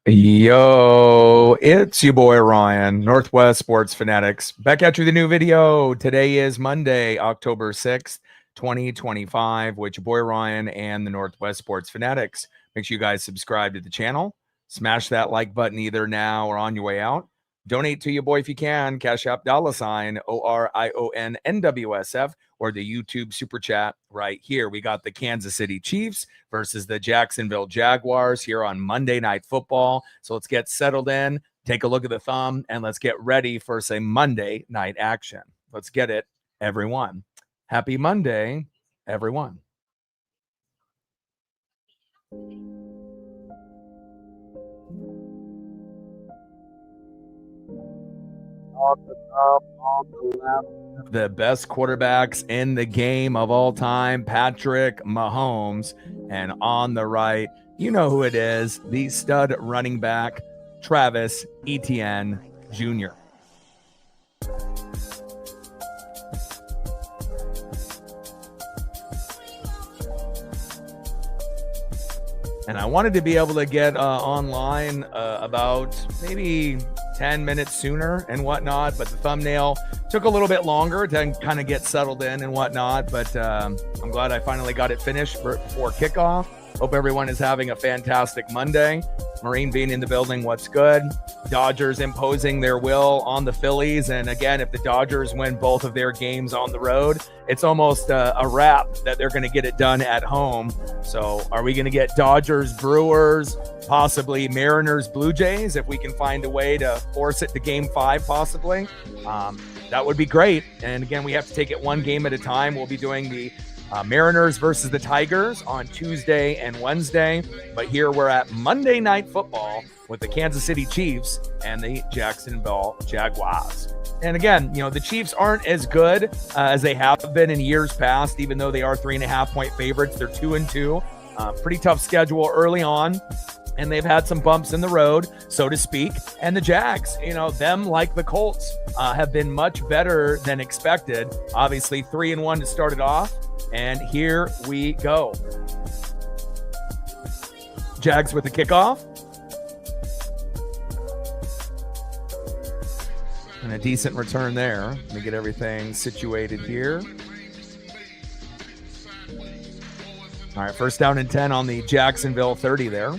Yo, it's your boy Ryan, Northwest Sports Fanatics. Back at you with a new video. Today is Monday, October 6th, 2025, with your boy Ryan and the Northwest Sports Fanatics. Make sure you guys subscribe to the channel. Smash that like button either now or on your way out. Donate to your boy if you can. Cash App $ORIONNWSF or the YouTube Super Chat right here. We got the Kansas City Chiefs versus the Jacksonville Jaguars here on Monday Night Football. So let's get settled in, take a look at the thumb, and let's get ready for some Monday night action. Let's get it, everyone. Happy Monday, everyone. The best quarterbacks in the game of all time, Patrick Mahomes. And on the right, you know who it is, the stud running back, Travis Etienne Jr. And I wanted to be able to get online about maybe 10 minutes sooner and whatnot, but the thumbnail took a little bit longer to kind of get settled in and whatnot, but I'm glad I finally got it finished before kickoff. Hope everyone is having a fantastic Monday. Marine being in the building, what's good? Dodgers imposing their will on the Phillies, and again, if the Dodgers win both of their games on the road, it's almost a wrap that they're going to get it done at home. So are we going to get Dodgers, Brewers, possibly Mariners, Blue Jays, if we can find a way to force it to Game 5 possibly? That would be great. And again, we have to take it one game at a time. We'll be doing the Mariners versus the Tigers on Tuesday and Wednesday. But here we're at Monday Night Football with the Kansas City Chiefs and the Jacksonville Jaguars. And again, you know, the Chiefs aren't as good as they have been in years past, even though they are 3.5-point favorites. They're 2-2. Pretty tough schedule early on, and they've had some bumps in the road, so to speak. And the Jags, you know, them like the Colts, have been much better than expected. Obviously, 3-1 to start it off. And here we go. Jags with the kickoff. And a decent return there. Let me get everything situated here. All right, first down and 10 on the Jacksonville 30 there.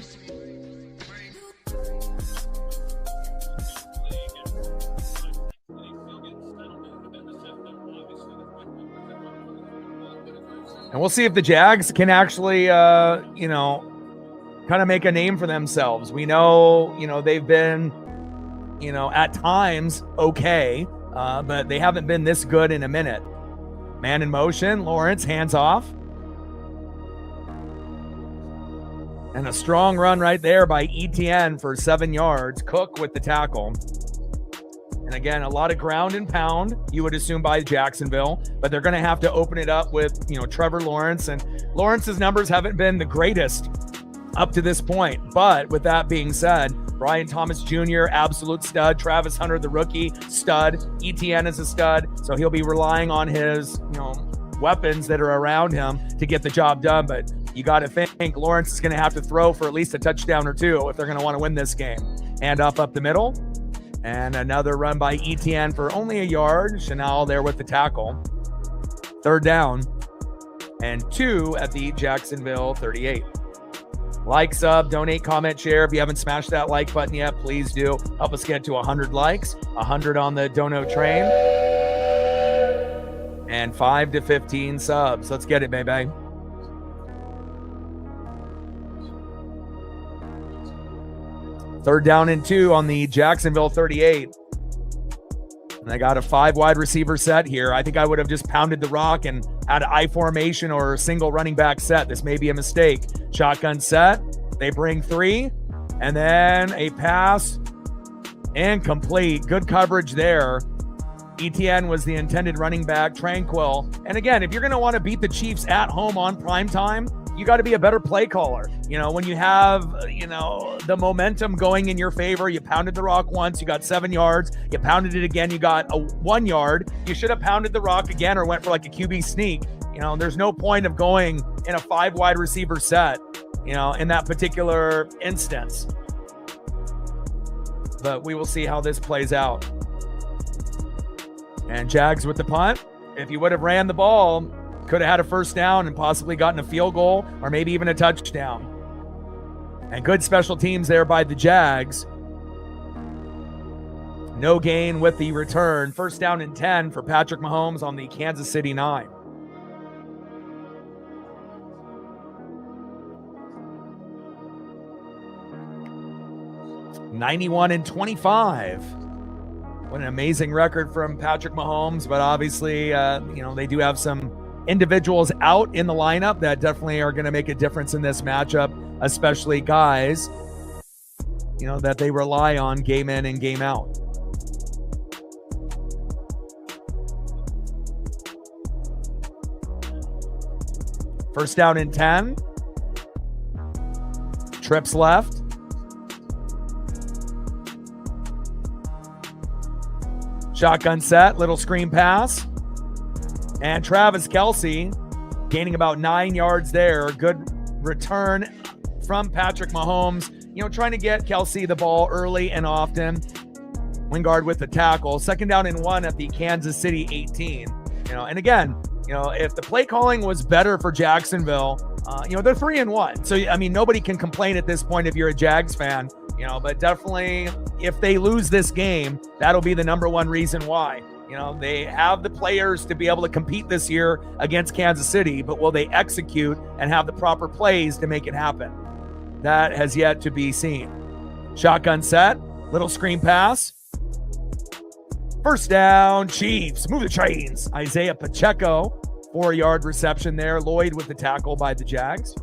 And we'll see if the Jags can actually, kind of make a name for themselves. We know, they've been, at times okay, but they haven't been this good in a minute. Man in motion, Lawrence, hands off. And a strong run right there by Etienne for 7 yards. Cook with the tackle. And again, a lot of ground and pound, you would assume, by Jacksonville, but they're going to have to open it up with, Trevor Lawrence. And Lawrence's numbers haven't been the greatest up to this point. But with that being said, Brian Thomas Jr., absolute stud. Travis Hunter, the rookie, stud. Etienne is a stud. So he'll be relying on his, weapons that are around him to get the job done. But you got to think Lawrence is going to have to throw for at least a touchdown or two if they're going to want to win this game. And up the middle. And another run by Etienne for only a yard. Chanel there with the tackle. Third down. And 2 at the Jacksonville 38. Like, sub, donate, comment, share. If you haven't smashed that like button yet, please do. Help us get to 100 likes. 100 on the dono train. And 5 to 15 subs. Let's get it, baby. Third down and 2 on the Jacksonville 38. And I got a 5 wide receiver set here. I think I would have just pounded the rock and had an I formation or a single running back set. This may be a mistake. Shotgun set. They bring 3. And then a pass. Incomplete. Good coverage there. Etienne was the intended running back. Tranquil. And again, if you're going to want to beat the Chiefs at home on primetime, you got to be a better play caller. When you have, the momentum going in your favor, you pounded the rock once, you got 7 yards, you pounded it again, you got a 1 yard. You should have pounded the rock again or went for like a QB sneak. There's no point of going in a 5 wide receiver set, in that particular instance. but we will see how this plays out. And Jags with the punt. If you would have ran the ball, could have had a first down and possibly gotten a field goal or maybe even a touchdown. And good special teams there by the Jags. No gain with the return. First down and 10 for Patrick Mahomes on the Kansas City 9. (91-25). What an amazing record from Patrick Mahomes. But obviously, they do have some individuals out in the lineup that definitely are going to make a difference in this matchup, especially guys, that they rely on game in and game out. First down and 10. Trips left. Shotgun set, little screen pass. And Travis Kelce gaining about 9 yards there. Good return from Patrick Mahomes. Trying to get Kelce the ball early and often. Wingard with the tackle. Second down and 1 at the Kansas City 18. And again, if the play calling was better for Jacksonville, they're 3-1. So, nobody can complain at this point if you're a Jags fan, but definitely if they lose this game, that'll be the number one reason why. They have the players to be able to compete this year against Kansas City, but will they execute and have the proper plays to make it happen? That has yet to be seen. Shotgun set, little screen pass. First down, Chiefs. Move the chains. Isaiah Pacheco, 4-yard reception there. Lloyd with the tackle by the Jags.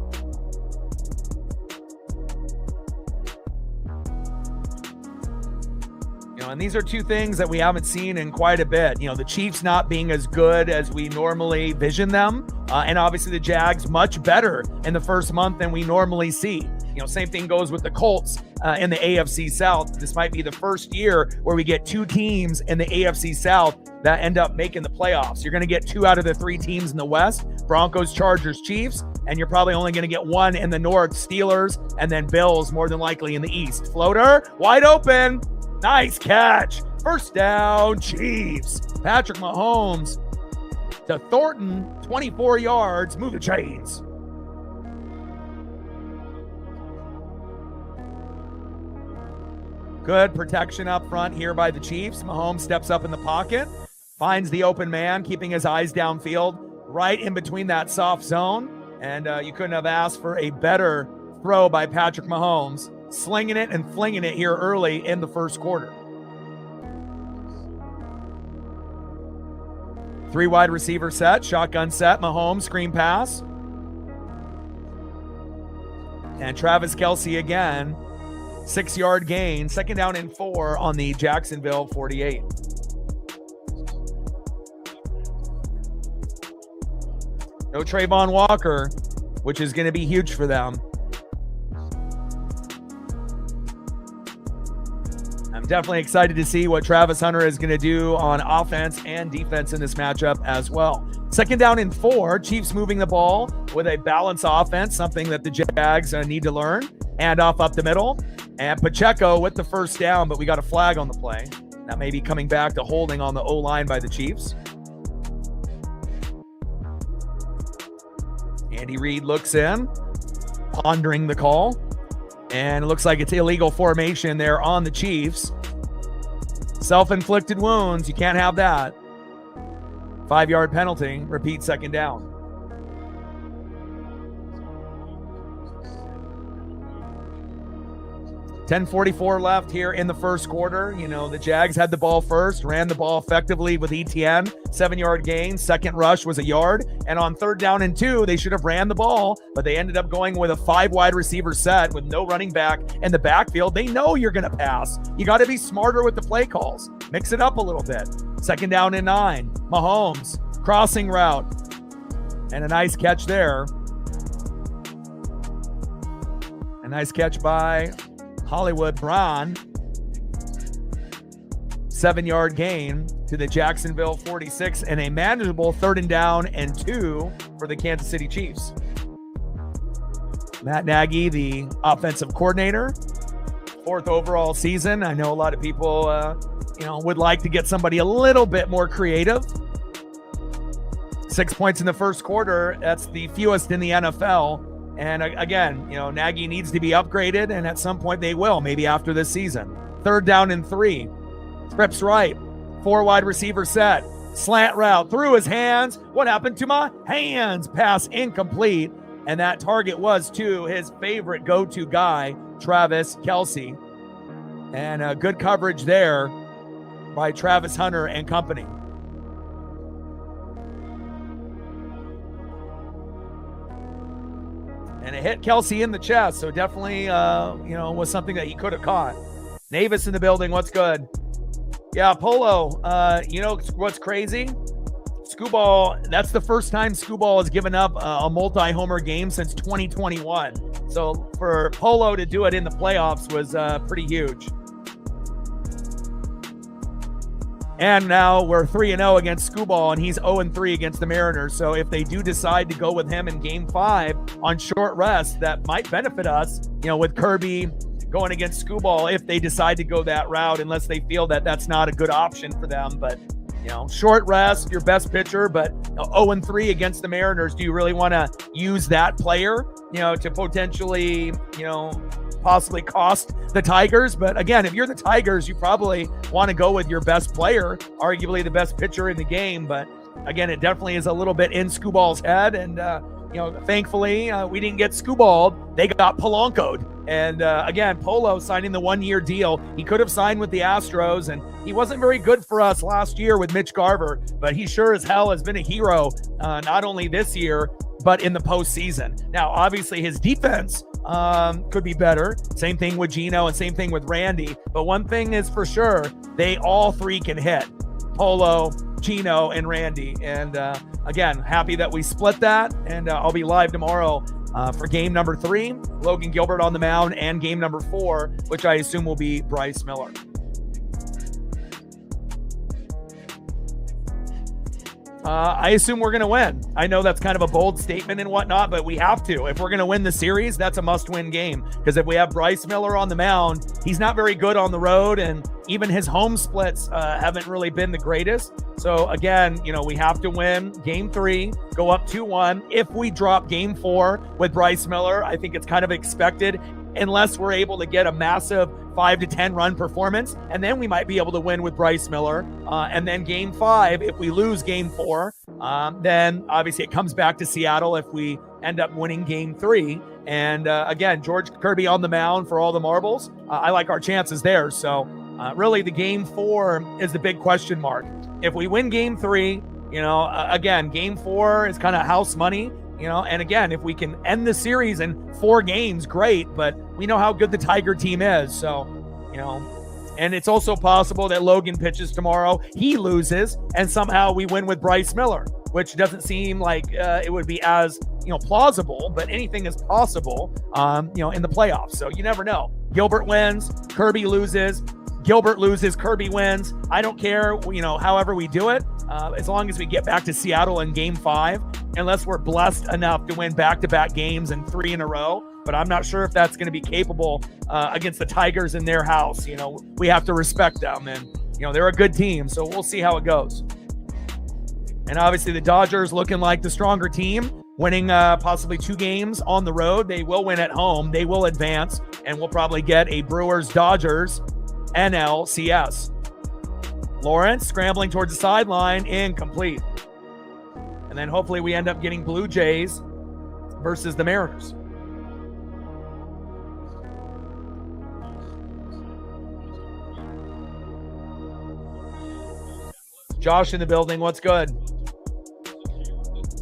And these are two things that we haven't seen in quite a bit. The Chiefs not being as good as we normally vision them. And obviously the Jags much better in the first month than we normally see. Same thing goes with the Colts in the AFC South. This might be the first year where we get two teams in the AFC South that end up making the playoffs. You're going to get 2 out of the 3 teams in the West, Broncos, Chargers, Chiefs, and you're probably only going to get 1 in the North, Steelers, and then Bills more than likely in the East. Floater, wide open. Nice catch. First down, Chiefs. Patrick Mahomes to Thornton, 24 yards. Move the chains. Good protection up front here by the Chiefs. Mahomes steps up in the pocket, finds the open man, keeping his eyes downfield, right in between that soft zone. And you couldn't have asked for a better throw by Patrick Mahomes, slinging it and flinging it here early in the first quarter. 3 wide receiver set, shotgun set, Mahomes, screen pass. And Travis Kelce again, 6-yard gain, second down and 4 on the Jacksonville 48. No Trayvon Walker, which is going to be huge for them. I'm definitely excited to see what Travis Hunter is going to do on offense and defense in this matchup as well. Second down and 4, Chiefs moving the ball with a balanced offense, something that the Jags need to learn. And off up the middle. And Pacheco with the first down, but we got a flag on the play. That may be coming back to holding on the O-line by the Chiefs. Andy Reid looks in, pondering the call. And it looks like it's illegal formation there on the Chiefs. Self-inflicted wounds, you can't have that. 5-yard penalty, repeat second down. 10:44 left here in the first quarter. The Jags had the ball first, ran the ball effectively with Etienne, 7-yard gain. Second rush was a yard. And on third down and 2, they should have ran the ball, but they ended up going with a 5 wide receiver set with no running back in the backfield. They know you're going to pass. You got to be smarter with the play calls. Mix it up a little bit. Second down and 9. Mahomes, crossing route. And a nice catch there. A nice catch by Hollywood Brown. 7-yard gain to the Jacksonville 46 and a manageable 3rd down and 2 for the Kansas City Chiefs. Matt Nagy, the offensive coordinator, 4th overall season. I know a lot of people, would like to get somebody a little bit more creative. 6 points in the first quarter. That's the fewest in the NFL. And again, Nagy needs to be upgraded, and at some point they will, maybe after this season. 3rd down and 3. Trips right. 4 wide receiver set. Slant route through his hands. What happened to my hands? Pass incomplete. And that target was to his favorite go-to guy, Travis Kelce. And good coverage there by Travis Hunter and company. And it hit Kelce in the chest, so definitely, was something that he could have caught. Navis in the building, what's good? Yeah, Polo, what's crazy? Scooball, that's the first time Scooball has given up a multi-homer game since 2021. So for Polo to do it in the playoffs was pretty huge. And now we're 3-0 against Scooball, and he's 0-3 against the Mariners. So if they do decide to go with him in Game 5 on short rest, that might benefit us, with Kirby going against Scooball if they decide to go that route, unless they feel that that's not a good option for them. But, short rest, your best pitcher, but 0-3 against the Mariners. Do you really want to use that player, to potentially, possibly cost the Tigers? But again, if you're the Tigers, you probably want to go with your best player, arguably the best pitcher in the game. But again, it definitely is a little bit in Scooball's head. And, thankfully we didn't get Scooballed. They got Polanco'd. And again, Polo signing the 1-year deal. He could have signed with the Astros, and he wasn't very good for us last year with Mitch Garver, but he sure as hell has been a hero, not only this year, but in the postseason. Now, obviously his defense could be better. Same thing with Gino and same thing with Randy. But one thing is for sure, they all three can hit. Polo, Gino, and Randy. And again, happy that we split that. And I'll be live tomorrow for game number 3, Logan Gilbert on the mound, and game number 4, which I assume will be Bryce Miller. I assume we're going to win. I know that's kind of a bold statement and whatnot, but we have to. If we're going to win the series, that's a must-win game. Because if we have Bryce Miller on the mound, he's not very good on the road, and even his home splits haven't really been the greatest. So again, we have to win game 3, go up 2-1. If we drop game 4 with Bryce Miller, I think it's kind of expected, unless we're able to get a massive 5 to 10 run performance, and then we might be able to win with Bryce Miller. And then game 5, if we lose game 4, then obviously it comes back to Seattle if we end up winning game 3. And again, George Kirby on the mound for all the marbles. I like our chances there. So really the game 4 is the big question mark. If we win game 3, again, game 4 is kind of house money. And again, if we can end the series in 4 games, great, but we know how good the Tiger team is. So, and it's also possible that Logan pitches tomorrow, he loses, and somehow we win with Bryce Miller, which doesn't seem like it would be as, plausible, but anything is possible, in the playoffs. So you never know. Gilbert wins, Kirby loses, Gilbert loses, Kirby wins. I don't care, however we do it, as long as we get back to Seattle in game 5, unless we're blessed enough to win back-to-back games and 3 in a row. But I'm not sure if that's going to be capable against the Tigers in their house. We have to respect them, and, they're a good team. So we'll see how it goes. And obviously the Dodgers looking like the stronger team, winning possibly 2 games on the road. They will win at home. They will advance, and we'll probably get a Brewers-Dodgers NLCS. Lawrence scrambling towards the sideline, incomplete. And then hopefully we end up getting Blue Jays versus the Mariners. Josh in the building, what's good?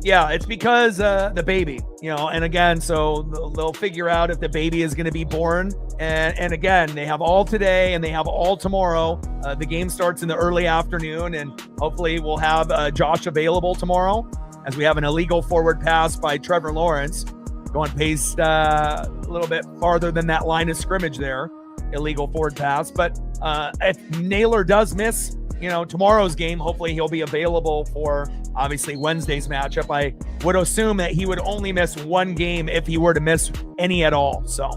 Yeah, it's because the baby, and again, so they'll figure out if the baby is going to be born. And again, they have all today and they have all tomorrow. The game starts in the early afternoon, and hopefully we'll have Josh available tomorrow, as we have an illegal forward pass by Trevor Lawrence going paced a little bit farther than that line of scrimmage there. Illegal forward pass. But if Naylor does miss, tomorrow's game, hopefully he'll be available for obviously Wednesday's matchup. I would assume that he would only miss 1 game if he were to miss any at all. So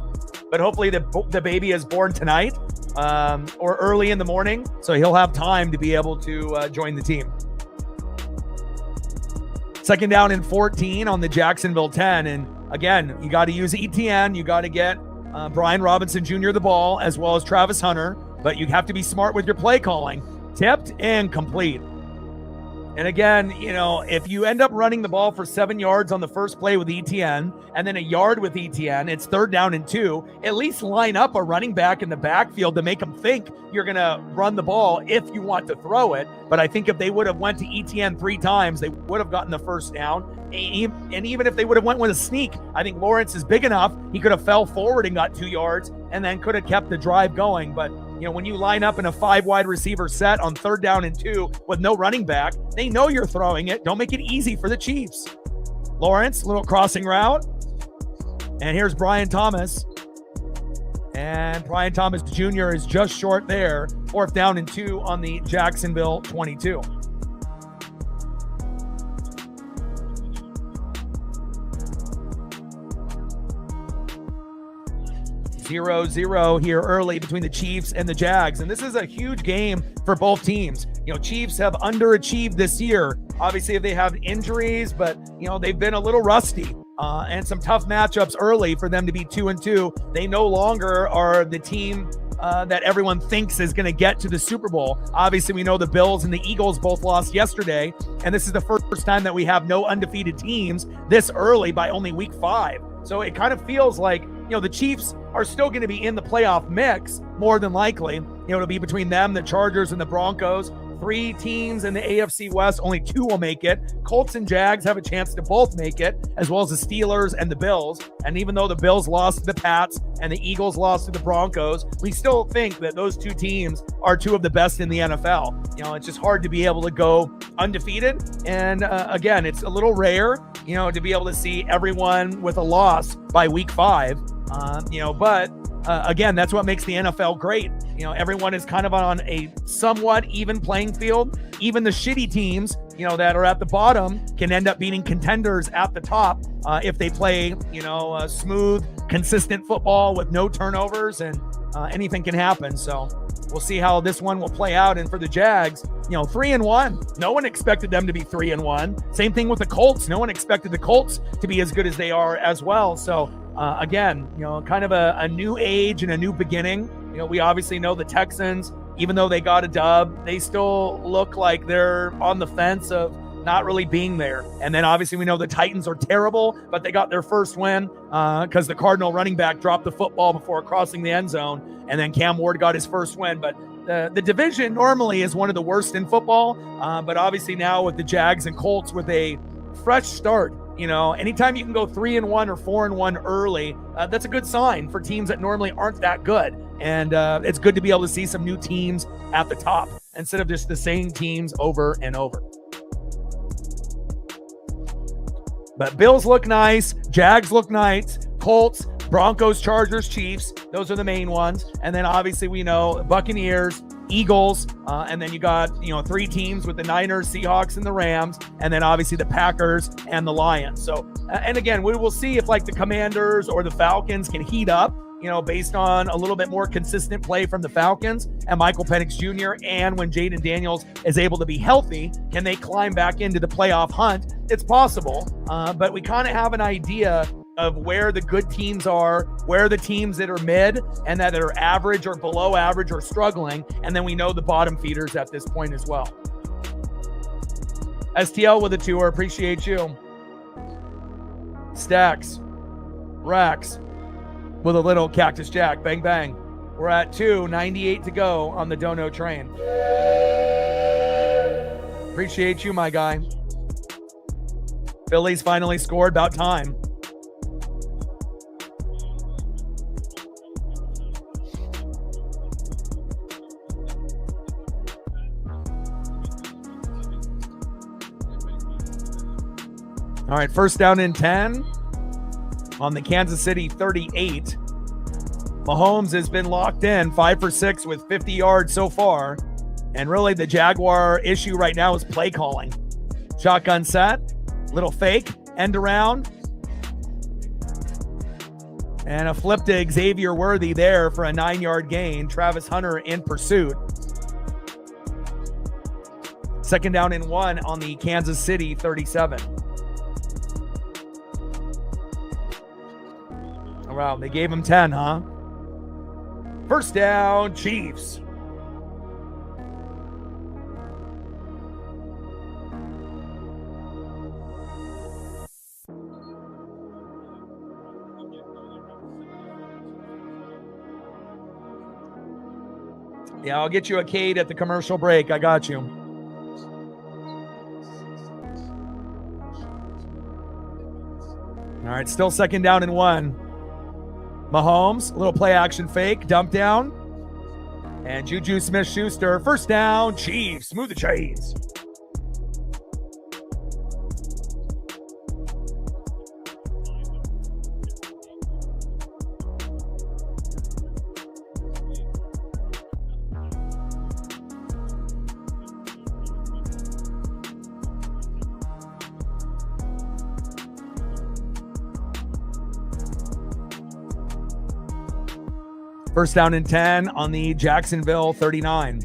but hopefully the baby is born tonight or early in the morning, so he'll have time to be able to join the team. 2nd down and 14 on the Jacksonville 10. And again, you got to use ETN. You got to get Brian Robinson Jr. the ball, as well as Travis Hunter. But you have to be smart with your play calling. Tipped and complete. And again, if you end up running the ball for 7 yards on the first play with ETN and then a yard with ETN, it's 3rd down and 2. At least line up a running back in the backfield to make them think you're going to run the ball if you want to throw it. But I think if they would have went to ETN 3 times, they would have gotten the 1st down. And even if they would have went with a sneak, I think Lawrence is big enough. He could have fell forward and got 2 yards and then could have kept the drive going. But when you line up in a 5 wide receiver set on 3rd down and 2 with no running back, they know you're throwing it. Don't make it easy for the Chiefs. Lawrence, little crossing route. And here's Brian Thomas. And Brian Thomas Jr. is just short there. 4th down and 2 on the Jacksonville 22. 0-0 here early between the Chiefs and the Jags. And this is a huge game for both teams. Chiefs have underachieved this year. Obviously, they have injuries, but, they've been a little rusty. And some tough matchups early for them to be 2-2. They no longer are the team that everyone thinks is going to get to the Super Bowl. Obviously, we know the Bills and the Eagles both lost yesterday, and this is the first time that we have no undefeated teams this early by only week 5. So it kind of feels like, the Chiefs are still going to be in the playoff mix, more than likely. It'll be between them, the Chargers, and the Broncos. 3 teams in the AFC West, only 2 will make it. Colts and Jags have a chance to both make it, as well as the Steelers and the Bills. And even though the Bills lost to the Pats and the Eagles lost to the Broncos, we still think that those 2 teams are 2 of the best in the NFL. It's just hard to be able to go undefeated. And again, it's a little rare, to be able to see everyone with a loss by week 5. But again, that's what makes the NFL great. Everyone is kind of on a somewhat even playing field. Even the shitty teams, that are at the bottom can end up beating contenders at the top if they play, smooth, consistent football with no turnovers, and anything can happen. So we'll see how this one will play out. And for the Jags, 3-1. No one expected them to be 3-1. Same thing with the Colts. No one expected the Colts to be as good as they are as well. So again, kind of a new age and a new beginning. We obviously know the Texans, even though they got a dub, they still look like they're on the fence of not really being there. And then obviously we know the Titans are terrible, but they got their first win because the Cardinal running back dropped the football before crossing the end zone. And then Cam Ward got his first win. But the division normally is one of the worst in football. But obviously now with the Jags and Colts with a fresh start, anytime you can go 3-1 or 4-1 early, that's a good sign for teams that normally aren't that good. And it's good to be able to see some new teams at the top instead of just the same teams over and over. But Bills look nice. Jags look nice. Colts, Broncos, Chargers, Chiefs. Those are the main ones. And then obviously we know Buccaneers, Eagles, and then you got 3 teams with the Niners, Seahawks, and the Rams, and then obviously the Packers and the Lions. So and again, we will see if like the Commanders or the Falcons can heat up, based on a little bit more consistent play from the Falcons and Michael Penix Jr. And when Jaden Daniels is able to be healthy, can they climb back into the playoff hunt? It's possible, but we kind of have an idea of where the good teams are, where the teams that are mid and that are average or below average or struggling. And then we know the bottom feeders at this point as well. STL with a tour. Appreciate you. Stacks. Racks with a little Cactus Jack. Bang, bang. We're at 2:98 to go on the Dono train. Appreciate you, my guy. Phillies finally scored. About time. All right, 1st down and 10 on the Kansas City 38. Mahomes has been locked in 5 for 6 with 50 yards so far. And really the Jaguar issue right now is play calling. Shotgun set, little fake, end around. And a flip to Xavier Worthy there for a 9-yard gain. Travis Hunter in pursuit. 2nd down and 1 on the Kansas City 37. Oh, wow, they gave him 10, huh? 1st down, Chiefs. Yeah, I'll get you a Cade at the commercial break. I got you. All right, still 2nd down and 1. Mahomes, a little play action fake, dump down. And Juju Smith-Schuster, 1st down, Chiefs. Smooth the chains. First down and 10 on the Jacksonville 39.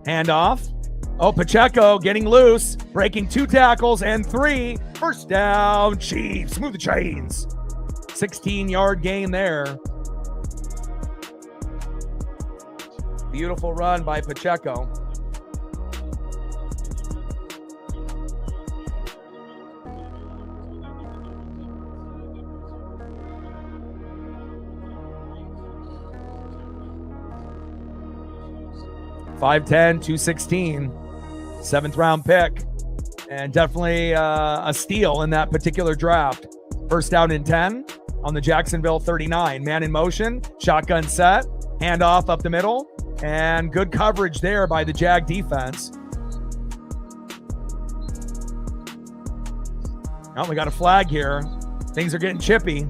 Handoff. Oh, Pacheco getting loose, breaking 2 tackles and 3. 1st down, Chiefs. Smooth the chains. 16-yard gain there. Beautiful run by Pacheco. $5'10", 216, 7th round pick, and definitely a steal in that particular draft. 1st down and 10 on the Jacksonville 39. Man in motion, shotgun set, handoff up the middle, and good coverage there by the Jag defense. Oh, we got a flag here. Things are getting chippy.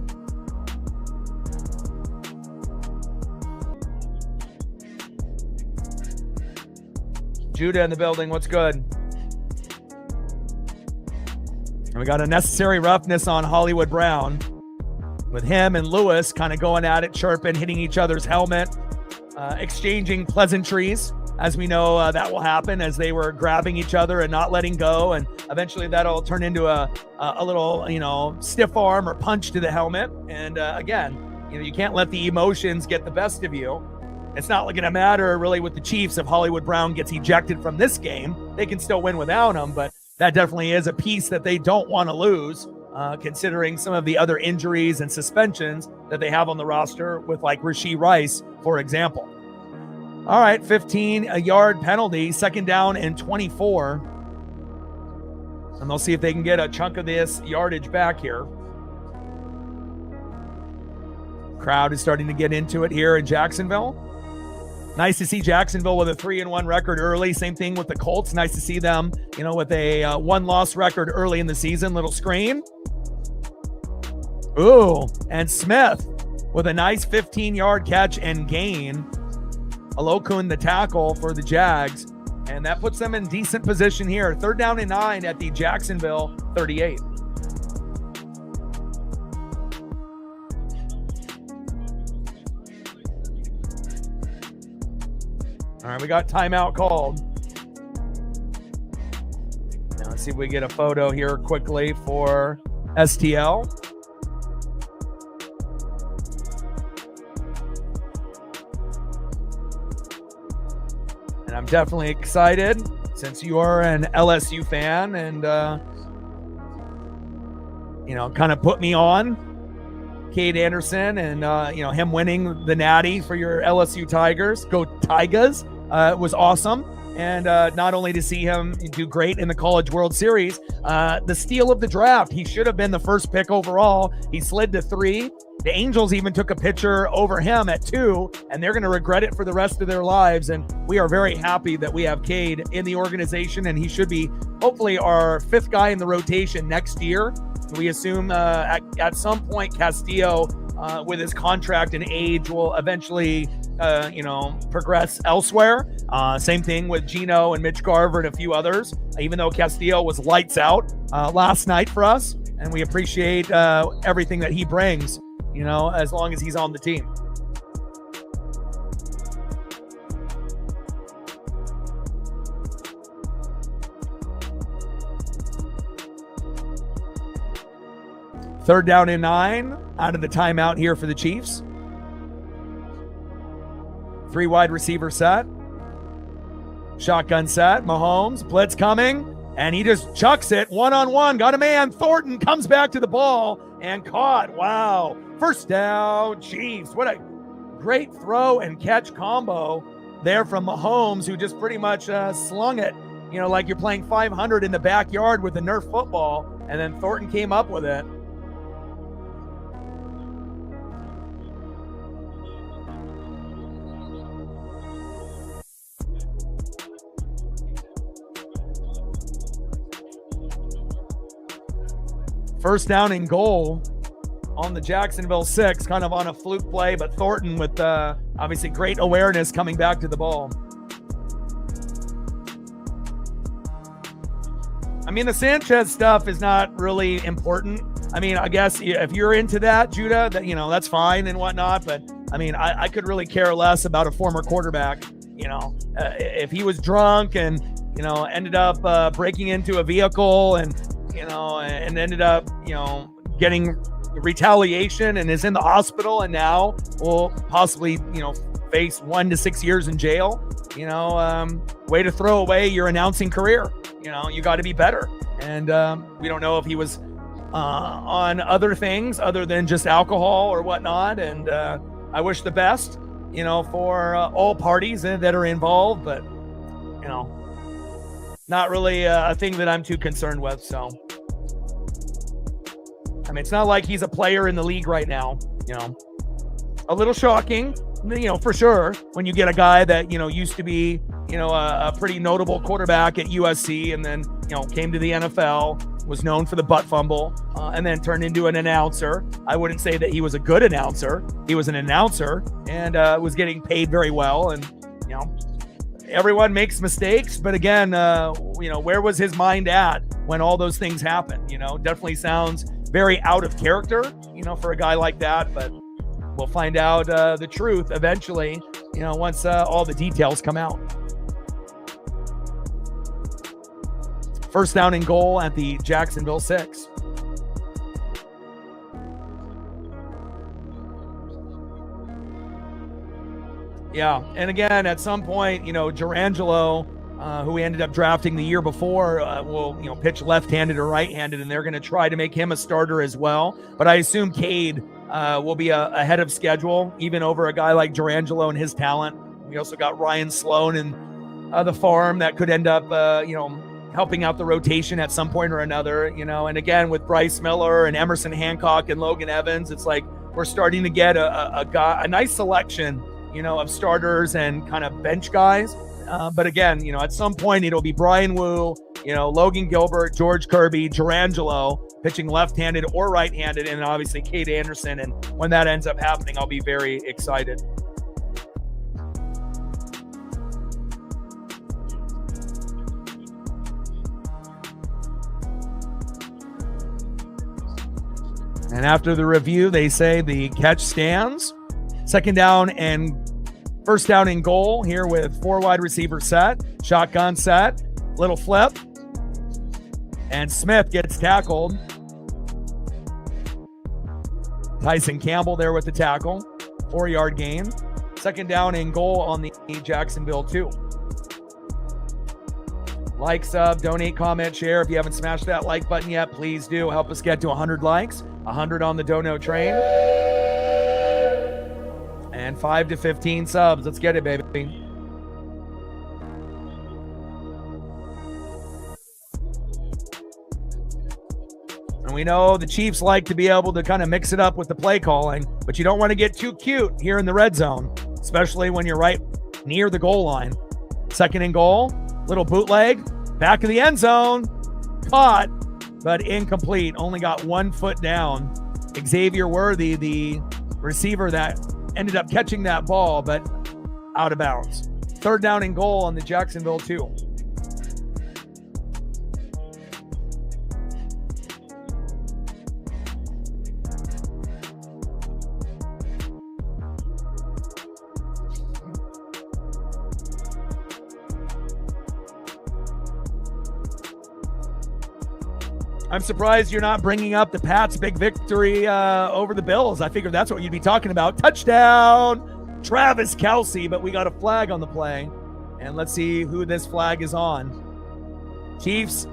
Judah in the building. What's good? And we got a necessary roughness on Hollywood Brown with him and Lewis kind of going at it, chirping, hitting each other's helmet, exchanging pleasantries. As we know, that will happen as they were grabbing each other and not letting go. And eventually that'll turn into a little, stiff arm or punch to the helmet. And again, you can't let the emotions get the best of you. It's not going to matter really with the Chiefs if Hollywood Brown gets ejected from this game. They can still win without him, but that definitely is a piece that they don't want to lose, considering some of the other injuries and suspensions that they have on the roster with like Rashee Rice, for example. All right, 15-yard penalty, 2nd down and 24. And they'll see if they can get a chunk of this yardage back here. Crowd is starting to get into it here in Jacksonville. Nice to see Jacksonville with a 3-1 record early. Same thing with the Colts. Nice to see them, with a 1-loss record early in the season. Little screen. Ooh, and Smith with a nice 15-yard catch and gain. Alokun the tackle for the Jags. And that puts them in decent position here. 3rd down and 9 at the Jacksonville 38. All right, we got timeout called. Now let's see if we get a photo here quickly for STL. And I'm definitely excited since you are an LSU fan and, kind of put me on Cade Anderson and, him winning the Natty for your LSU Tigers. Go Tigers. It was awesome. And not only to see him do great in the College World Series, the steal of the draft. He should have been the 1st pick overall. He slid to 3. The Angels even took a picture over him at 2, and they're going to regret it for the rest of their lives. And we are very happy that we have Cade in the organization, and he should be hopefully our 5th guy in the rotation next year. We assume at some point Castillo, with his contract and age, will eventually, progress elsewhere. Same thing with Gino and Mitch Garver and a few others, even though Castillo was lights out last night for us. and we appreciate everything that he brings, as long as he's on the team. Third down and 9 out of the timeout here for the Chiefs. 3 wide receiver set. Shotgun set. Mahomes, blitz coming, and he just chucks it one-on-one. Got a man. Thornton comes back to the ball and caught. Wow. First down, Chiefs. What a great throw and catch combo there from Mahomes, who just pretty much slung it, like you're playing 500 in the backyard with a Nerf football, and then Thornton came up with it. First down and goal on the Jacksonville 6, kind of on a fluke play, but Thornton with obviously great awareness coming back to the ball. I mean, the Sanchez stuff is not really important. I mean, I guess if you're into that, Judah, that that's fine and whatnot. But I mean, I could really care less about a former quarterback. If he was drunk and ended up breaking into a vehicle and ended up getting retaliation and is in the hospital and now will possibly face 1 to 6 years in jail. Way to throw away your announcing career. You got to be better. And we don't know if he was on other things other than just alcohol or whatnot. And I wish the best, for all parties that are involved. But, not really a thing that I'm too concerned with. So, I mean, it's not like he's a player in the league right now. A little shocking, for sure, when you get a guy that, used to be, a pretty notable quarterback at USC and then, came to the NFL, was known for the butt fumble, and then turned into an announcer. I wouldn't say that he was a good announcer. He was an announcer and was getting paid very well. And, everyone makes mistakes. But again, where was his mind at when all those things happened? Definitely sounds very out of character, for a guy like that. But we'll find out the truth eventually, once all the details come out. First down and goal at the Jacksonville 6. Yeah, and again, at some point, Durangelo, who we ended up drafting the year before, will pitch left-handed or right-handed, and they're going to try to make him a starter as well. But I assume Cade will be ahead of schedule, even over a guy like Durangelo and his talent. We also got Ryan Sloan and the farm that could end up, helping out the rotation at some point or another. And again, with Bryce Miller and Emerson Hancock and Logan Evans, it's like we're starting to get a nice selection, of starters and kind of bench guys. But again, at some point it'll be Brian Wu, Logan Gilbert, George Kirby, Durangelo pitching left-handed or right-handed, and obviously Cade Anderson. And when that ends up happening, I'll be very excited. And after the review, they say the catch stands. Second down and first down and goal here with 4 wide receiver set. Shotgun set. Little flip. And Smith gets tackled. Tyson Campbell there with the tackle. 4-yard gain. Second down and goal on the Jacksonville 2. Like, sub, donate, comment, share. If you haven't smashed that like button yet, please do. Help us get to 100 likes. 100 on the Dono train. And 5 to 15 subs. Let's get it, baby. And we know the Chiefs like to be able to kind of mix it up with the play calling, but you don't want to get too cute here in the red zone, especially when you're right near the goal line. Second and goal. Little bootleg. Back of the end zone. Caught, but incomplete. Only got 1 foot down. Xavier Worthy, the receiver that ended up catching that ball, but out of bounds. Third down and goal on the Jacksonville 2. I'm surprised you're not bringing up the Pats' big victory over the Bills. I figured that's what you'd be talking about. Touchdown, Travis Kelce, but we got a flag on the play. And let's see who this flag is on. Chiefs.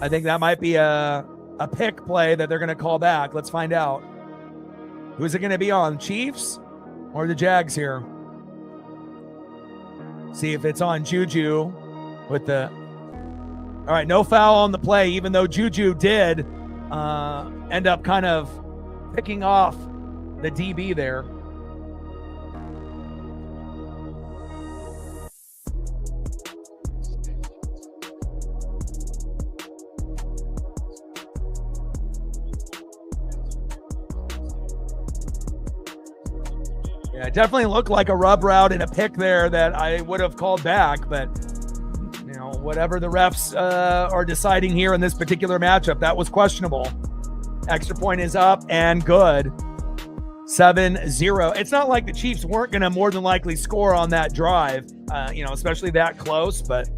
I think that might be a pick play that they're going to call back. Let's find out. Who's it going to be on, Chiefs or the Jags here? See if it's on Juju with the... All right, no foul on the play, even though Juju did end up kind of picking off the DB there. Yeah, it definitely looked like a rub route and a pick there that I would have called back, but whatever the refs are deciding here in this particular matchup, that was questionable. Extra point is up and good. 7-0. It's not like the Chiefs weren't going to more than likely score on that drive, especially that close. But,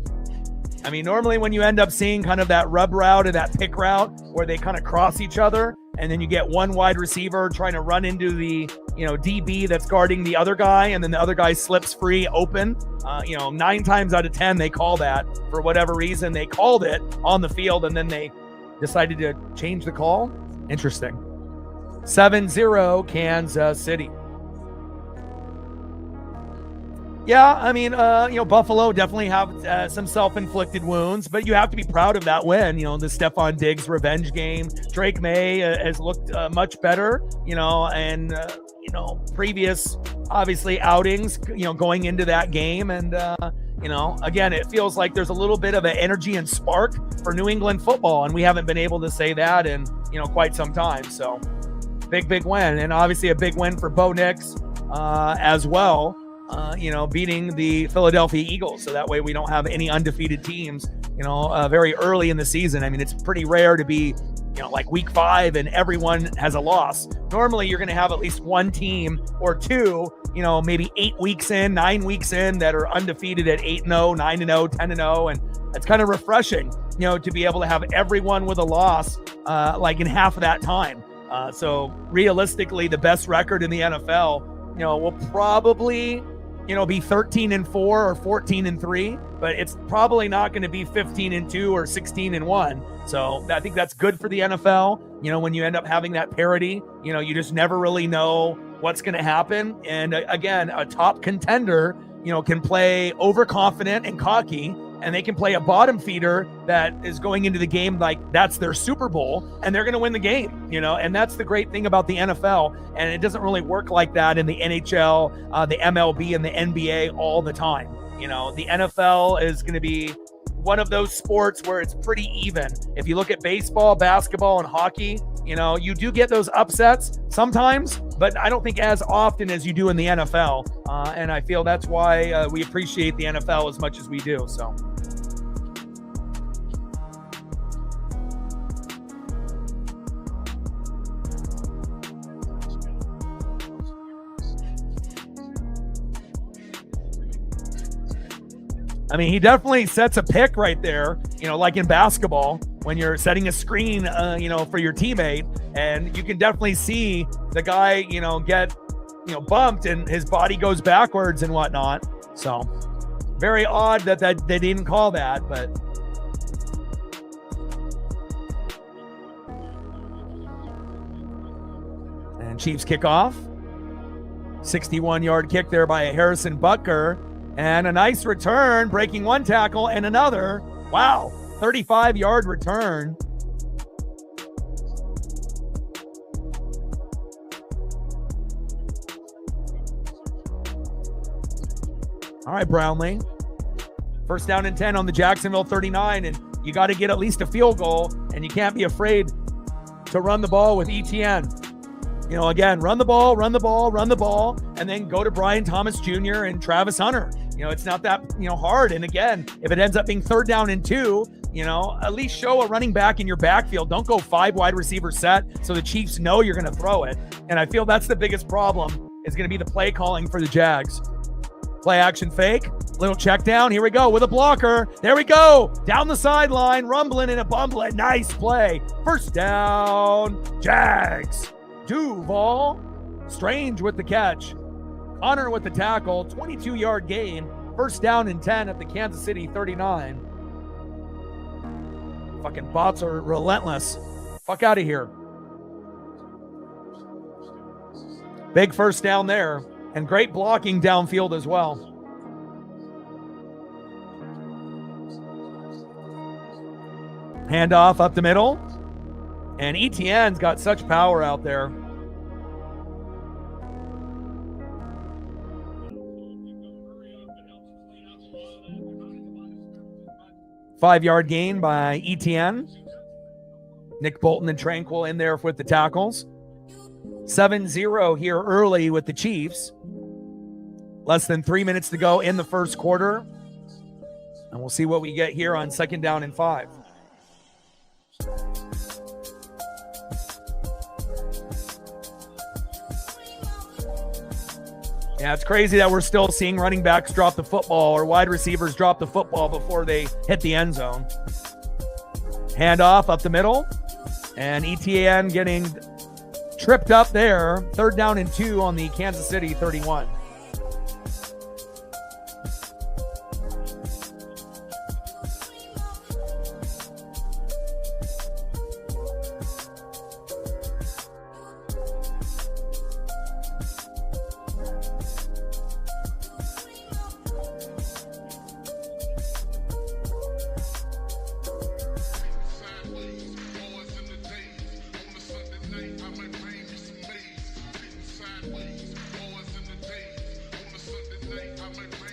I mean, normally when you end up seeing kind of that rub route or that pick route where they kind of cross each other, and then you get one wide receiver trying to run into the, DB that's guarding the other guy, and then the other guy slips free open. 9 times out of 10, they call that for whatever reason. They called it on the field, and then they decided to change the call. Interesting. 7-0 Kansas City. Yeah, I mean, Buffalo definitely have some self-inflicted wounds, but you have to be proud of that win. The Stephon Diggs revenge game. Drake May has looked much better, and previous, obviously, outings, going into that game. And, again, it feels like there's a little bit of an energy and spark for New England football, and we haven't been able to say that in, quite some time. So big win. And obviously a big win for Bo Nix as well. Beating the Philadelphia Eagles. So that way we don't have any undefeated teams, very early in the season. I mean, it's pretty rare to be, like week 5 and everyone has a loss. Normally you're going to have at least one team or two, maybe 8 weeks in, 9 weeks in that are undefeated at 8-0, 9-0, 10-0. And it's kind of refreshing, to be able to have everyone with a loss, like in half of that time. So realistically, the best record in the NFL, will probably, be 13-4 or 14-3, but it's probably not going to be 15-2 or 16-1. So I think that's good for the NFL. When you end up having that parity, you just never really know what's going to happen. And again, a top contender, can play overconfident and cocky, and they can play a bottom feeder that is going into the game like that's their Super Bowl, and they're going to win the game, and that's the great thing about the NFL. And it doesn't really work like that in the NHL, the MLB, and the NBA all the time. The NFL is going to be one of those sports where it's pretty even. If you look at baseball, basketball, and hockey, you do get those upsets sometimes, but I don't think as often as you do in the NFL. And I feel that's why we appreciate the NFL as much as we do. So. I mean, he definitely sets a pick right there, like in basketball, when you're setting a screen, for your teammate, and you can definitely see the guy, get, bumped and his body goes backwards and whatnot. So very odd that they didn't call that, but. And Chiefs kick off. 61-yard kick there by Harrison Butker. And a nice return, breaking one tackle and another. Wow, 35-yard return. All right, Brownlee. First down and 10 on the Jacksonville 39, and you got to get at least a field goal, and you can't be afraid to run the ball with ETN. Again, run the ball, and then go to Brian Thomas Jr. and Travis Hunter. It's not that, hard. And again, if it ends up being 3rd down and 2, at least show a running back in your backfield. Don't go 5 wide receiver set so the Chiefs know you're going to throw it. And I feel that's the biggest problem is going to be the play calling for the Jags. Play action fake. Little check down. Here we go with a blocker. There we go. Down the sideline. Rumbling and a bumbling. Nice play. First down. Jags. Duval. Strange with the catch. Connor with the tackle. 22-yard gain. First down and 10 at the Kansas City 39. Fucking bots are relentless. Fuck out of here. Big first down there. And great blocking downfield as well. Handoff up the middle. And ETN's got such power out there. Five-yard gain by ETN. Nick Bolton and Tranquil in there with the tackles. 7-0 here early with the Chiefs. Less than 3 minutes to go in the first quarter. And we'll see what we get here on second down and 5. Yeah, it's crazy that we're still seeing running backs drop the football or wide receivers drop the football before they hit the end zone. Handoff up the middle. And ETN getting tripped up there. Third down and 2 on the Kansas City 31.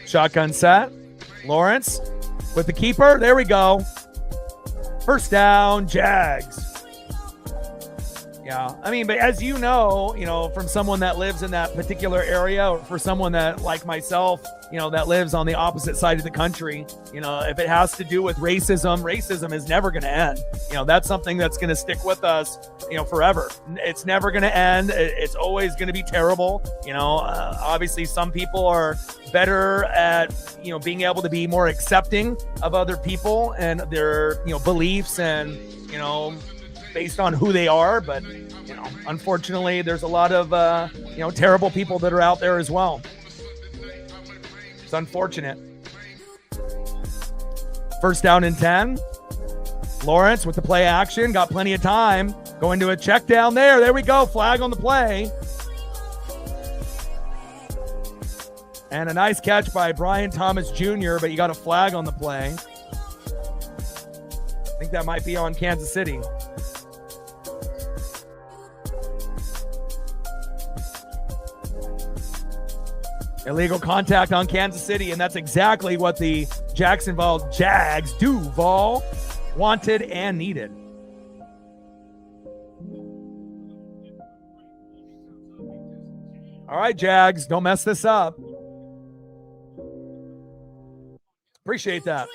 Shotgun set. Lawrence with the keeper. There we go. First down, Jags. Yeah, I mean, but as you know, from someone that lives in that particular area, or for someone that, like myself, that lives on the opposite side of the country, if it has to do with racism is never going to end. That's something that's going to stick with us, forever. It's never going to end. It's always going to be terrible. Obviously some people are better at, being able to be more accepting of other people and their, beliefs and, based on who they are. But, unfortunately, there's a lot of, terrible people that are out there as well. It's unfortunate. First down and 10. Lawrence with the play action. Got plenty of time. Going to a check down there. There we go. Flag on the play. And a nice catch by Brian Thomas Jr., but you got a flag on the play. I think that might be on Kansas City. Illegal contact on Kansas City, and that's exactly what the Jacksonville Jags Duval wanted and needed. All right, Jags, don't mess this up. Appreciate that.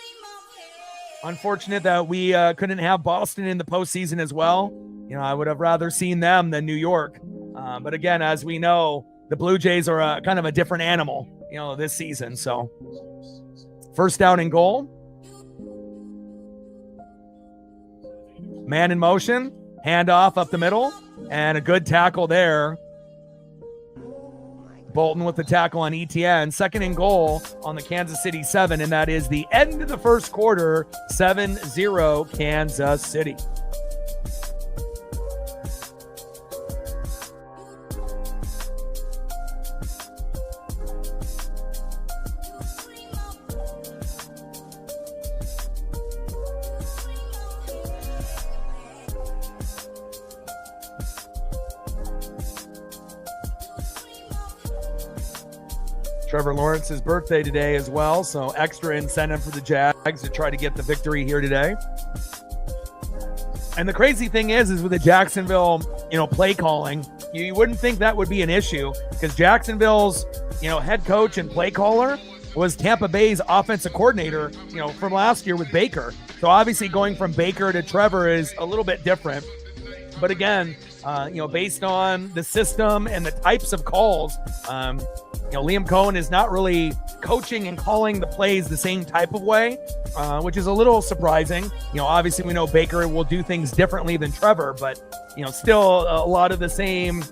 Unfortunate that we couldn't have Boston in the postseason as well. I would have rather seen them than New York. But again, as we know, the Blue Jays are kind of a different animal, this season. So first down and goal. Man in motion. Handoff up the middle. And a good tackle there. Bolton with the tackle on ETN. Second and goal on the Kansas City 7. And that is the end of the first quarter. 7-0 Kansas City. Trevor Lawrence's birthday today as well, so extra incentive for the Jags to try to get the victory here today. And the crazy thing is with the Jacksonville, play calling, you wouldn't think that would be an issue because Jacksonville's, head coach and play caller was Tampa Bay's offensive coordinator, from last year with Baker. So obviously going from Baker to Trevor is a little bit different. But again, based on the system and the types of calls, Liam Cohen is not really coaching and calling the plays the same type of way, which is a little surprising. Obviously we know Baker will do things differently than Trevor, but, still a lot of the same,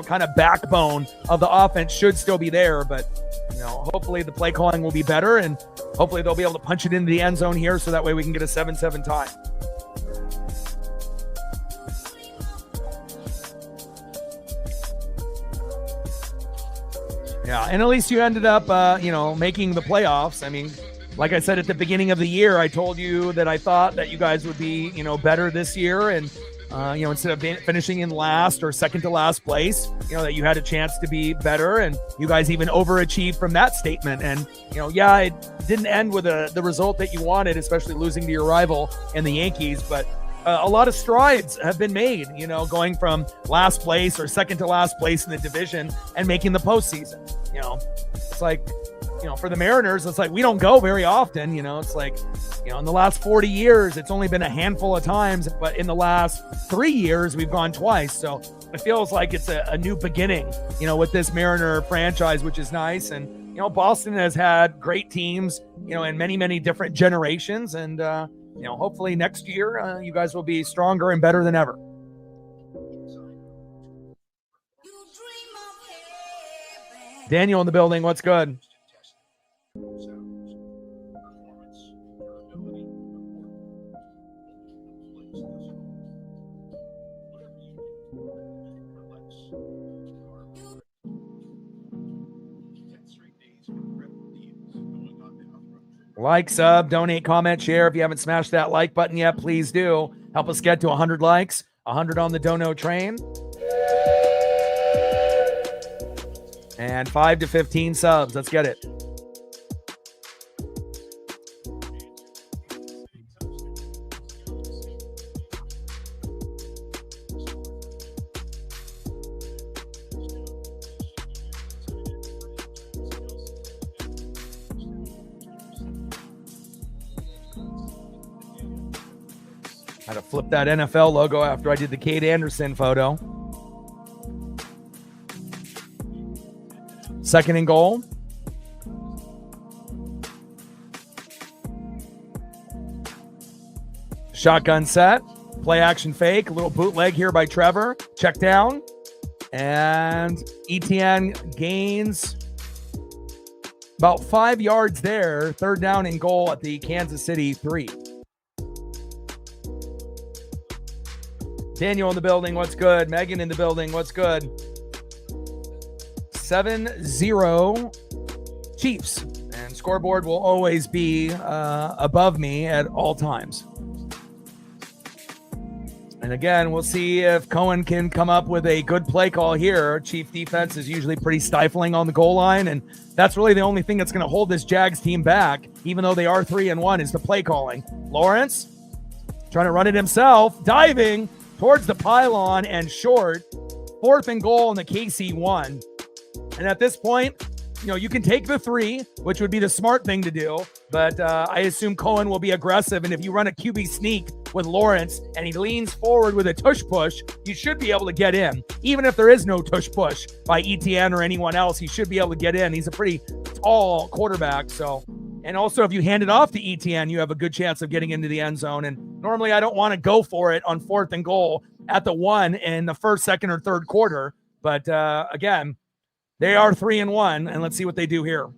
kind of backbone of the offense should still be there. But, hopefully the play calling will be better, and hopefully they'll be able to punch it into the end zone here so that way we can get a 7-7 tie. Yeah, and at least you ended up, making the playoffs. I mean, like I said at the beginning of the year, I told you that I thought that you guys would be, better this year. And, instead of finishing in last or second to last place, that you had a chance to be better. And you guys even overachieved from that statement. And, it didn't end with the result that you wanted, especially losing to your rival in the Yankees. But a lot of strides have been made, going from last place or second to last place in the division and making the postseason. It's like, for the Mariners, it's like we don't go very often. It's like, in the last 40 years, it's only been a handful of times, but in the last 3 years, we've gone twice. So it feels like it's a new beginning, with this Mariner franchise, which is nice. And, Boston has had great teams, in many, many different generations. And, hopefully next year, you guys will be stronger and better than ever. Daniel in the building. What's good? Like, sub, donate, comment, share. If you haven't smashed that like button yet, please do. Help us get to 100 likes, 100 on the dono train. And 5 to 15 subs. Let's get it. I had to flip that NFL logo after I did the Kate Anderson photo. Second and goal. Shotgun set. Play action fake. A little bootleg here by Trevor. Check down. And Etienne gains about 5 yards there. Third down and goal at the Kansas City 3. Daniel in the building. What's good? Megan in the building. What's good? 7-0 Chiefs, and scoreboard will always be above me at all times. And again, we'll see if Cohen can come up with a good play call here. Chief defense is usually pretty stifling on the goal line, and that's really the only thing that's going to hold this Jags team back, even though they are 3-1, is the play calling. Lawrence trying to run it himself, diving towards the pylon and short. 4th and goal in the KC 1. And at this point, you can take the 3, which would be the smart thing to do. But I assume Cohen will be aggressive. And if you run a QB sneak with Lawrence and he leans forward with a tush push, you should be able to get in. Even if there is no tush push by Etienne or anyone else, he should be able to get in. He's a pretty tall quarterback. So, and also if you hand it off to Etienne, you have a good chance of getting into the end zone. And normally I don't want to go for it on 4th and goal at the 1 in the first, second, or third quarter. But again, they are 3-1, and let's see what they do here.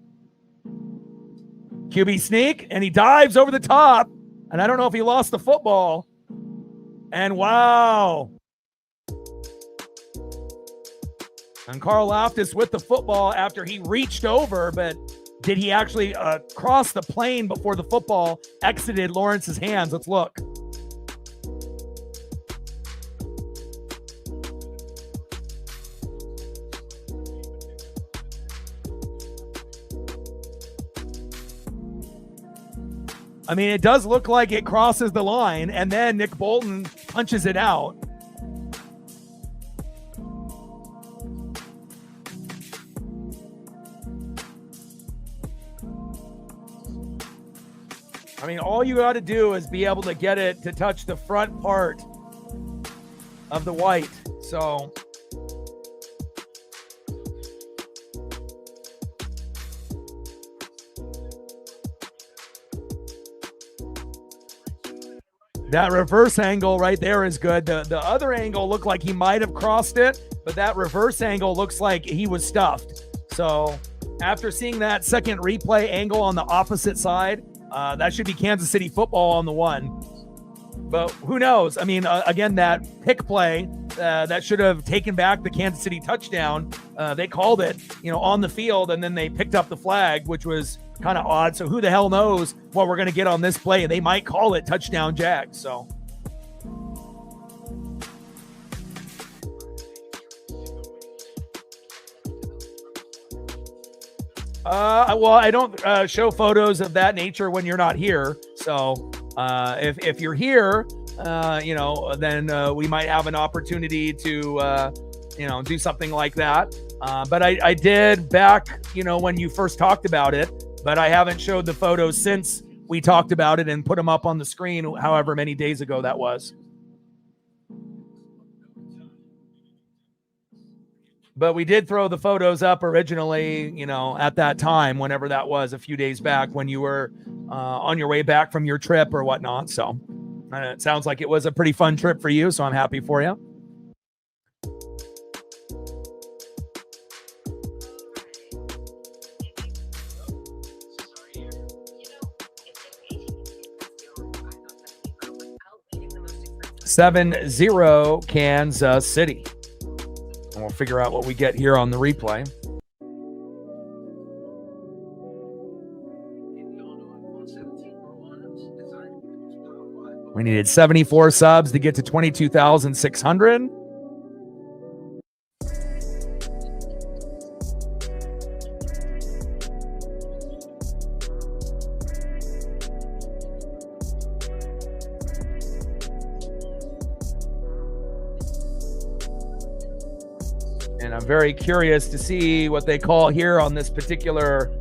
QB sneak, and he dives over the top, and I don't know if he lost the football. And wow. And Karl Loftus with the football after he reached over, but did he actually cross the plane before the football exited Lawrence's hands? Let's look. I mean, it does look like it crosses the line, and then Nick Bolton punches it out. I mean, all you got to do is be able to get it to touch the front part of the white. So that reverse angle right there is good. The other angle looked like he might have crossed it, but that reverse angle looks like he was stuffed. So after seeing that second replay angle on the opposite side, that should be Kansas City football on the one. But who knows? I mean, again, that pick play that should have taken back the Kansas City touchdown, they called it, on the field, and then they picked up the flag, which was kind of odd. So who the hell knows what we're going to get on this play? They might call it touchdown Jags. So. Well, I don't show photos of that nature when you're not here. So if you're here, then we might have an opportunity to, do something like that. But I did back, when you first talked about it, but I haven't showed the photos since we talked about it and put them up on the screen, however many days ago that was. But we did throw the photos up originally, at that time, whenever that was, a few days back when you were on your way back from your trip or whatnot. So it sounds like it was a pretty fun trip for you. So I'm happy for you. (7-0) Kansas City. And we'll figure out what we get here on the replay. We needed 74 subs to get to 22,600. And I'm very curious to see what they call here on this particular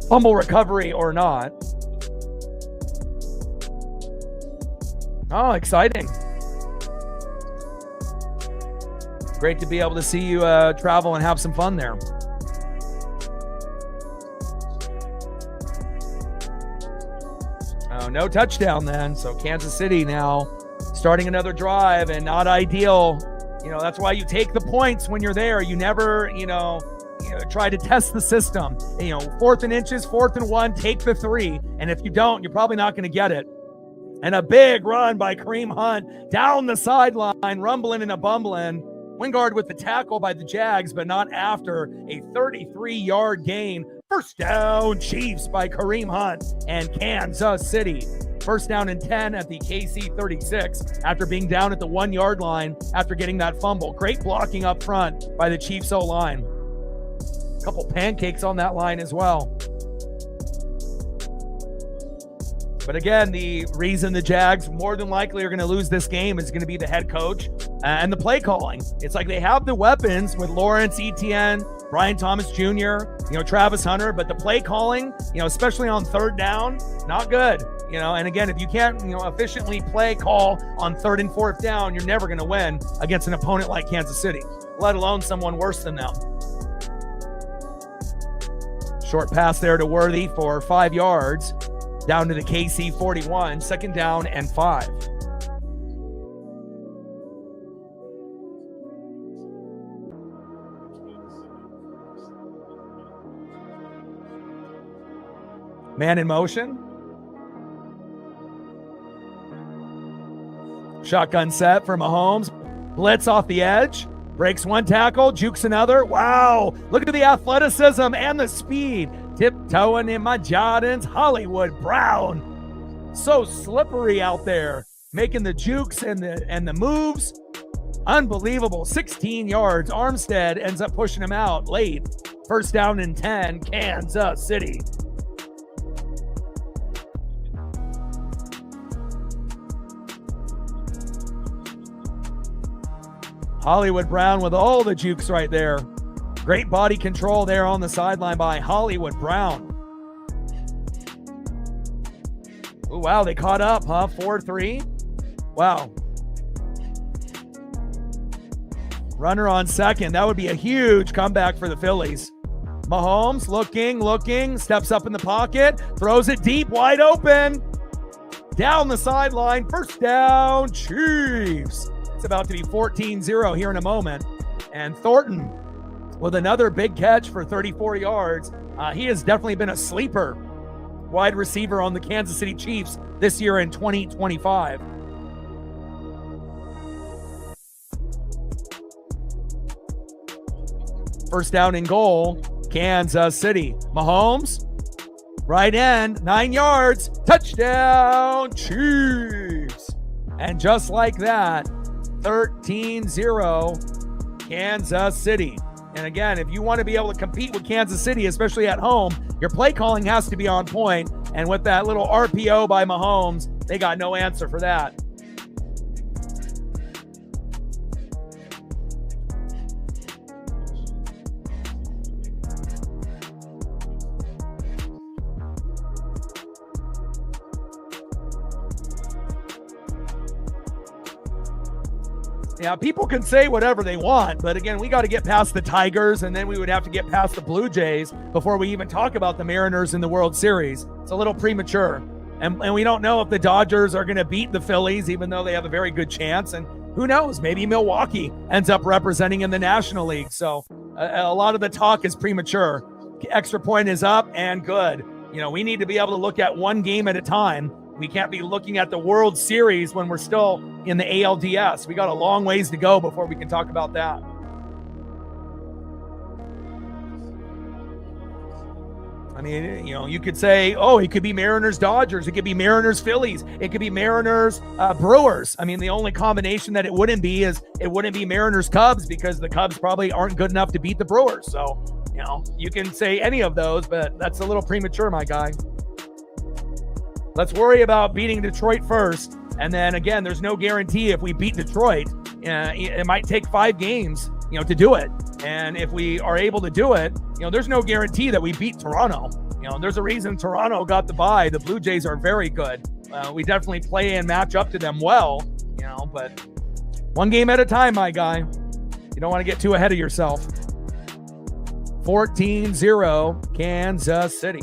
fumble recovery or not. Oh, exciting. Great to be able to see you travel and have some fun there. Oh, no touchdown then. So Kansas City now starting another drive, and not ideal. That's why you take the points when you're there. You never, try to test the system. 4th and inches, 4th and 1, take the 3. And if you don't, you're probably not going to get it. And a big run by Kareem Hunt down the sideline, rumbling and a bumbling. Wingard with the tackle by the Jags, but not after a 33-yard gain. First down, Chiefs by Kareem Hunt and Kansas City. First down and 10 at the KC 36 after being down at the 1-yard line after getting that fumble. Great blocking up front by the Chiefs O-line. A couple pancakes on that line as well. But again, the reason the Jags more than likely are going to lose this game is going to be the head coach and the play calling. It's like they have the weapons with Lawrence Etienne, Brian Thomas Jr., Travis Hunter, but the play calling, especially on third down, not good. And again, if you can't, efficiently play call on 3rd and 4th down, you're never going to win against an opponent like Kansas City, let alone someone worse than them. Short pass there to Worthy for 5 yards. Down to the KC 41, 2nd down and 5. Man in motion. Shotgun set for Mahomes. Blitz off the edge. Breaks one tackle, jukes another. Wow, look at the athleticism and the speed. Tiptoeing in my Jordans, Hollywood Brown. So slippery out there, making the jukes and the moves. Unbelievable. 16 yards. Armstead ends up pushing him out late. First down and 10, Kansas City. Hollywood Brown with all the jukes right there. Great body control there on the sideline by Hollywood Brown. Oh, wow, they caught up, huh? 4-3. Wow. Runner on second. That would be a huge comeback for the Phillies. Mahomes looking, steps up in the pocket, throws it deep, wide open. Down the sideline, first down, Chiefs. It's about to be 14-0 here in a moment. And Thornton with another big catch for 34 yards. He has definitely been a sleeper wide receiver on the Kansas City Chiefs this year in 2025. First down and goal, Kansas City. Mahomes, right end, 9 yards, touchdown, Chiefs. And just like that, 13-0, Kansas City. And again, if you want to be able to compete with Kansas City, especially at home, your play calling has to be on point. And with that little RPO by Mahomes, they got no answer for that. Yeah, people can say whatever they want, but again, we got to get past the Tigers, and then we would have to get past the Blue Jays before we even talk about the Mariners in the World Series. It's a little premature, and we don't know if the Dodgers are going to beat the Phillies, even though they have a very good chance, and who knows, maybe Milwaukee ends up representing in the National League. So a lot of the talk is premature. Extra point is up and good. You know, we need to be able to look at one game at a time. We can't be looking at the World Series when we're still in the ALDS. We got a long ways to go before we can talk about that. I mean, you know, you could say, oh, it could be Mariners Dodgers. It could be Mariners Phillies. It could be Mariners Brewers. I mean, the only combination that it wouldn't be is it wouldn't be Mariners Cubs, because the Cubs probably aren't good enough to beat the Brewers. So, you know, you can say any of those, but that's a little premature, my guy. Let's worry about beating Detroit first. And then again, there's no guarantee if we beat Detroit. It might take 5 games, you know, to do it. And if we are able to do it, you know, there's no guarantee that we beat Toronto. You know, there's a reason Toronto got the bye. The Blue Jays are very good. We definitely play and match up to them well, you know, but one game at a time, my guy. You don't want to get too ahead of yourself. 14-0, Kansas City.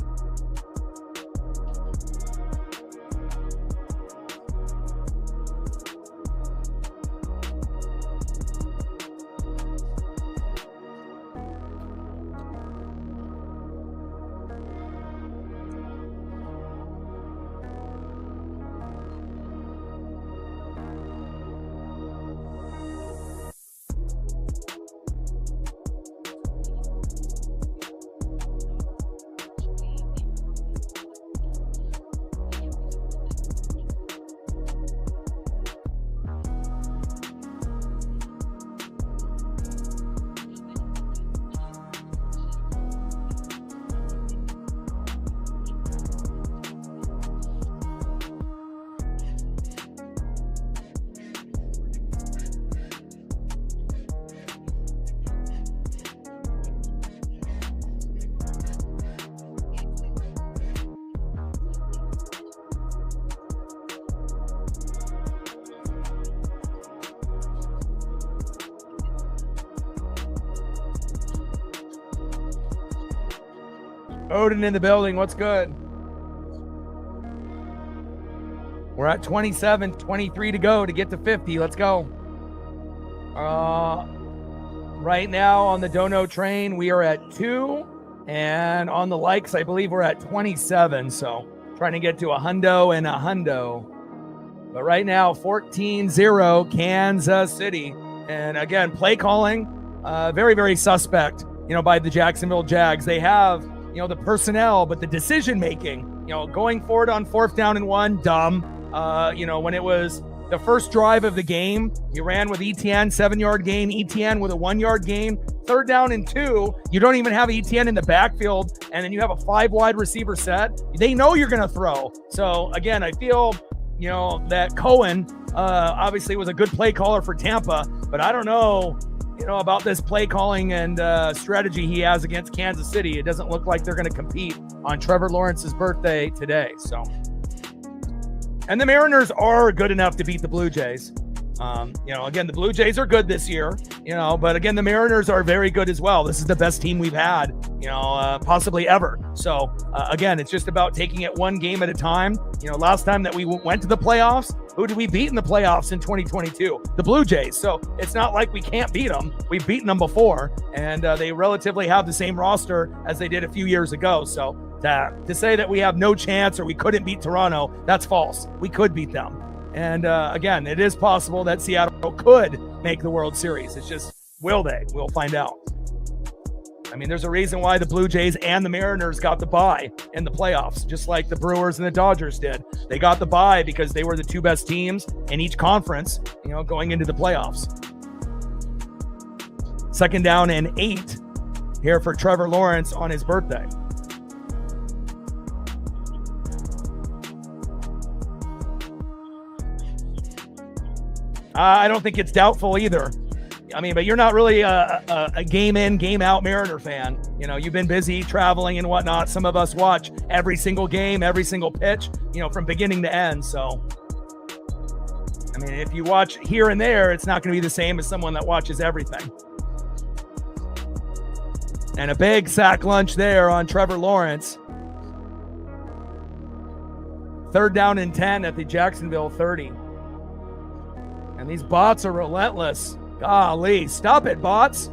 Odin in the building. What's good? We're at 27, 23 to go to get to 50. Let's go. Right now on the Dono train, we are at 2. And on the likes, I believe we're at 27. So trying to get to a hundo and a hundo. But right now, 14-0 Kansas City. And again, play calling, very, very suspect, you know, by the Jacksonville Jags. They have, you know, the personnel, but the decision making, you know, going forward on 4th down and 1, dumb. You know, when it was the first drive of the game, you ran with ETN, 7-yard gain, ETN with a 1-yard gain. 3rd down and 2, you don't even have ETN in the backfield, and then you have a 5 wide receiver set. They know you're going to throw. So again, I feel, you know, that Cohen obviously was a good play caller for Tampa, but I don't know, you know, about this play calling and strategy he has against Kansas City. It doesn't look like they're going to compete on Trevor Lawrence's birthday today. So, and the Mariners are good enough to beat the Blue Jays. Again, the Blue Jays are good this year, but again, the Mariners are very good as well. This is the best team we've had, possibly ever. So again, it's just about taking it one game at a time. Last time that we went to the playoffs, who did we beat in the playoffs in 2022? The Blue Jays. So it's not like we can't beat them. We've beaten them before, and they relatively have the same roster as they did a few years ago. So to say that we have no chance or we couldn't beat Toronto, that's false. We could beat them. And again, it is possible that Seattle could make the World Series. It's just, will they? We'll find out. I mean, there's a reason why the Blue Jays and the Mariners got the bye in the playoffs, just like the Brewers and the Dodgers did. They got the bye because they were the two best teams in each conference, going into the playoffs. 2nd down and 8 here for Trevor Lawrence on his birthday. I don't think it's doubtful either. I mean, but you're not really a game in, game out Mariner fan. You've been busy traveling and whatnot. Some of us watch every single game, every single pitch, from beginning to end. So, I mean, if you watch here and there, it's not going to be the same as someone that watches everything. And a big sack lunch there on Trevor Lawrence. 3rd down and 10 at the Jacksonville 30. And these bots are relentless. Golly, stop it, bots.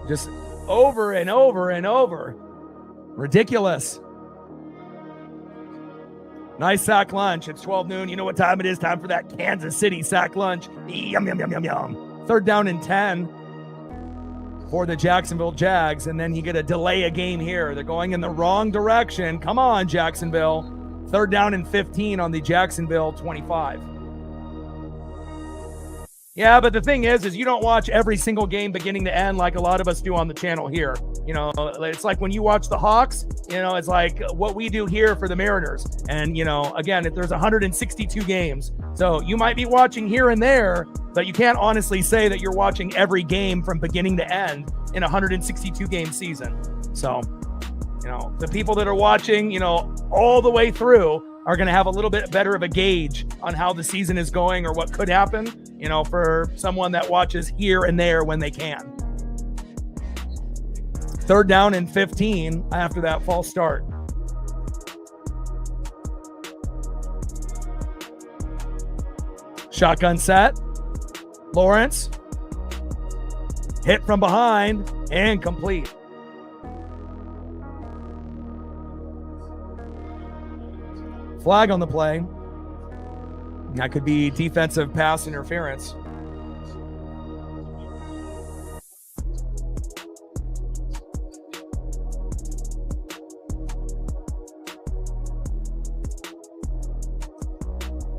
Just over and over and over. Ridiculous. Nice sack lunch. It's 12 noon. You know what time it is? Time for that Kansas City sack lunch. Yum, yum, yum, yum, yum. 3rd down and 10 for the Jacksonville Jags. And then you get a delay a game here. They're going in the wrong direction. Come on, Jacksonville. 3rd down and 15 on the Jacksonville 25. Yeah, but the thing is you don't watch every single game beginning to end like a lot of us do on the channel here. It's like when you watch the Hawks, it's like what we do here for the Mariners. And, again, if there's 162 games, so you might be watching here and there, but you can't honestly say that you're watching every game from beginning to end in a 162 game season. So, the people that are watching, all the way through are going to have a little bit better of a gauge on how the season is going or what could happen, for someone that watches here and there when they can. 3rd down and 15 after that false start. Shotgun set. Lawrence. Hit from behind and complete. Flag on the play. That could be defensive pass interference.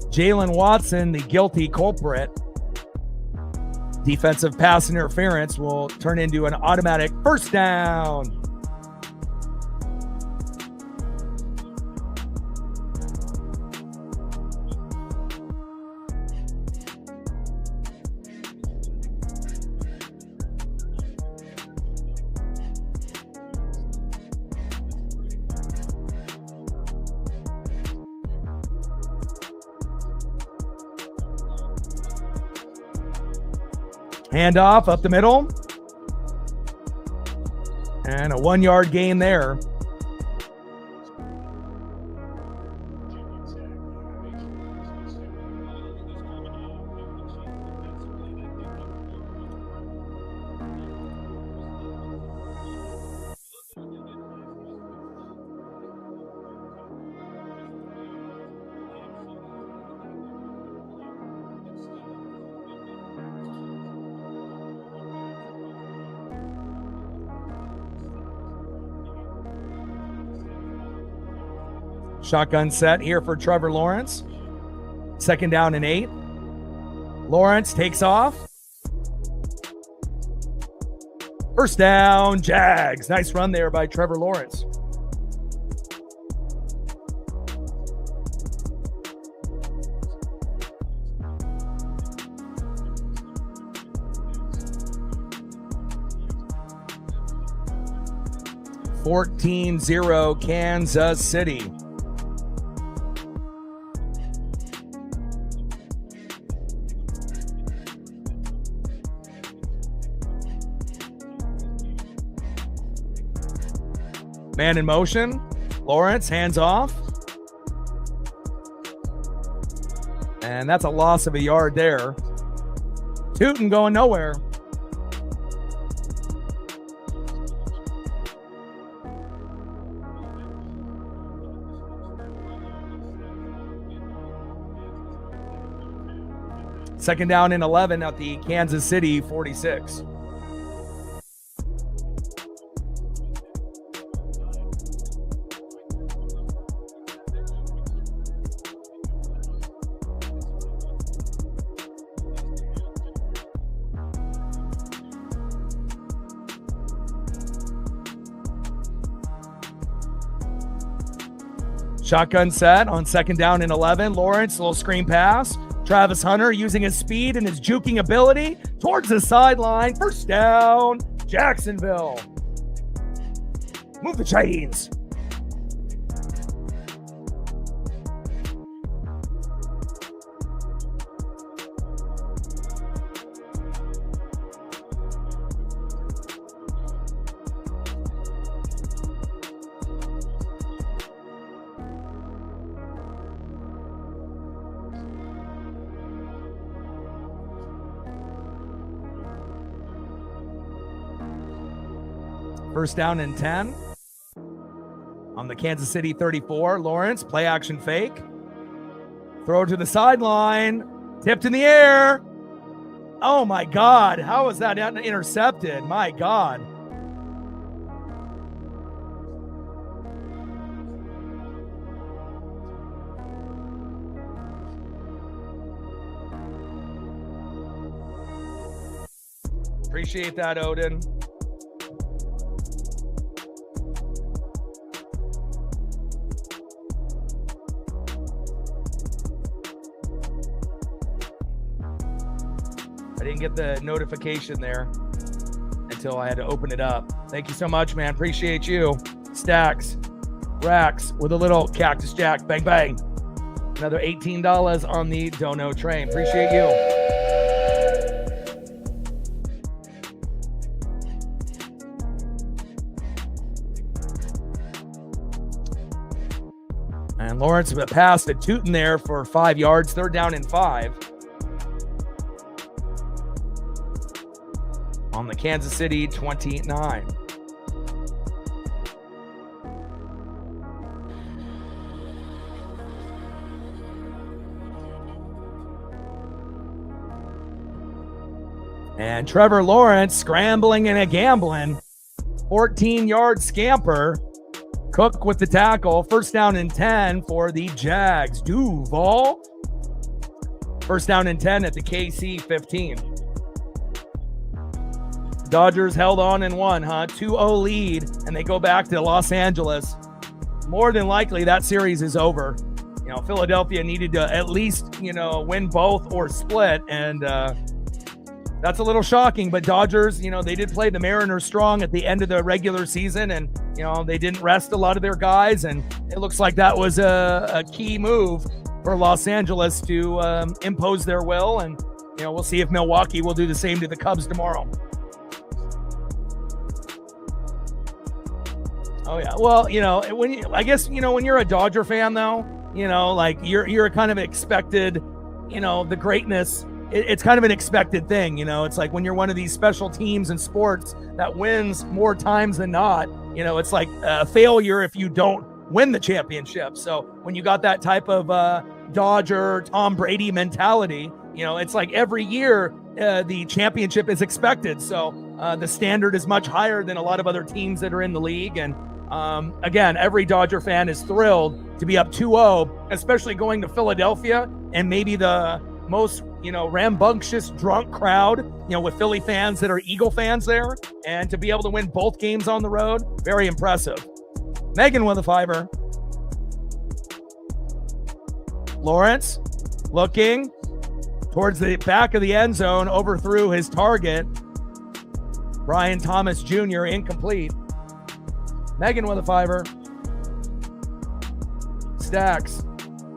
Jalen Watson, the guilty culprit. Defensive pass interference will turn into an automatic 1st down. Handoff up the middle. And a 1-yard gain there. Shotgun set here for Trevor Lawrence. 2nd down and 8. Lawrence takes off. 1st down, Jags. Nice run there by Trevor Lawrence. (14-0) Kansas City. Man in motion. Lawrence, hands off. And that's a loss of a yard there. Tootin going nowhere. Second down and 11 at the Kansas City 46. Shotgun set on second down and 11. Lawrence, little screen pass. Travis Hunter using his speed and his juking ability towards the sideline. First down, Jacksonville. Move the chains. First down and 10 on the Kansas City 34. Lawrence, play action fake. Throw to the sideline. Tipped in the air. Oh my God. How was that intercepted? My God. Appreciate that, Odin. I didn't get the notification there until I had to open it up. Thank you so much, man. Appreciate you. Stacks, racks with a little Cactus Jack. Bang, bang. Another $18 on the Dono train. Appreciate you. And Lawrence passed to Tootin there for 5 yards. Third down and 5. On the Kansas City 29. And Trevor Lawrence scrambling and a gambling. 14-yard scamper. Cook with the tackle. First down and 10 for the Jags. Duval. First down and 10 at the KC 15. Dodgers held on and won, 2-0 lead, and they go back to Los Angeles. More than likely, that series is over. You know, Philadelphia needed to at least, win both or split, and that's a little shocking. But Dodgers, they did play the Mariners strong at the end of the regular season, and, they didn't rest a lot of their guys, and it looks like that was a key move for Los Angeles to impose their will, and, we'll see if Milwaukee will do the same to the Cubs tomorrow. Oh yeah. Well, when you're a Dodger fan though, you're kind of expected, the greatness. It's kind of an expected thing. It's like when you're one of these special teams in sports that wins more times than not, it's like a failure if you don't win the championship. So when you got that type of Dodger, Tom Brady mentality, it's like every year the championship is expected. So the standard is much higher than a lot of other teams that are in the league. And again, every Dodger fan is thrilled to be up 2-0, especially going to Philadelphia and maybe the most, rambunctious drunk crowd, with Philly fans that are Eagle fans there, and to be able to win both games on the road. Very impressive. Megan with a fiver. Lawrence looking towards the back of the end zone, overthrew his target. Brian Thomas Jr. incomplete. Megan with a fiver. Stacks,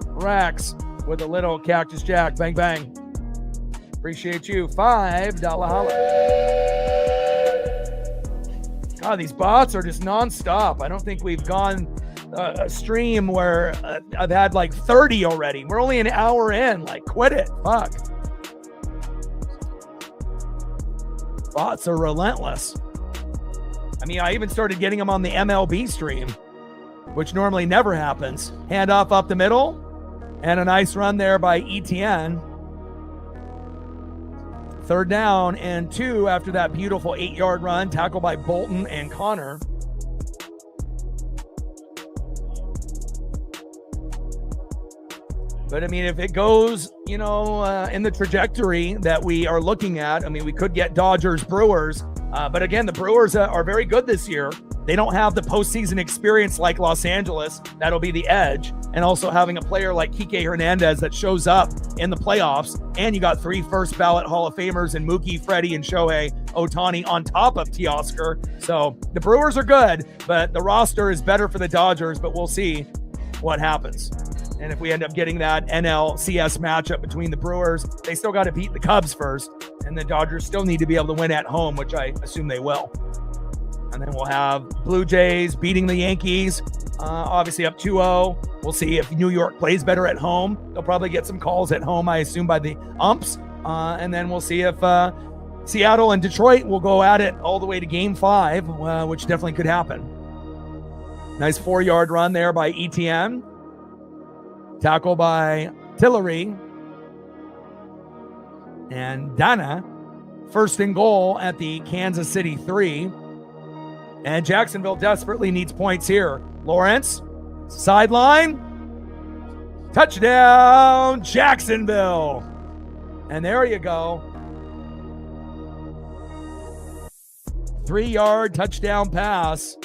racks with a little Cactus Jack. Bang, bang. Appreciate you. $5 holla. These bots are just nonstop. I don't think we've gone a stream where I've had like 30 already. We're only an hour in. Like, quit it. Fuck. Bots are relentless. I mean, I even started getting them on the MLB stream, which normally never happens. Handoff up the middle, and a nice run there by ETN. 3rd down and 2 after that beautiful 8-yard run, tackled by Bolton and Connor. But I mean, if it goes, in the trajectory that we are looking at, I mean, we could get Dodgers, Brewers. But again, the Brewers are very good this year. They don't have the postseason experience like Los Angeles. That'll be the edge. And also having a player like Kike Hernandez that shows up in the playoffs. And you got 3 first ballot Hall of Famers in Mookie, Freddie, and Shohei Ohtani on top of Teoscar. So the Brewers are good, but the roster is better for the Dodgers, but we'll see what happens. And if we end up getting that NLCS matchup between the Brewers, they still got to beat the Cubs first. And the Dodgers still need to be able to win at home, which I assume they will. And then we'll have Blue Jays beating the Yankees, obviously up 2-0. We'll see if New York plays better at home. They'll probably get some calls at home, I assume, by the umps. And then we'll see if Seattle and Detroit will go at it all the way to Game 5, which definitely could happen. Nice 4-yard run there by ETN. Tackle by Tillery. And Dana, 1st and goal at the Kansas City 3. And Jacksonville desperately needs points here. Lawrence, sideline. Touchdown, Jacksonville. And there you go. 3-yard touchdown pass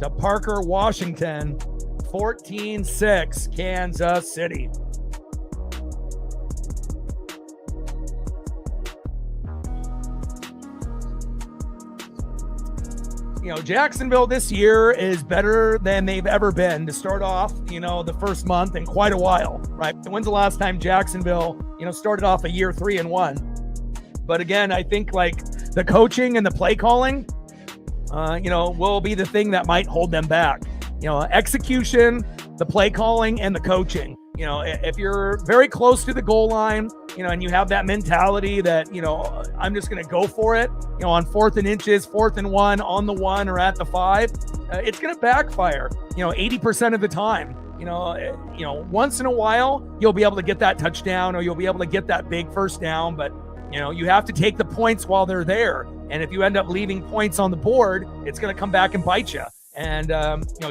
to Parker Washington. 14-6, Kansas City. Jacksonville this year is better than they've ever been to start off, the first month in quite a while, right? When's the last time Jacksonville, started off a year 3-1? But again, I think like the coaching and the play calling, will be the thing that might hold them back. Execution, the play calling, and the coaching. If you're very close to the goal line, and you have that mentality that, I'm just going to go for it, on 4th and inches, 4th and 1, on the 1 or at the 5, it's going to backfire, 80% of the time. Once in a while, you'll be able to get that touchdown or you'll be able to get that big first down, but you have to take the points while they're there. And if you end up leaving points on the board, it's going to come back and bite you. And,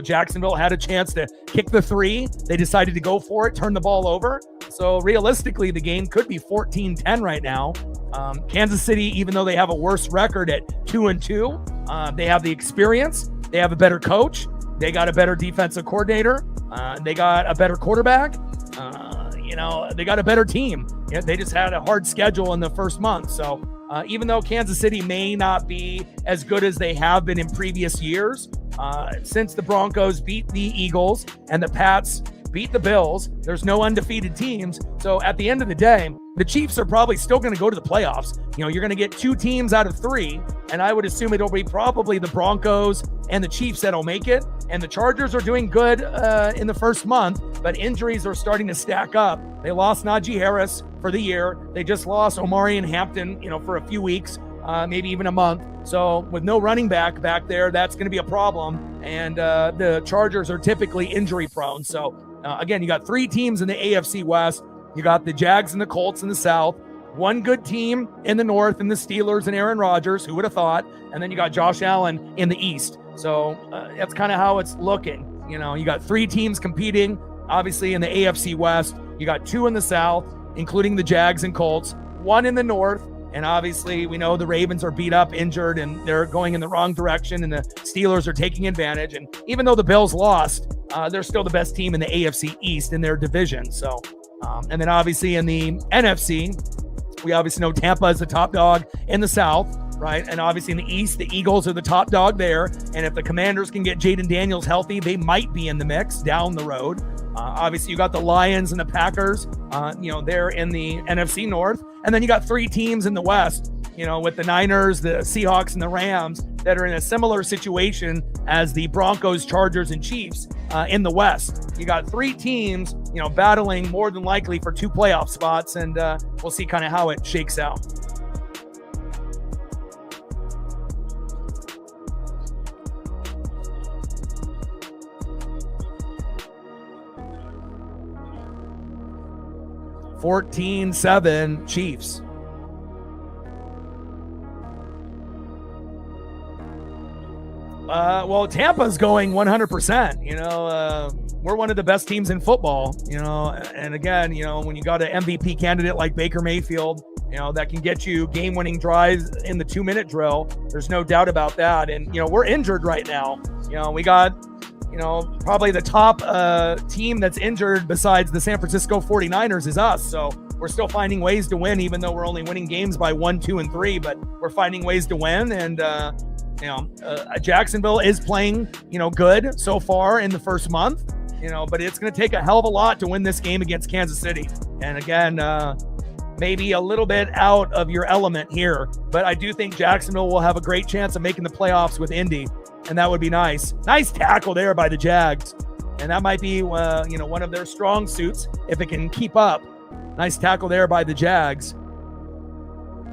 Jacksonville had a chance to kick the 3. They decided to go for it, turn the ball over. So realistically, the game could be 14-10 right now. Kansas City, even though they have a worse record at 2-2, they have the experience. They have a better coach. They got a better defensive coordinator. They got a better quarterback. They got a better team. They just had a hard schedule in the first month. So even though Kansas City may not be as good as they have been in previous years, since the Broncos beat the Eagles and the Pats beat the Bills, there's no undefeated teams. So at the end of the day, the Chiefs are probably still going to go to the playoffs. You're going to get 2 teams out of 3, and I would assume it'll be probably the Broncos and the Chiefs that'll make it. And the Chargers are doing good in the first month, but injuries are starting to stack up. They lost Najee Harris for the year. They just lost Omari and Hampton, for a few weeks, maybe even a month. So with no running back there, that's going to be a problem. And the Chargers are typically injury prone. So again, you got 3 teams in the AFC West. You got the Jags and the Colts in the South. 1 good team in the North and the Steelers and Aaron Rodgers. Who would have thought? And then you got Josh Allen in the East. So that's kind of how it's looking. You got 3 teams competing, obviously, in the AFC West. You got 2 in the South, including the Jags and Colts. 1 in the North. And obviously, we know the Ravens are beat up, injured, and they're going in the wrong direction, and the Steelers are taking advantage. And even though the Bills lost, they're still the best team in the AFC East in their division. So, and then obviously in the NFC, we obviously know Tampa is the top dog in the South, right? And obviously in the East, the Eagles are the top dog there. And if the Commanders can get Jaden Daniels healthy, they might be in the mix down the road. Obviously, you got the Lions and the Packers, they're in the NFC North. And then you got 3 teams in the West with the Niners, the Seahawks, and the Rams that are in a similar situation as the Broncos, Chargers, and Chiefs in the West. You got 3 teams, battling more than likely for 2 playoff spots, and we'll see kind of how it shakes out. (14-7) Chiefs. Well, Tampa's going 100%. We're one of the best teams in football, and again, when you got an MVP candidate like Baker Mayfield, that can get you game-winning drives in the 2-minute drill. There's no doubt about that. And, we're injured right now. We got, probably the top team that's injured besides the San Francisco 49ers is us. So we're still finding ways to win, even though we're only winning games by 1, 2, and 3, but we're finding ways to win. And, Jacksonville is playing, good so far in the first month, but it's going to take a hell of a lot to win this game against Kansas City. And again, maybe a little bit out of your element here, but I do think Jacksonville will have a great chance of making the playoffs with Indy, and that would be nice. Nice tackle there by the Jags, and that might be, one of their strong suits if it can keep up. Nice tackle there by the Jags.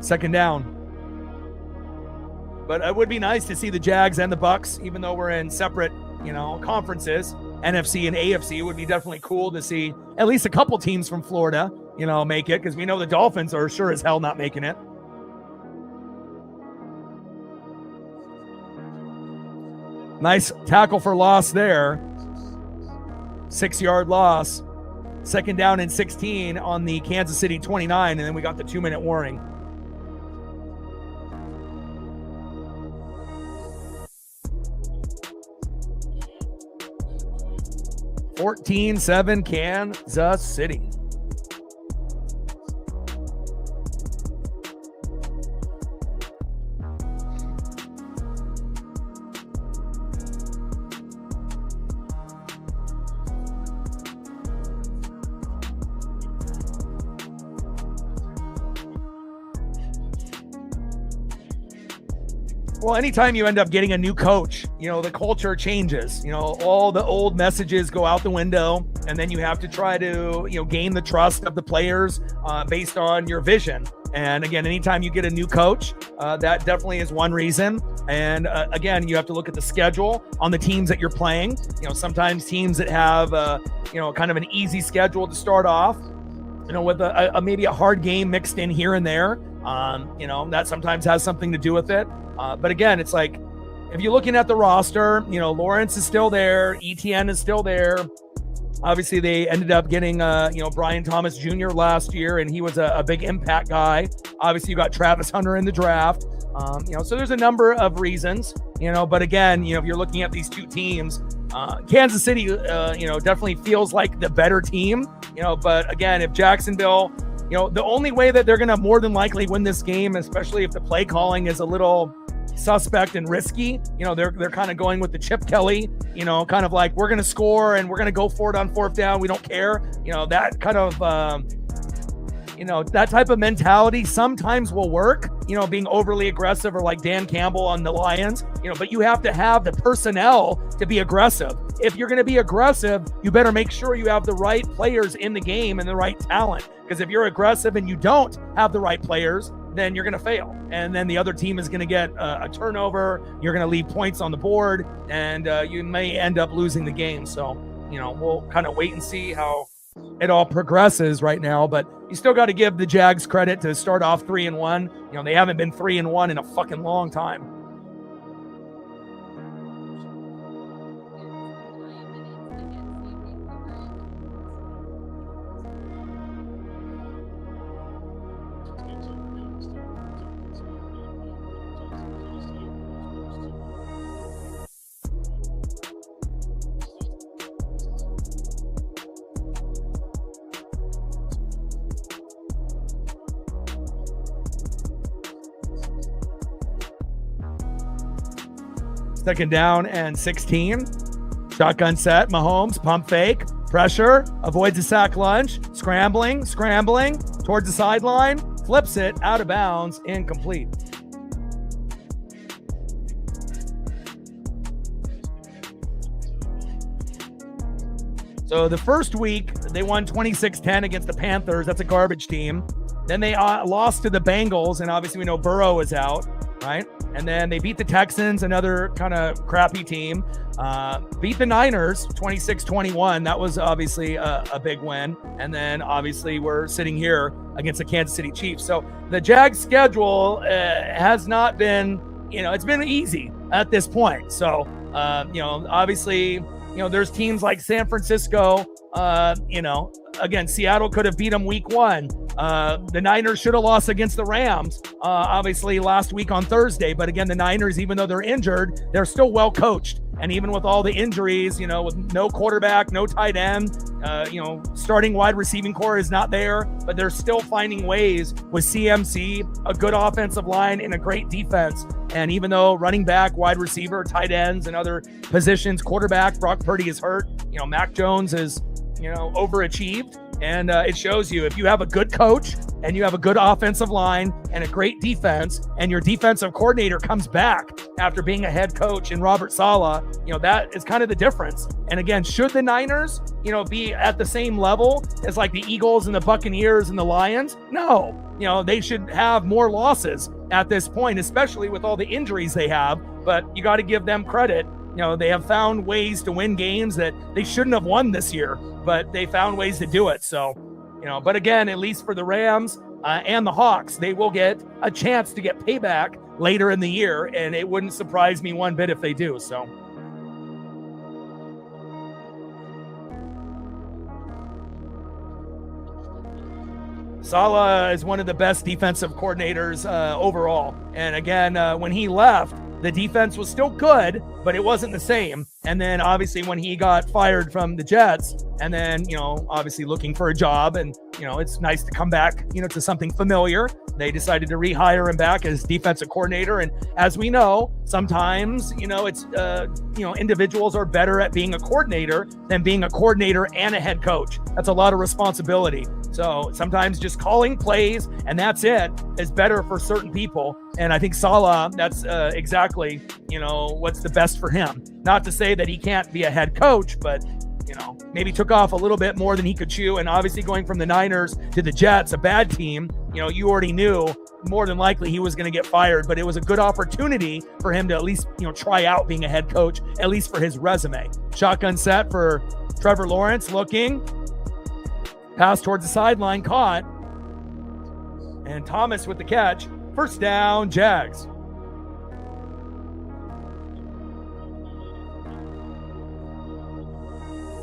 Second down. But it would be nice to see the Jags and the Bucks, even though we're in separate, conferences, NFC and AFC. It would be definitely cool to see at least a couple teams from Florida, make it, because we know the Dolphins are sure as hell not making it. Nice tackle for loss there. 6-yard loss. Second down and 16 on the Kansas City 29, and then we got the 2-minute warning. (14-7) Kansas City. Well, anytime you end up getting a new coach, the culture changes. All the old messages go out the window, and then you have to try to, gain the trust of the players based on your vision. And again, anytime you get a new coach, that definitely is one reason. And again, you have to look at the schedule on the teams that you're playing. Sometimes teams that have, kind of an easy schedule to start off, with a maybe a hard game mixed in here and there. That sometimes has something to do with it. But again, it's like, if you're looking at the roster, Lawrence is still there. ETN is still there. Obviously, they ended up getting, Brian Thomas Jr. last year, and he was a big impact guy. Obviously, you got Travis Hunter in the draft. So there's a number of reasons, but again, if you're looking at these two teams, Kansas City, definitely feels like the better team, but again, if Jacksonville, the only way that they're going to more than likely win this game, especially if the play calling is a little suspect and risky, they're kind of going with the Chip Kelly, kind of like, we're going to score and we're going to go for it on 4th down. We don't care. That kind of, that type of mentality sometimes will work, being overly aggressive, or like Dan Campbell on the Lions, but you have to have the personnel to be aggressive. If you're going to be aggressive, you better make sure you have the right players in the game and the right talent. Because if you're aggressive and you don't have the right players, then you're going to fail. And then the other team is going to get a turnover. You're going to leave points on the board, and you may end up losing the game. So, we'll kind of wait and see how it all progresses right now. But you still got to give the Jags credit to start off 3-1. They haven't been 3-1 in a fucking long time. Second down and 16. Shotgun set. Mahomes, pump fake. Pressure. Avoids a sack lunge. Scrambling towards the sideline. flips it out of bounds, incomplete. So the first week, they won 26-10 against the Panthers. That's a garbage team. Then they lost to the Bengals, and obviously we know Burrow is out, right? And then they beat the Texans, another kind of crappy team. Beat the Niners 26-21. That was obviously a big win. And then obviously we're sitting here against the Kansas City Chiefs. So the Jags schedule has not been, it's been easy at this point. So, obviously, there's teams like San Francisco, again, Seattle could have beat them week 1. The Niners should have lost against the Rams, obviously last week on Thursday. But again, the Niners, even though they're injured, they're still well coached. And even with all the injuries, with no quarterback, no tight end, starting wide receiving core is not there, but they're still finding ways with CMC, a good offensive line, and a great defense. And even though running back, wide receiver, tight ends, and other positions, quarterback, Brock Purdy is hurt. Mac Jones is, overachieved. And it shows you if you have a good coach and you have a good offensive line and a great defense, and your defensive coordinator comes back after being a head coach in Robert Saleh, that is kind of the difference. And again, should the Niners, be at the same level as like the Eagles and the Buccaneers and the Lions? No, they should have more losses at this point, especially with all the injuries they have. But you got to give them credit. They have found ways to win games that they shouldn't have won this year, but they found ways to do it. So, but again, at least for the Rams and the Hawks, they will get a chance to get payback later in the year, and it wouldn't surprise me one bit if they do. So. Saleh is one of the best defensive coordinators overall. And again, when he left, the defense was still good, but it wasn't the same. And then obviously when he got fired from the Jets, and then, obviously looking for a job, and, it's nice to come back, to something familiar. They decided to rehire him back as defensive coordinator. And as we know, sometimes, it's, individuals are better at being a coordinator than being a coordinator and a head coach. That's a lot of responsibility. So sometimes just calling plays and that's it is better for certain people. And I think Saleh, that's exactly, what's the best for him. Not to say that he can't be a head coach, but, maybe took off a little bit more than he could chew. And obviously going from the Niners to the Jets, a bad team, you already knew more than likely he was going to get fired, but it was a good opportunity for him to at least, try out being a head coach, at least for his resume. Shotgun set for Trevor Lawrence, looking. Pass towards the sideline, caught. And Thomas with the catch. First down, Jags.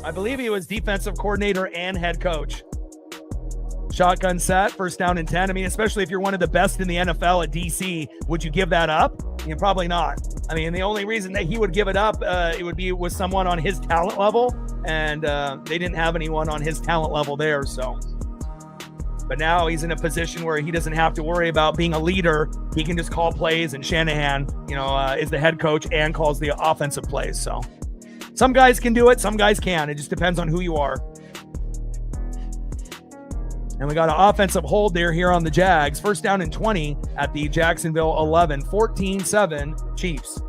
I believe he was defensive coordinator and head coach. Shotgun set, first down and 10. I mean, especially if you're one of the best in the NFL at DC, would you give that up? Probably not. I mean, the only reason that he would give it up, it would be with someone on his talent level, and they didn't have anyone on his talent level there. So, but now he's in a position where he doesn't have to worry about being a leader. He can just call plays, and Shanahan, is the head coach and calls the offensive plays. So, some guys can do it, some guys can. It just depends on who you are. And we got an offensive hold there here on the Jags. First down and 20 at the Jacksonville 11, 14-7 Chiefs.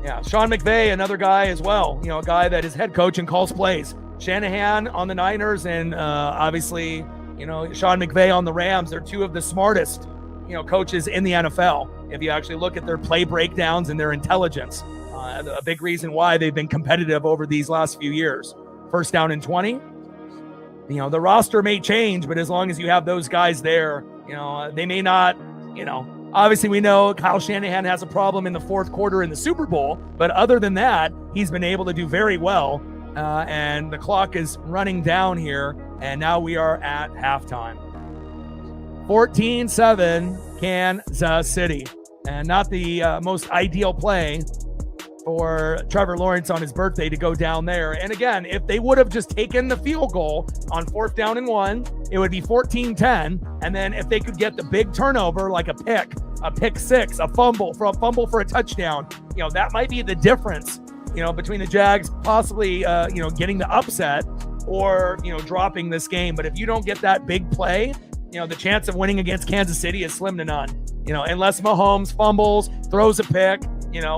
Yeah, Sean McVay, another guy as well. A guy that is head coach and calls plays. Shanahan on the Niners and obviously, Sean McVay on the Rams. They're two of the smartest, coaches in the NFL. If you actually look at their play breakdowns and their intelligence. A big reason why they've been competitive over these last few years. First down and 20. The roster may change, but as long as you have those guys there, they may not, obviously we know Kyle Shanahan has a problem in the fourth quarter in the Super Bowl, but other than that, he's been able to do very well. And the clock is running down here, and now we are at halftime. 14-7 Kansas City. And not the most ideal play for Trevor Lawrence on his birthday to go down there. And again, if they would have just taken the field goal on fourth down and 1, it would be 14-10. And then if they could get the big turnover, like a pick six, a fumble for a touchdown, that might be the difference between the Jags possibly, getting the upset or, dropping this game. But if you don't get that big play, the chance of winning against Kansas City is slim to none, unless Mahomes fumbles, throws a pick,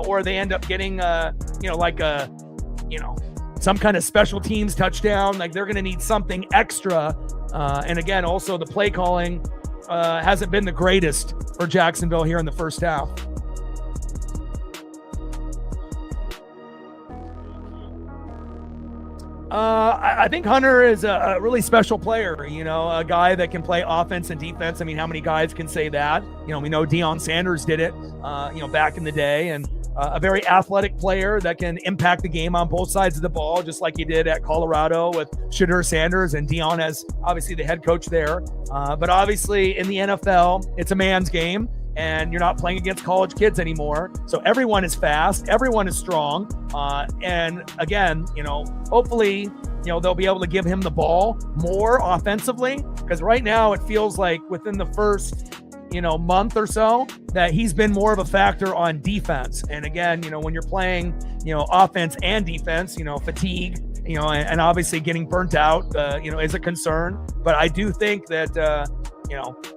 or they end up getting, some kind of special teams touchdown. Like, they're going to need something extra. And again, also the play calling hasn't been the greatest for Jacksonville here in the first half. I think Hunter is a really special player, a guy that can play offense and defense. I mean, how many guys can say that? We know Deion Sanders did it, back in the day, and a very athletic player that can impact the game on both sides of the ball, just like he did at Colorado with Shedeur Sanders and Deion as obviously the head coach there. But obviously in the NFL, it's a man's game, and you're not playing against college kids anymore. So everyone is fast, everyone is strong. And again, hopefully, they'll be able to give him the ball more offensively, because right now it feels like within the first, month or so that he's been more of a factor on defense. And again, when you're playing, offense and defense, fatigue, and obviously getting burnt out, is a concern. But I do think that,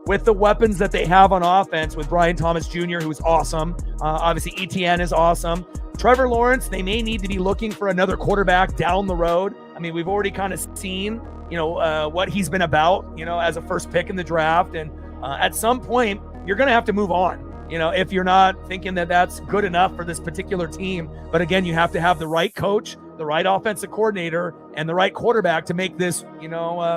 with the weapons that they have on offense, with Brian Thomas Jr., who's awesome. Obviously, ETN is awesome. Trevor Lawrence, they may need to be looking for another quarterback down the road. I mean, we've already kind of seen, what he's been about, as a first pick in the draft. And at some point, you're going to have to move on, if you're not thinking that that's good enough for this particular team. But again, you have to have the right coach, the right offensive coordinator, and the right quarterback to make this,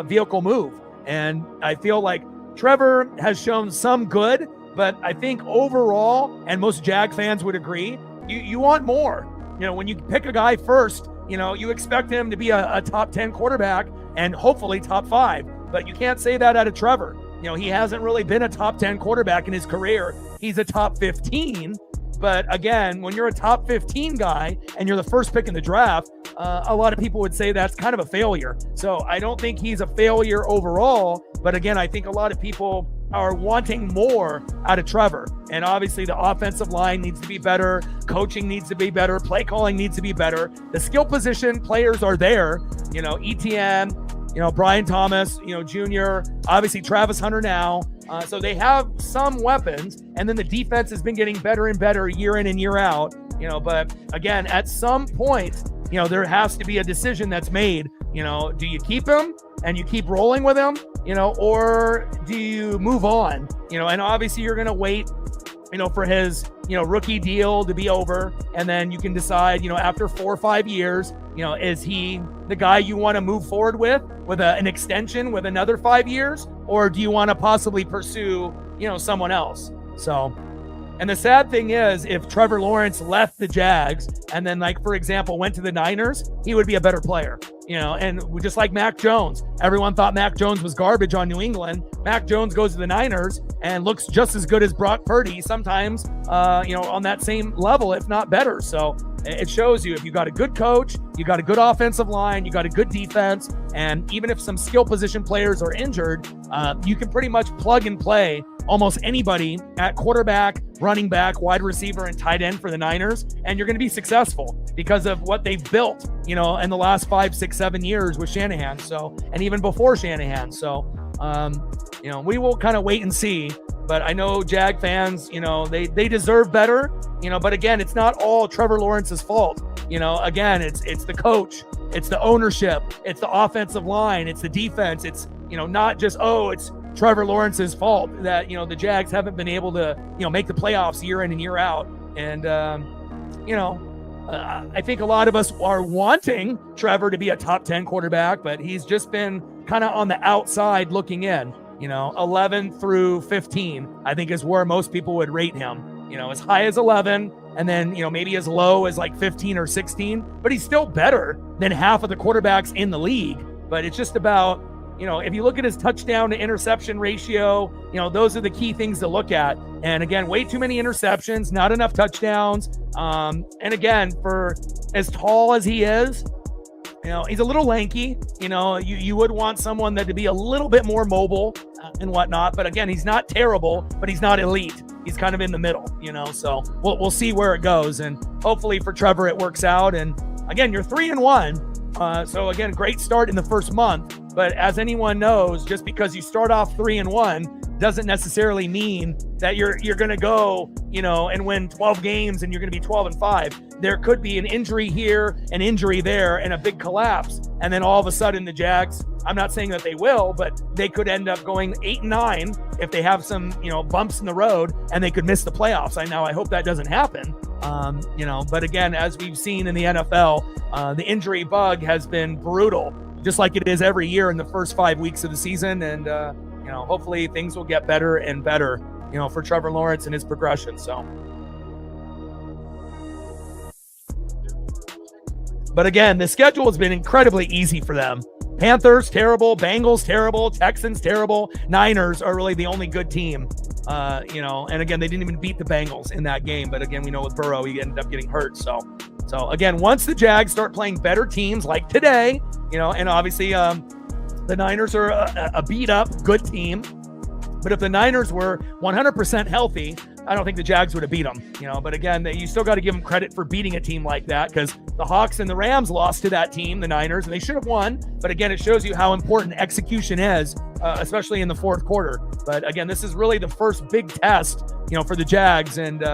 vehicle move. And I feel like Trevor has shown some good, but I think overall, and most Jag fans would agree, you want more. When you pick a guy first, you expect him to be a top 10 quarterback and hopefully top 5, but you can't say that out of Trevor. He hasn't really been a top 10 quarterback in his career. He's a top 15. But again, when you're a top 15 guy and you're the first pick in the draft, a lot of people would say that's kind of a failure. So I don't think he's a failure overall. But again, I think a lot of people are wanting more out of Trevor. And obviously the offensive line needs to be better. Coaching needs to be better. Play calling needs to be better. The skill position players are there. ETN, Brian Thomas, Jr., obviously Travis Hunter now. So they have some weapons, and then the defense has been getting better and better year in and year out, but again, at some point, there has to be a decision that's made. Do you keep him and you keep rolling with him, or do you move on, and obviously you're going to wait, for his, rookie deal to be over. And then you can decide, after 4 or 5 years, is he the guy you want to move forward with an extension with another 5 years? Or do you want to possibly pursue, someone else? So, and the sad thing is, if Trevor Lawrence left the Jags and then, like, for example, went to the Niners, he would be a better player, and just like Mac Jones, everyone thought Mac Jones was garbage on New England. Mac Jones goes to the Niners and looks just as good as Brock Purdy, sometimes, on that same level, if not better. So it shows you, if you got a good coach, you got a good offensive line, you got a good defense, and even if some skill position players are injured, you can pretty much plug and play almost anybody at quarterback, running back, wide receiver, and tight end for the Niners, and you're going to be successful because of what they've built, in the last 5, 6, 7 years with Shanahan. So, and even before Shanahan. So, we will kind of wait and see. But I know Jag fans, they deserve better, but again, it's not all Trevor Lawrence's fault. Again, it's the coach, it's the ownership, it's the offensive line, it's the defense. It's, not just, it's Trevor Lawrence's fault that, the Jags haven't been able to, make the playoffs year in and year out. And, I think a lot of us are wanting Trevor to be a top 10 quarterback, but he's just been kind of on the outside looking in. 11 through 15, I think, is where most people would rate him, as high as 11, and then, maybe as low as like 15 or 16, but he's still better than half of the quarterbacks in the league. But it's just about, if you look at his touchdown to interception ratio, those are the key things to look at. And again, way too many interceptions, not enough touchdowns. And again, for as tall as he is, he's a little lanky. You would want someone that to be a little bit more mobile and whatnot. But again, he's not terrible, but he's not elite. He's kind of in the middle, so we'll see where it goes. And hopefully for Trevor it works out. And again, you're 3-1. So again, great start in the first month. But as anyone knows, just because you start off 3-1 doesn't necessarily mean that you're going to go, and win 12 games and you're going to be 12-5. There could be an injury here, an injury there, and a big collapse. And then all of a sudden the Jags, I'm not saying that they will, but they could end up going 8-9 if they have some, bumps in the road, and they could miss the playoffs. I hope that doesn't happen. But again, as we've seen in the NFL, the injury bug has been brutal, just like it is every year in the first 5 weeks of the season. And, hopefully things will get better and better, for Trevor Lawrence and his progression. So, but again, the schedule has been incredibly easy for them. Panthers, terrible. Bengals, terrible. Texans, terrible. Niners are really the only good team, and again, they didn't even beat the Bengals in that game. But again, we know with Burrow, he ended up getting hurt. So again, once the Jags start playing better teams like today, and obviously, the Niners are a beat-up, good team. But if the Niners were 100% healthy, I don't think the Jags would have beat them. But again, you still got to give them credit for beating a team like that, because the Hawks and the Rams lost to that team, the Niners, and they should have won. But again, it shows you how important execution is, especially in the fourth quarter. But again, this is really the first big test, for the Jags. And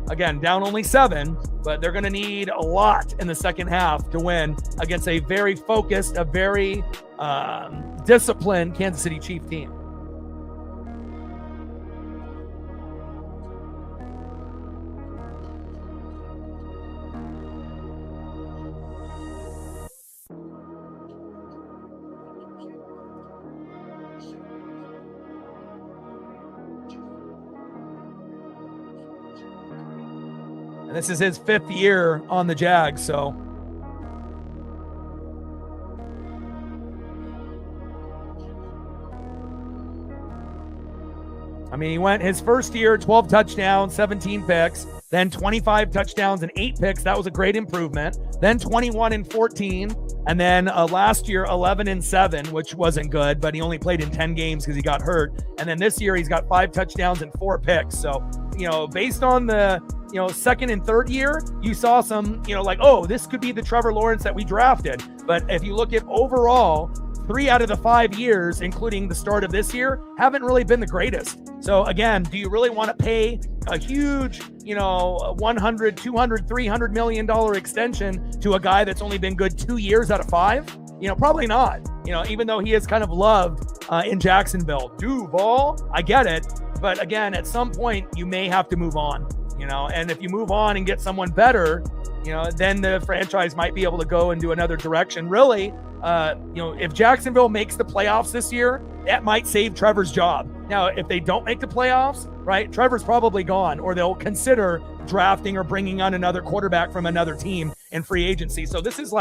again, down only 7, but they're going to need a lot in the second half to win against a very focused, a very disciplined Kansas City Chiefs team. And this is his 5th year on the Jags, so. He went his first year, 12 touchdowns, 17 picks, then 25 touchdowns and 8 picks. That was a great improvement. Then 21-14. And then last year, 11-7, which wasn't good, but he only played in 10 games because he got hurt. And then this year, he's got 5 touchdowns and 4 picks. So, based on the, second and third year, you saw some, this could be the Trevor Lawrence that we drafted. But if you look at overall, 3 out of the 5 years, including the start of this year, haven't really been the greatest. So again, do you really want to pay a huge, $100, $200, $300 million extension to a guy that's only been good 2 years out of 5? Probably not. Even though he is kind of loved in Jacksonville. Duval, I get it. But again, at some point, you may have to move on, and if you move on and get someone better, then the franchise might be able to go into another direction. Really, if Jacksonville makes the playoffs this year, that might save Trevor's job. Now, if they don't make the playoffs, right, Trevor's probably gone, or they'll consider drafting or bringing on another quarterback from another team in free agency. So this is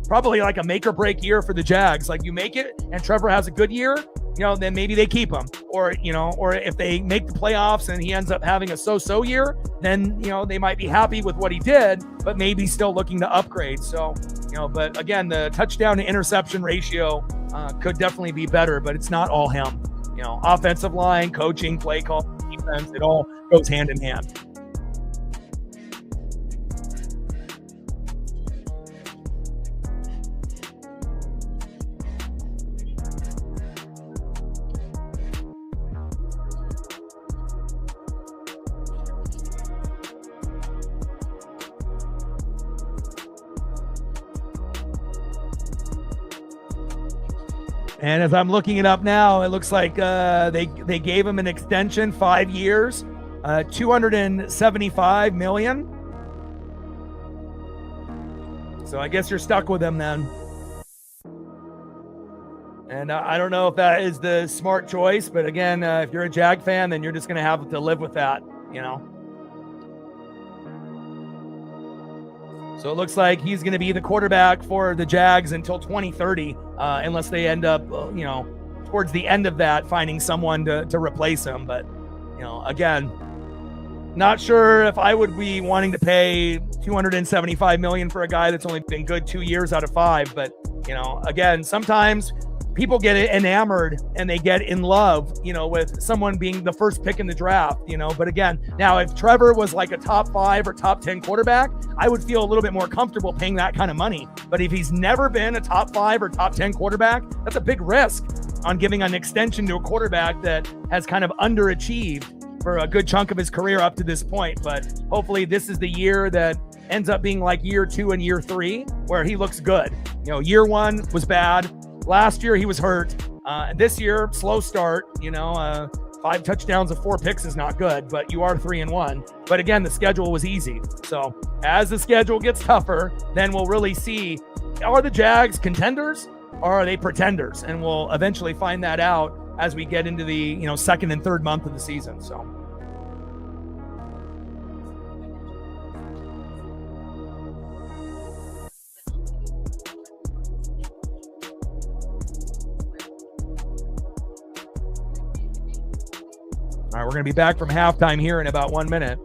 probably like a make or break year for the Jags. Like, you make it and Trevor has a good year, then maybe they keep him. Or if they make the playoffs and he ends up having a so-so year, then, they might be happy with what he did, but maybe still looking to upgrade. So, but again, the touchdown to interception ratio could definitely be better, but it's not all him. Offensive line, coaching, play call, defense, it all goes hand in hand. And as I'm looking it up now, it looks like they gave him an extension, 5 years, $275 million. So I guess you're stuck with him then. And I don't know if that is the smart choice, but again, if you're a Jag fan, then you're just going to have to live with that, So it looks like he's going to be the quarterback for the Jags until 2030, unless they end up, towards the end of that, finding someone to replace him. But, again, not sure if I would be wanting to pay $275 million for a guy that's only been good 2 years out of 5. But, again, sometimes people get enamored and they get in love, with someone being the first pick in the draft, But again, now if Trevor was like a top 5 or top 10 quarterback, I would feel a little bit more comfortable paying that kind of money. But if he's never been a top 5 or top 10 quarterback, that's a big risk on giving an extension to a quarterback that has kind of underachieved for a good chunk of his career up to this point. But hopefully this is the year that ends up being like year 2 and year 3 where he looks good. Year 1 was bad. Last year he was hurt. This year, slow start. 5 touchdowns and 4 picks is not good, but you are 3-1. But again, the schedule was easy. So as the schedule gets tougher, then we'll really see, are the Jags contenders or are they pretenders? And we'll eventually find that out as we get into the second and third month of the season. So. All right, we're going to be back from halftime here in about 1 minute.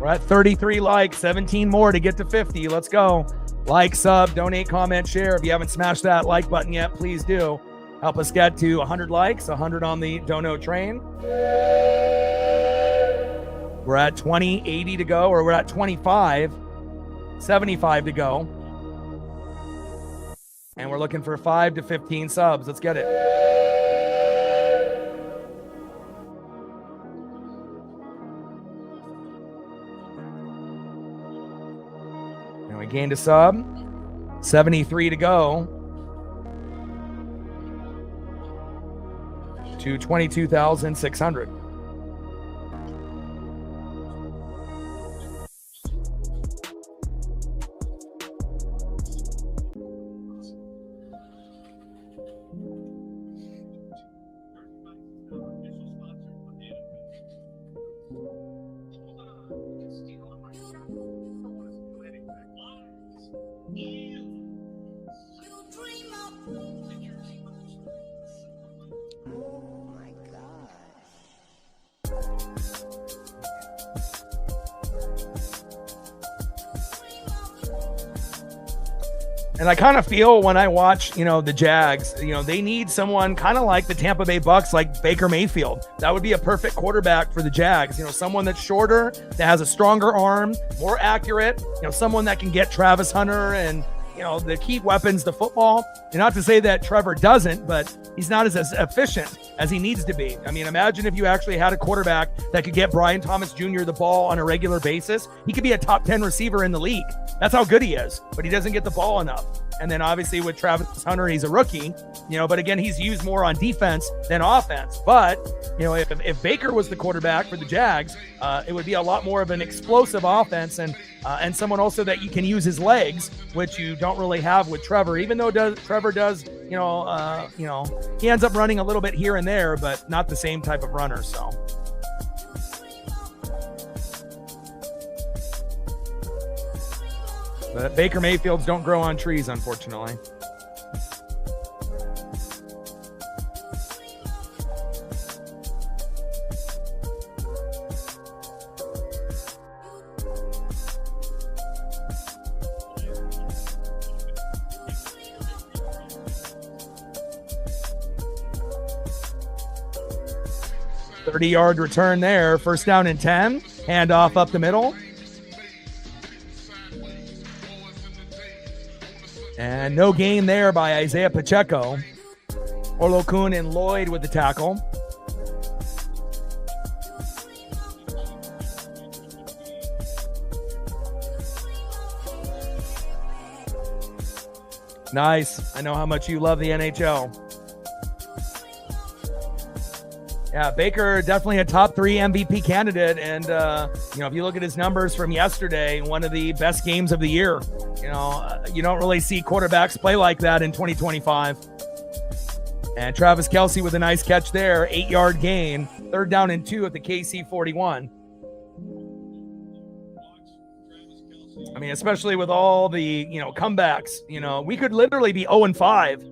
We're at 33 likes, 17 more to get to 50. Let's go. Like, sub, donate, comment, share. If you haven't smashed that like button yet, please do. Help us get to 100 likes, 100 on the dono train. We're at 20, 80 to go, or we're at 25, 75 to go. And we're looking for 5 to 15 subs. Let's get it. We gained a sub, 73 to go to 22,600. And I kind of feel when I watch, the Jags, they need someone kind of like the Tampa Bay Bucks, like Baker Mayfield. That would be a perfect quarterback for the Jags. Someone that's shorter, that has a stronger arm, more accurate, someone that can get Travis Hunter and, the key weapons to football. And not to say that Trevor doesn't, but he's not as efficient as he needs to be. I mean, imagine if you actually had a quarterback that could get Brian Thomas Jr. the ball on a regular basis. He could be a top 10 receiver in the league. That's how good he is, but he doesn't get the ball enough. And then obviously with Travis Hunter, he's a rookie, but again, he's used more on defense than offense. But, if Baker was the quarterback for the Jags, it would be a lot more of an explosive offense and someone also that you can use his legs, which you don't really have with Trevor, even though Trevor does, he ends up running a little bit here and there, but not the same type of runner. So. But Baker Mayfields don't grow on trees, unfortunately. Thirty-yard return there. First down and 10. Handoff up the middle. And no gain there by Isaiah Pacheco. Orlokun and Lloyd with the tackle. Nice. I know how much you love the NHL. Yeah, Baker definitely a top 3 MVP candidate, and if you look at his numbers from yesterday, one of the best games of the year. You don't really see quarterbacks play like that in 2025. And Travis Kelce with a nice catch there, 8-yard gain, 3rd down and 2 at the KC 41. I mean, especially with all the comebacks, we could literally be 0-5.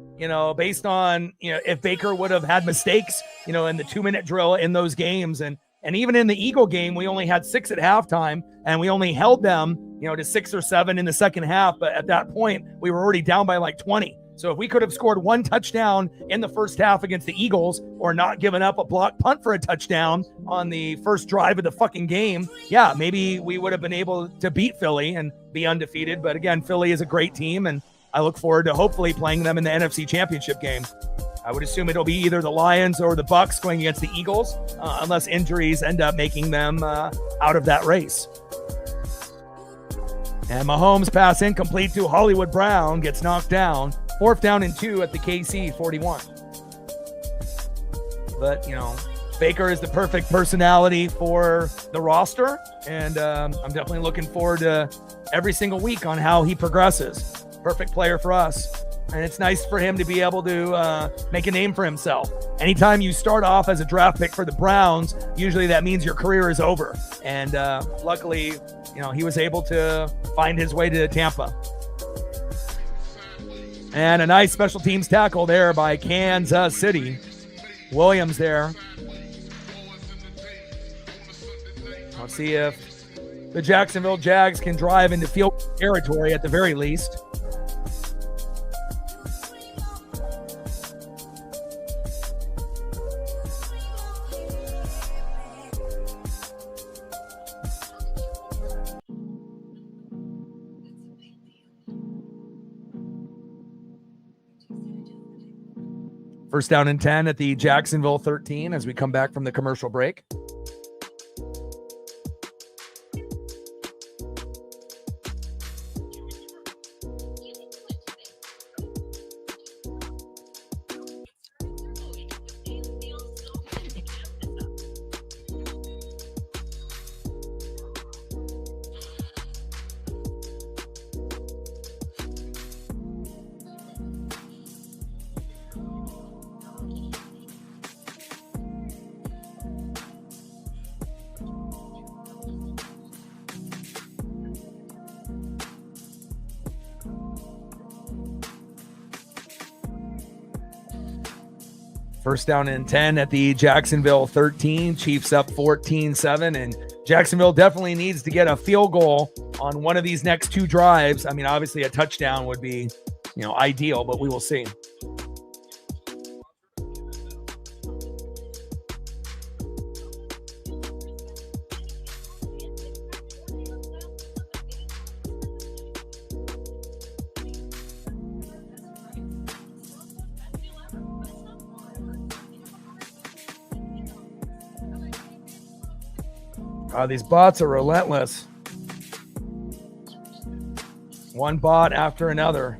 Based on, if Baker would have had mistakes, in the 2-minute drill in those games. And even in the Eagle game, we only had 6 at halftime, and we only held them, to 6 or 7 in the second half. But at that point, we were already down by like 20. So if we could have scored 1 touchdown in the first half against the Eagles, or not given up a block punt for a touchdown on the first drive of the fucking game, yeah, maybe we would have been able to beat Philly and be undefeated. But again, Philly is a great team, and I look forward to hopefully playing them in the NFC Championship game. I would assume it'll be either the Lions or the Bucks going against the Eagles, unless injuries end up making them out of that race. And Mahomes pass incomplete to Hollywood Brown, gets knocked down. 4th down and 2 at the KC 41. But, Baker is the perfect personality for the roster, and I'm definitely looking forward to every single week on how he progresses. Perfect player for us. And it's nice for him to be able to make a name for himself. Anytime you start off as a draft pick for the Browns, usually that means your career is over. And luckily, he was able to find his way to Tampa. And a nice special teams tackle there by Kansas City. Williams there. Let's see if the Jacksonville Jags can drive into field territory at the very least. First down and 10 at the Jacksonville 13 as we come back from the commercial break. First down and 10 at the Jacksonville 13. Chiefs up 14-7, and Jacksonville definitely needs to get a field goal on one of these next 2 drives. I mean, obviously a touchdown would be, ideal, but we will see. These bots are relentless. One bot after another.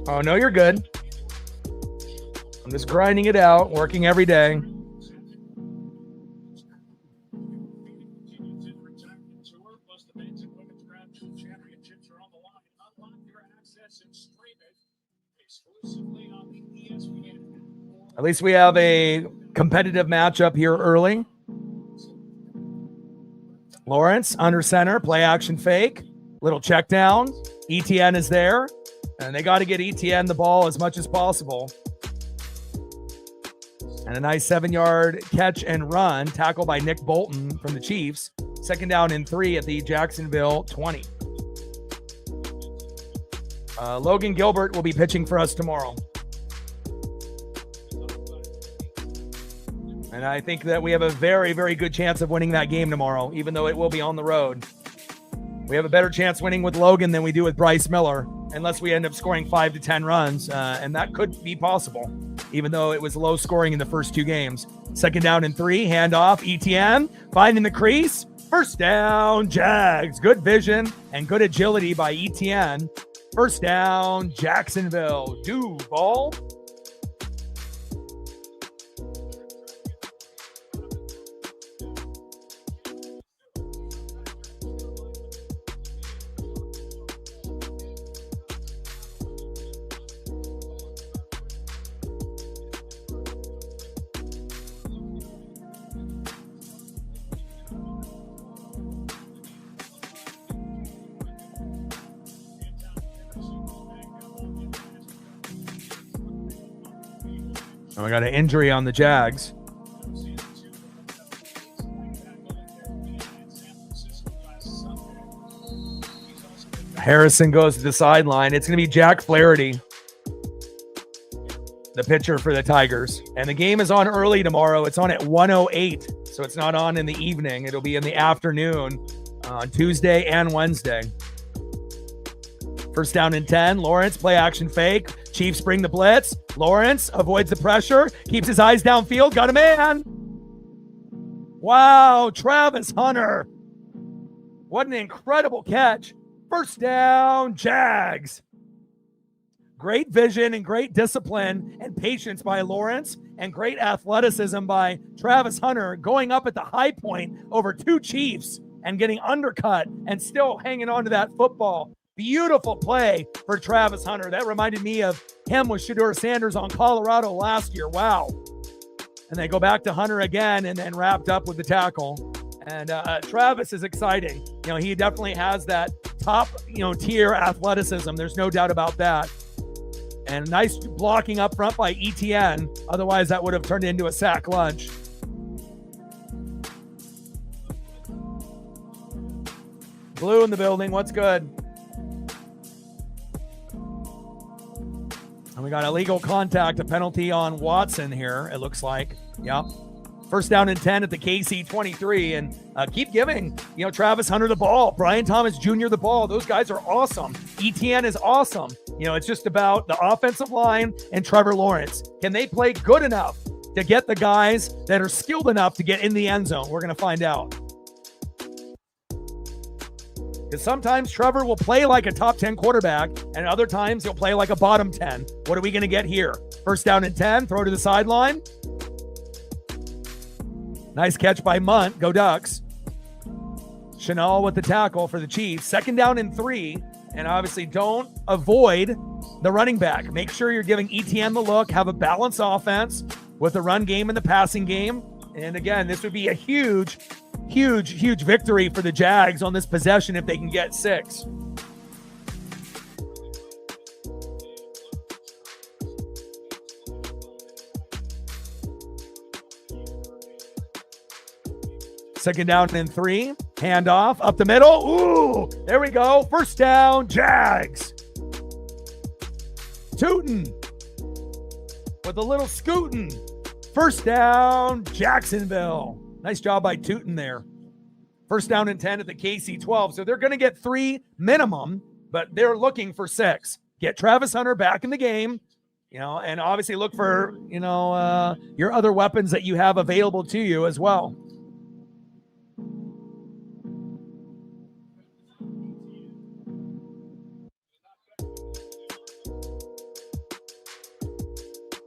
Oh, no, you're good. I'm just grinding it out, working every day. At least we have a competitive matchup here early. Lawrence under center, play action fake, little check down. ETN is there. And they got to get ETN the ball as much as possible. And a nice 7-yard catch and run, tackle by Nick Bolton from the Chiefs. 2nd down and 3 at the Jacksonville 20. Logan Gilbert will be pitching for us tomorrow. And I think that we have a very, very good chance of winning that game tomorrow, even though it will be on the road. We have a better chance winning with Logan than we do with Bryce Miller, unless we end up scoring 5 to 10 runs, and that could be possible, even though it was low scoring in the first 2 games. 2nd down and 3, handoff, ETN, finding the crease, 1st down, Jags. Good vision and good agility by ETN. 1st down, Jacksonville. Duval. Oh, we got an injury on the Jags. Harrison goes to the sideline. It's going to be Jack Flaherty, the pitcher for the Tigers. And the game is on early tomorrow. It's on at 1:08, so it's not on in the evening. It'll be in the afternoon on Tuesday and Wednesday. 1st down and 10. Lawrence, play action fake. Chiefs bring the blitz. Lawrence avoids the pressure, keeps his eyes downfield, got a man. Wow, Travis Hunter. What an incredible catch. 1st down, Jags. Great vision and great discipline and patience by Lawrence, and great athleticism by Travis Hunter, going up at the high point over 2 Chiefs and getting undercut and still hanging on to that football. Beautiful play for Travis Hunter. That reminded me of him with Shedeur Sanders on Colorado last year. Wow. And they go back to Hunter again and then wrapped up with the tackle. And Travis is exciting. You know, he definitely has that top, tier athleticism. There's no doubt about that. And nice blocking up front by ETN. Otherwise, that would have turned into a sack lunch. Blue in the building. What's good? And we got illegal contact, a penalty on Watson here, it looks like. Yep. 1st down and 10 at the KC 23. And keep giving, Travis Hunter the ball. Brian Thomas Jr. the ball. Those guys are awesome. ETN is awesome. It's just about the offensive line and Trevor Lawrence. Can they play good enough to get the guys that are skilled enough to get in the end zone? We're going to find out. Because sometimes Trevor will play like a top 10 quarterback, and other times he'll play like a bottom 10. What are we going to get here? 1st down and 10, throw to the sideline. Nice catch by Munt. Go Ducks. Chenal with the tackle for the Chiefs. 2nd down and 3, and obviously don't avoid the running back. Make sure you're giving ETN the look, have a balanced offense with the run game and the passing game. And again, this would be a huge victory for the Jags on this possession if they can get 6. Second down and 3. Handoff up the middle. Ooh, there we go. 1st down, Jags. Tootin with a little scootin'. 1st down, Jacksonville. Nice job by Tootin there. 1st down and 10 at the KC 12. So they're going to get 3 minimum, but they're looking for 6. Get Travis Hunter back in the game, and obviously look for, your other weapons that you have available to you as well.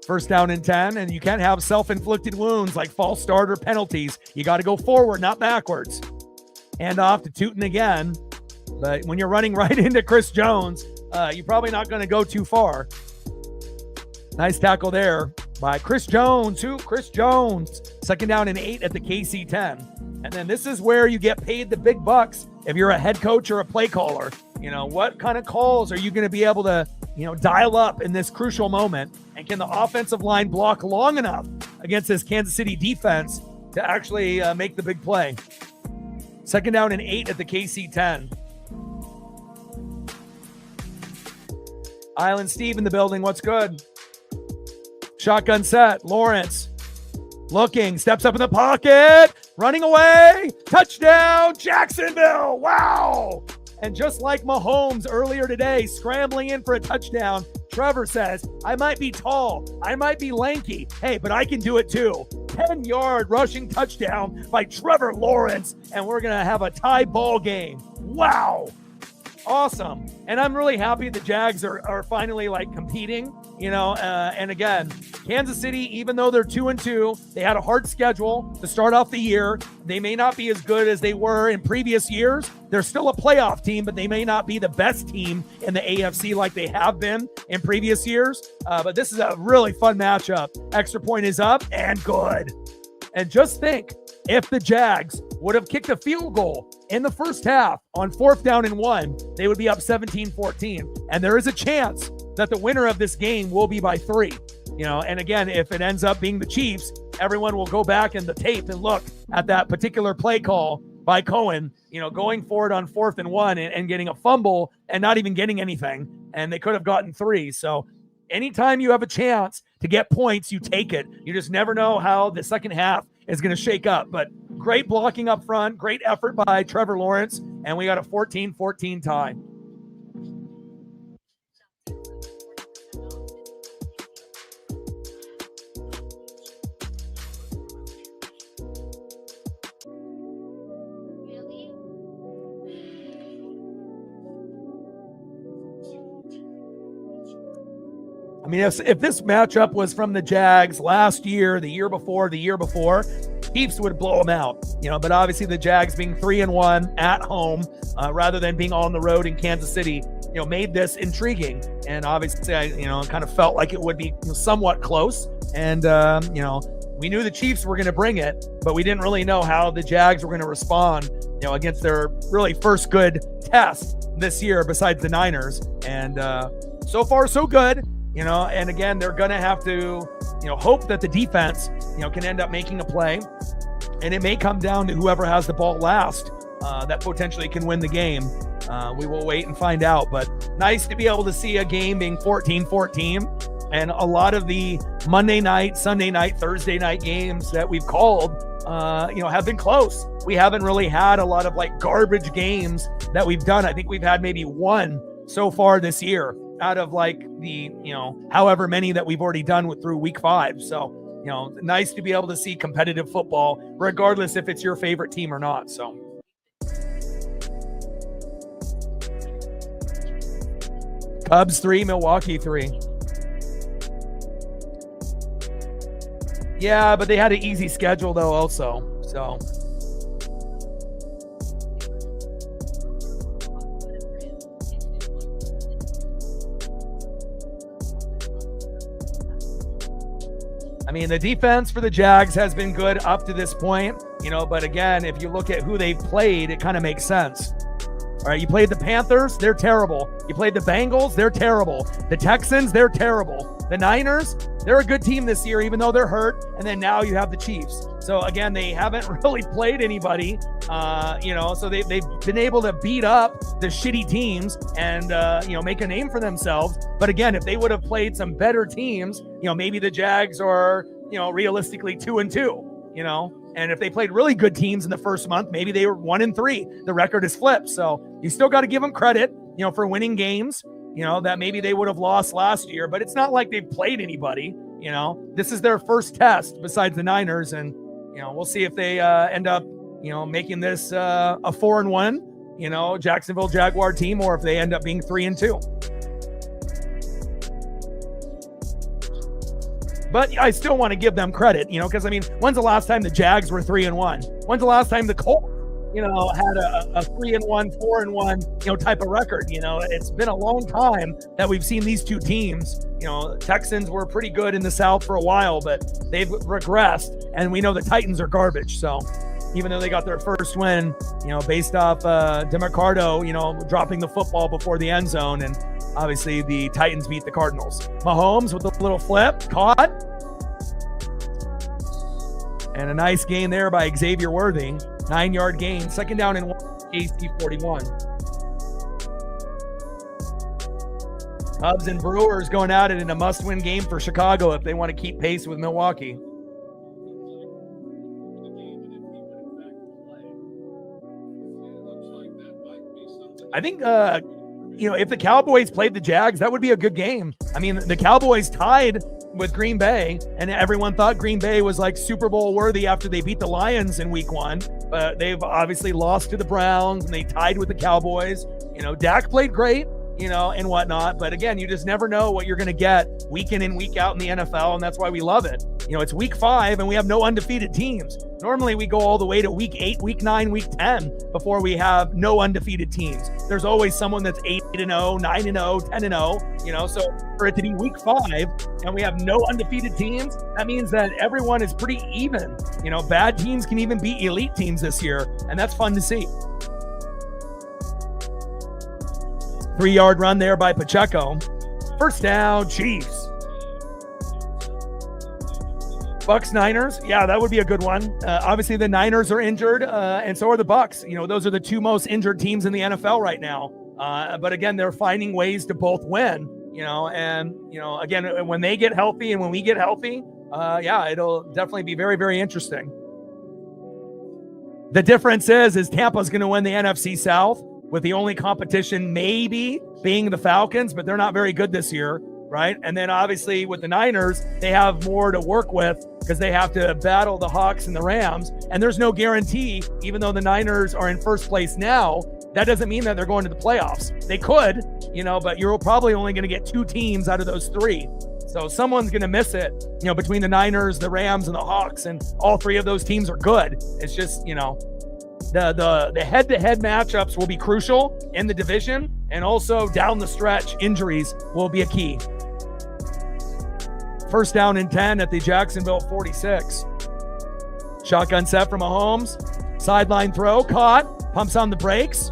First down and 10, and you can't have self-inflicted wounds like false start or penalties. You got to go forward, not backwards. Hand off to Tootin again. But when you're running right into Chris Jones, you're probably not going to go too far. Nice tackle there by Chris Jones. Chris Jones. 2nd down and 8 at the KC 10. And then this is where you get paid the big bucks if you're a head coach or a play caller. What kind of calls are you going to be able to, dial up in this crucial moment? And can the offensive line block long enough against this Kansas City defense to actually make the big play? 2nd down and 8 at the KC 10. Island Steve in the building. What's good? Shotgun set. Lawrence looking, steps up in the pocket, running away. Touchdown, Jacksonville. Wow. And just like Mahomes earlier today, scrambling in for a touchdown, Trevor says, I might be tall, I might be lanky, hey, but I can do it too. 10-yard rushing touchdown by Trevor Lawrence, and we're going to have a tie ball game. Wow. Awesome. And I'm really happy the Jags are finally like competing, and again, Kansas City, even though they're 2-2, they had a hard schedule to start off the year. They may not be as good as they were in previous years. They're still a playoff team, but they may not be the best team in the AFC like they have been in previous years. But this is a really fun matchup. Extra point is up and good. And just think, if the Jags would have kicked a field goal in the first half on 4th down and 1, they would be up 17-14. And there is a chance that the winner of this game will be by 3. And again, if it ends up being the Chiefs, everyone will go back in the tape and look at that particular play call by Cohen, going forward on 4th and 1 and getting a fumble and not even getting anything. And they could have gotten 3. So anytime you have a chance to get points, you take it. You just never know how the second half is going to shake up. But great blocking up front, great effort by Trevor Lawrence, and we got a 14-14 tie. I mean, if this matchup was from the Jags last year, the year before, Chiefs would blow them out, but obviously the Jags being 3-1 at home, rather than being on the road in Kansas City, made this intriguing. And obviously, I kind of felt like it would be somewhat close. And, we knew the Chiefs were going to bring it, but we didn't really know how the Jags were going to respond, against their really first good test this year besides the Niners. And so far, so good. And again, they're going to have to, hope that the defense, can end up making a play. And it may come down to whoever has the ball last that potentially can win the game. We will wait and find out. But nice to be able to see a game being 14-14. And a lot of the Monday night, Sunday night, Thursday night games that we've called, have been close. We haven't really had a lot of like garbage games that we've done. I think we've had maybe one so far this year out of like the, however many that we've already done through week 5. So, nice to be able to see competitive football, regardless if it's your favorite team or not. So. Cubs 3, Milwaukee 3. Yeah, but they had an easy schedule though also. So. I mean, the defense for the Jags has been good up to this point, but again, if you look at who they've played, it kind of makes sense. All right, you played the Panthers, they're terrible. You played the Bengals, they're terrible. The Texans, they're terrible. The Niners, they're a good team this year, even though they're hurt. And then now you have the Chiefs. So again, they haven't really played anybody, so they've been able to beat up the shitty teams and, make a name for themselves. But again, if they would have played some better teams, maybe the Jags are, realistically 2-2, and if they played really good teams in the first month, maybe they were 1-3. The record is flipped. So you still got to give them credit, for winning games, that maybe they would have lost last year, but it's not like they've played anybody. This is their first test besides the Niners. And, we'll see if they end up, making this a 4-1, Jacksonville Jaguar team, or if they end up being 3-2. But I still want to give them credit, because, when's the last time the Jags were 3-1? When's the last time the Colts, had a 3-1, 4-1, type of record? It's been a long time that we've seen these two teams. Texans were pretty good in the South for a while, but they've regressed, and we know the Titans are garbage. So even though they got their first win, based off DeMarcado, dropping the football before the end zone, and obviously the Titans beat the Cardinals. Mahomes with a little flip, caught. And a nice gain there by Xavier Worthy. 9-yard gain, 2nd down and 1, AC 41. Cubs and Brewers going at it in a must-win game for Chicago if they want to keep pace with Milwaukee. I think, if the Cowboys played the Jags, that would be a good game. I mean, the Cowboys tied with Green Bay, and everyone thought Green Bay was like Super Bowl worthy after they beat the Lions in week 1, but they've obviously lost to the Browns and they tied with the Cowboys. Dak played great, and whatnot. But again, you just never know what you're going to get week in and week out in the NFL, and that's why we love it. It's week 5 and we have no undefeated teams. Normally we go all the way to week 8, week 9, week 10 before we have no undefeated teams. There's always someone that's 8-0, 9-0, 10-0, so for it to be week 5 and we have no undefeated teams, that means that everyone is pretty even. Bad teams can even beat elite teams this year, and that's fun to see. 3-yard run there by Pacheco. First down, Chiefs. Bucks Niners, yeah, that would be a good one. Obviously, the Niners are injured, and so are the Bucks. Those are the two most injured teams in the NFL right now. But again, they're finding ways to both win. Again, when they get healthy and when we get healthy, it'll definitely be very, very interesting. The difference is Tampa's going to win the NFC South, with the only competition maybe being the Falcons, but they're not very good this year. Right. And then obviously with the Niners, they have more to work with because they have to battle the Hawks and the Rams. And there's no guarantee, even though the Niners are in first place now, that doesn't mean that they're going to the playoffs. They could, but you're probably only going to get 2 teams out of those 3. So someone's going to miss it, between the Niners, the Rams, and the Hawks. And all 3 of those teams are good. It's just, the head-to-head matchups will be crucial in the division. And also down the stretch, injuries will be a key. First down and 10 at the Jacksonville 46. Shotgun set from Mahomes. Sideline throw, caught, pumps on the brakes,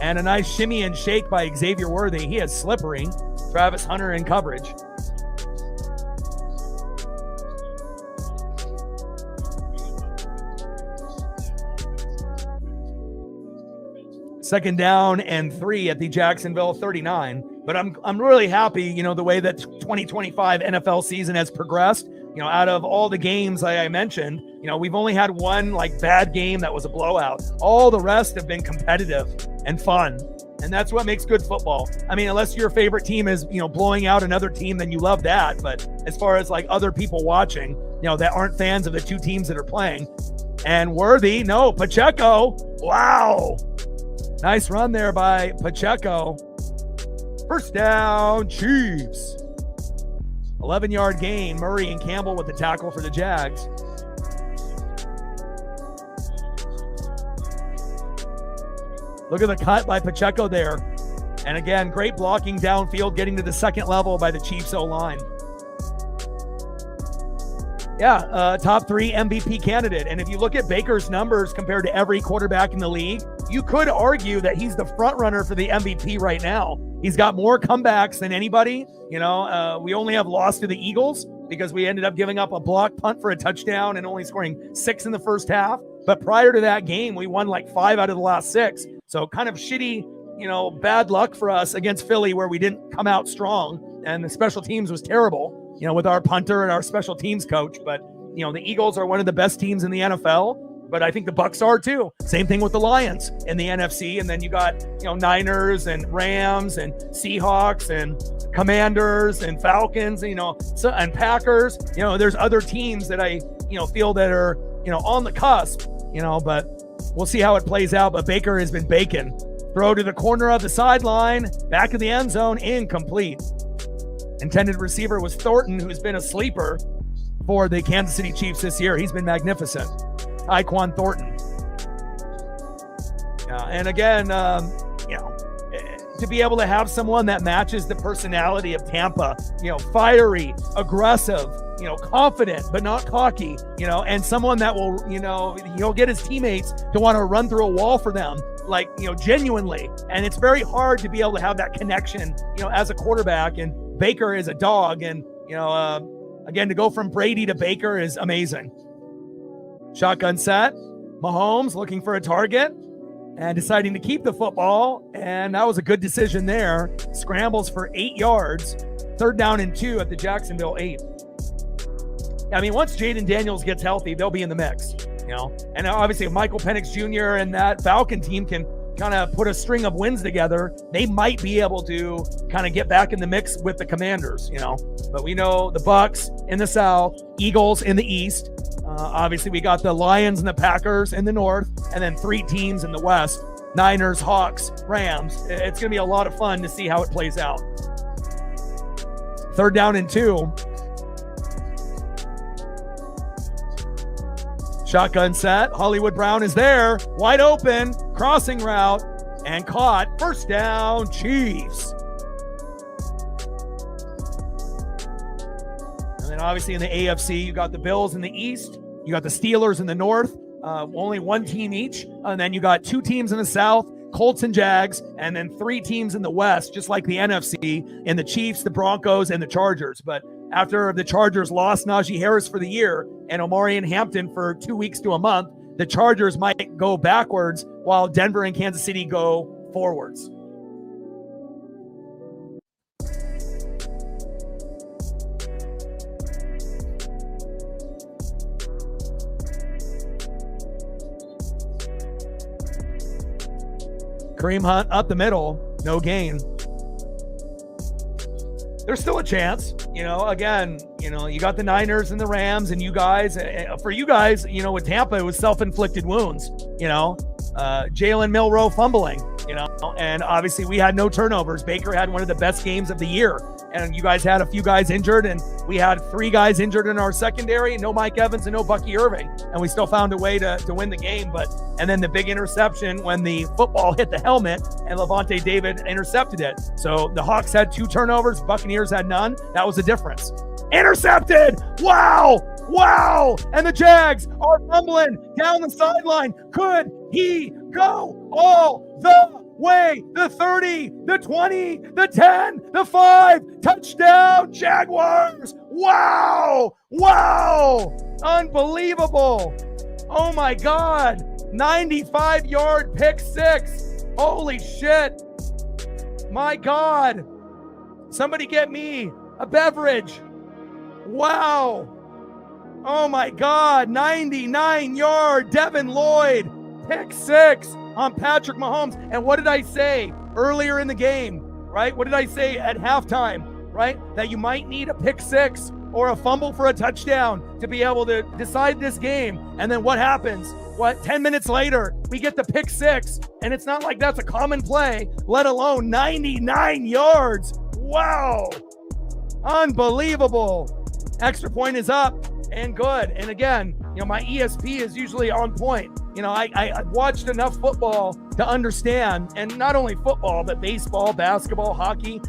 and a nice shimmy and shake by Xavier Worthy. He is slippery. Travis Hunter in coverage. Second down and 3 at the Jacksonville 39. But I'm really happy, the way that 2025 NFL season has progressed. Out of all the games I mentioned, we've only had one bad game that was a blowout. All the rest have been competitive and fun. And that's what makes good football. I mean, unless your favorite team is, blowing out another team, then you love that. But as far as other people watching, that aren't fans of the 2 teams that are playing. And Worthy, no, Pacheco. Wow. Nice run there by Pacheco. First down, Chiefs. 11-yard gain. Murray and Campbell with the tackle for the Jags. Look at the cut by Pacheco there. And again, great blocking downfield, getting to the second level by the Chiefs O-line. Top 3 MVP candidate. And if you look at Baker's numbers compared to every quarterback in the league, you could argue that he's the front runner for the MVP right now. He's got more comebacks than anybody. We only have lost to the Eagles because we ended up giving up a block punt for a touchdown and only scoring 6 in the first half. But prior to that game, we won 5 out of the last 6. So kind of shitty, bad luck for us against Philly where we didn't come out strong. And the special teams was terrible, with our punter and our special teams coach. But, the Eagles are one of the best teams in the NFL. But I think the Bucks are too. Same thing with the Lions in the NFC. And then you got, Niners and Rams and Seahawks and Commanders and Falcons, and Packers. There's other teams that I, feel that are, on the cusp, but we'll see how it plays out. But Baker has been baking. Throw to the corner of the sideline, back of the end zone, incomplete. Intended receiver was Thornton, who's been a sleeper for the Kansas City Chiefs this year. He's been magnificent. Tyquan Thornton. And again, to be able to have someone that matches the personality of Tampa, fiery, aggressive, confident, but not cocky, and someone that will, he'll get his teammates to want to run through a wall for them, genuinely. And it's very hard to be able to have that connection, as a quarterback. And Baker is a dog. And, again, to go from Brady to Baker is amazing. Shotgun set. Mahomes looking for a target and deciding to keep the football. And that was a good decision there. Scrambles for 8 yards. 3rd down and 2 at the Jacksonville 8. I mean, once Jaden Daniels gets healthy, they'll be in the mix, And obviously if Michael Penix Jr. and that Falcon team can kind of put a string of wins together, they might be able to kind of get back in the mix with the Commanders, But we know the Bucks in the South, Eagles in the East. Obviously, we got the Lions and the Packers in the North, and then 3 teams in the West: Niners, Hawks, Rams. It's going to be a lot of fun to see how it plays out. 3rd down and 2. Shotgun set. Hollywood Brown is there. Wide open. Crossing route. And caught. 1st down, Chiefs. And then obviously in the AFC, you got the Bills in the East. You got the Steelers in the North. Only 1 team each. And then you got 2 teams in the South. Colts and Jags, and then 3 teams in the West, just like the NFC, in the Chiefs, the Broncos, and the Chargers. But after the Chargers lost Najee Harris for the year and Omarion Hampton for 2 weeks to a month, the Chargers might go backwards while Denver and Kansas City go forwards. Kareem Hunt up the middle, no gain. There's still a chance, again, you got the Niners and the Rams, and you guys, for you guys, with Tampa, it was self-inflicted wounds, Jalen Milroe fumbling, and obviously we had no turnovers. Baker had one of the best games of the year, and you guys had a few guys injured, and we had 3 guys injured in our secondary, no Mike Evans and no Bucky Irving, and we still found a way to win the game. And then the big interception when the football hit the helmet and Levante David intercepted it. So the Hawks had 2 turnovers, Buccaneers had none. That was the difference. Intercepted! Wow! And the Jags are fumbling down the sideline. Could he go all the way? The 30, the 20, the 10, the 5, touchdown Jaguars. Wow. Unbelievable. Oh my God. 95-yard pick 6. Holy shit. My God. Somebody get me a beverage. Wow. Oh my God. 99-yard Devin Lloyd pick 6 on Patrick Mahomes. And what did I say earlier in the game, right? What did I say at halftime, right? That you might need a pick 6 or a fumble for a touchdown to be able to decide this game. And then what happens? 10 minutes later, we get the pick 6, and it's not like that's a common play, let alone 99 yards. Wow. Unbelievable. Extra point is up and good. And again, my ESP is usually on point. I watched enough football to understand, and not only football, but baseball, basketball, hockey.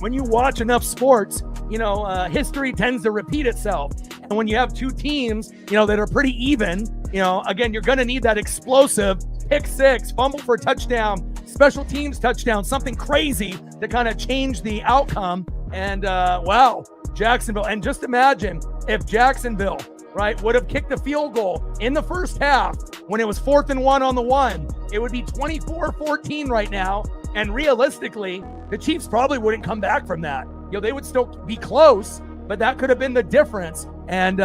When you watch enough sports, history tends to repeat itself. And when you have 2 teams, that are pretty even, again, you're going to need that explosive pick 6, fumble for a touchdown, special teams touchdown, something crazy to kind of change the outcome. And wow, Jacksonville. And just imagine if Jacksonville, right, would have kicked the field goal in the first half when it was 4th and 1 on the 1. It would be 24-14 right now. And realistically, the Chiefs probably wouldn't come back from that. They would still be close, but that could have been the difference. And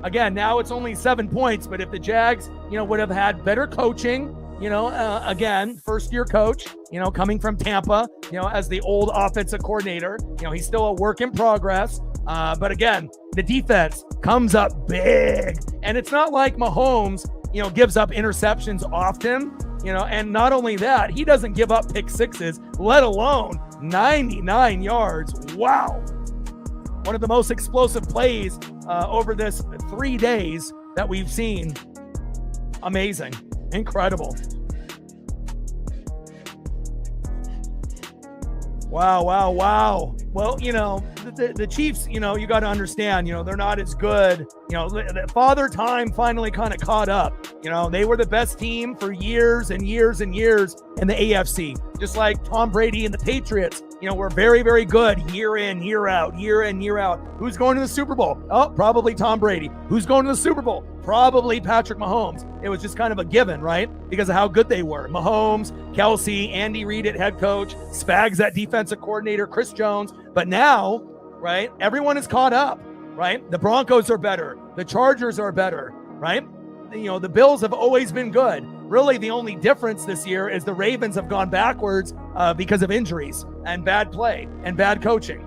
again, now it's only 7 points. But if the Jags, would have had better coaching, again, first-year coach, coming from Tampa, as the old offensive coordinator, he's still a work in progress. But again, the defense comes up big. And it's not like Mahomes, gives up interceptions often, and not only that, he doesn't give up pick 6s, let alone 99 yards. Wow. One of the most explosive plays over this 3 days that we've seen. Amazing. Incredible. Wow. Well, the Chiefs, you got to understand, they're not as good. Father Time finally kind of caught up. They were the best team for years and years and years in the AFC. Just like Tom Brady and the Patriots, were very, very good year in, year out, year in, year out. Who's going to the Super Bowl? Oh, probably Tom Brady. Who's going to the Super Bowl? Probably Patrick Mahomes. It was just kind of a given, right? Because of how good they were. Mahomes, Kelsey, Andy Reid at head coach, Spags at defensive coordinator, Chris Jones. But now, right, everyone is caught up, right? The Broncos are better. The Chargers are better, right? The Bills have always been good. really the only difference this year is the Ravens have gone backwards because of injuries and bad play and bad coaching.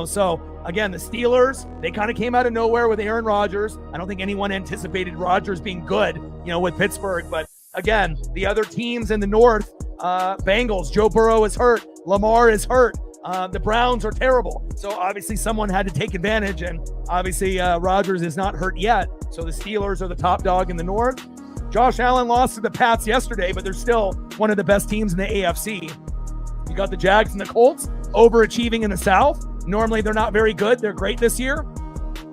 So again, the Steelers, they kind of came out of nowhere with Aaron Rodgers. I don't think anyone anticipated Rodgers being good, with Pittsburgh. But again, the other teams in the North, Bengals, Joe Burrow is hurt. Lamar is hurt. The Browns are terrible. So obviously someone had to take advantage, and obviously Rodgers is not hurt yet. So the Steelers are the top dog in the North. Josh Allen lost to the Pats yesterday, but they're still one of the best teams in the AFC. You got the Jags and the Colts overachieving in the South. Normally they're not very good. They're great this year.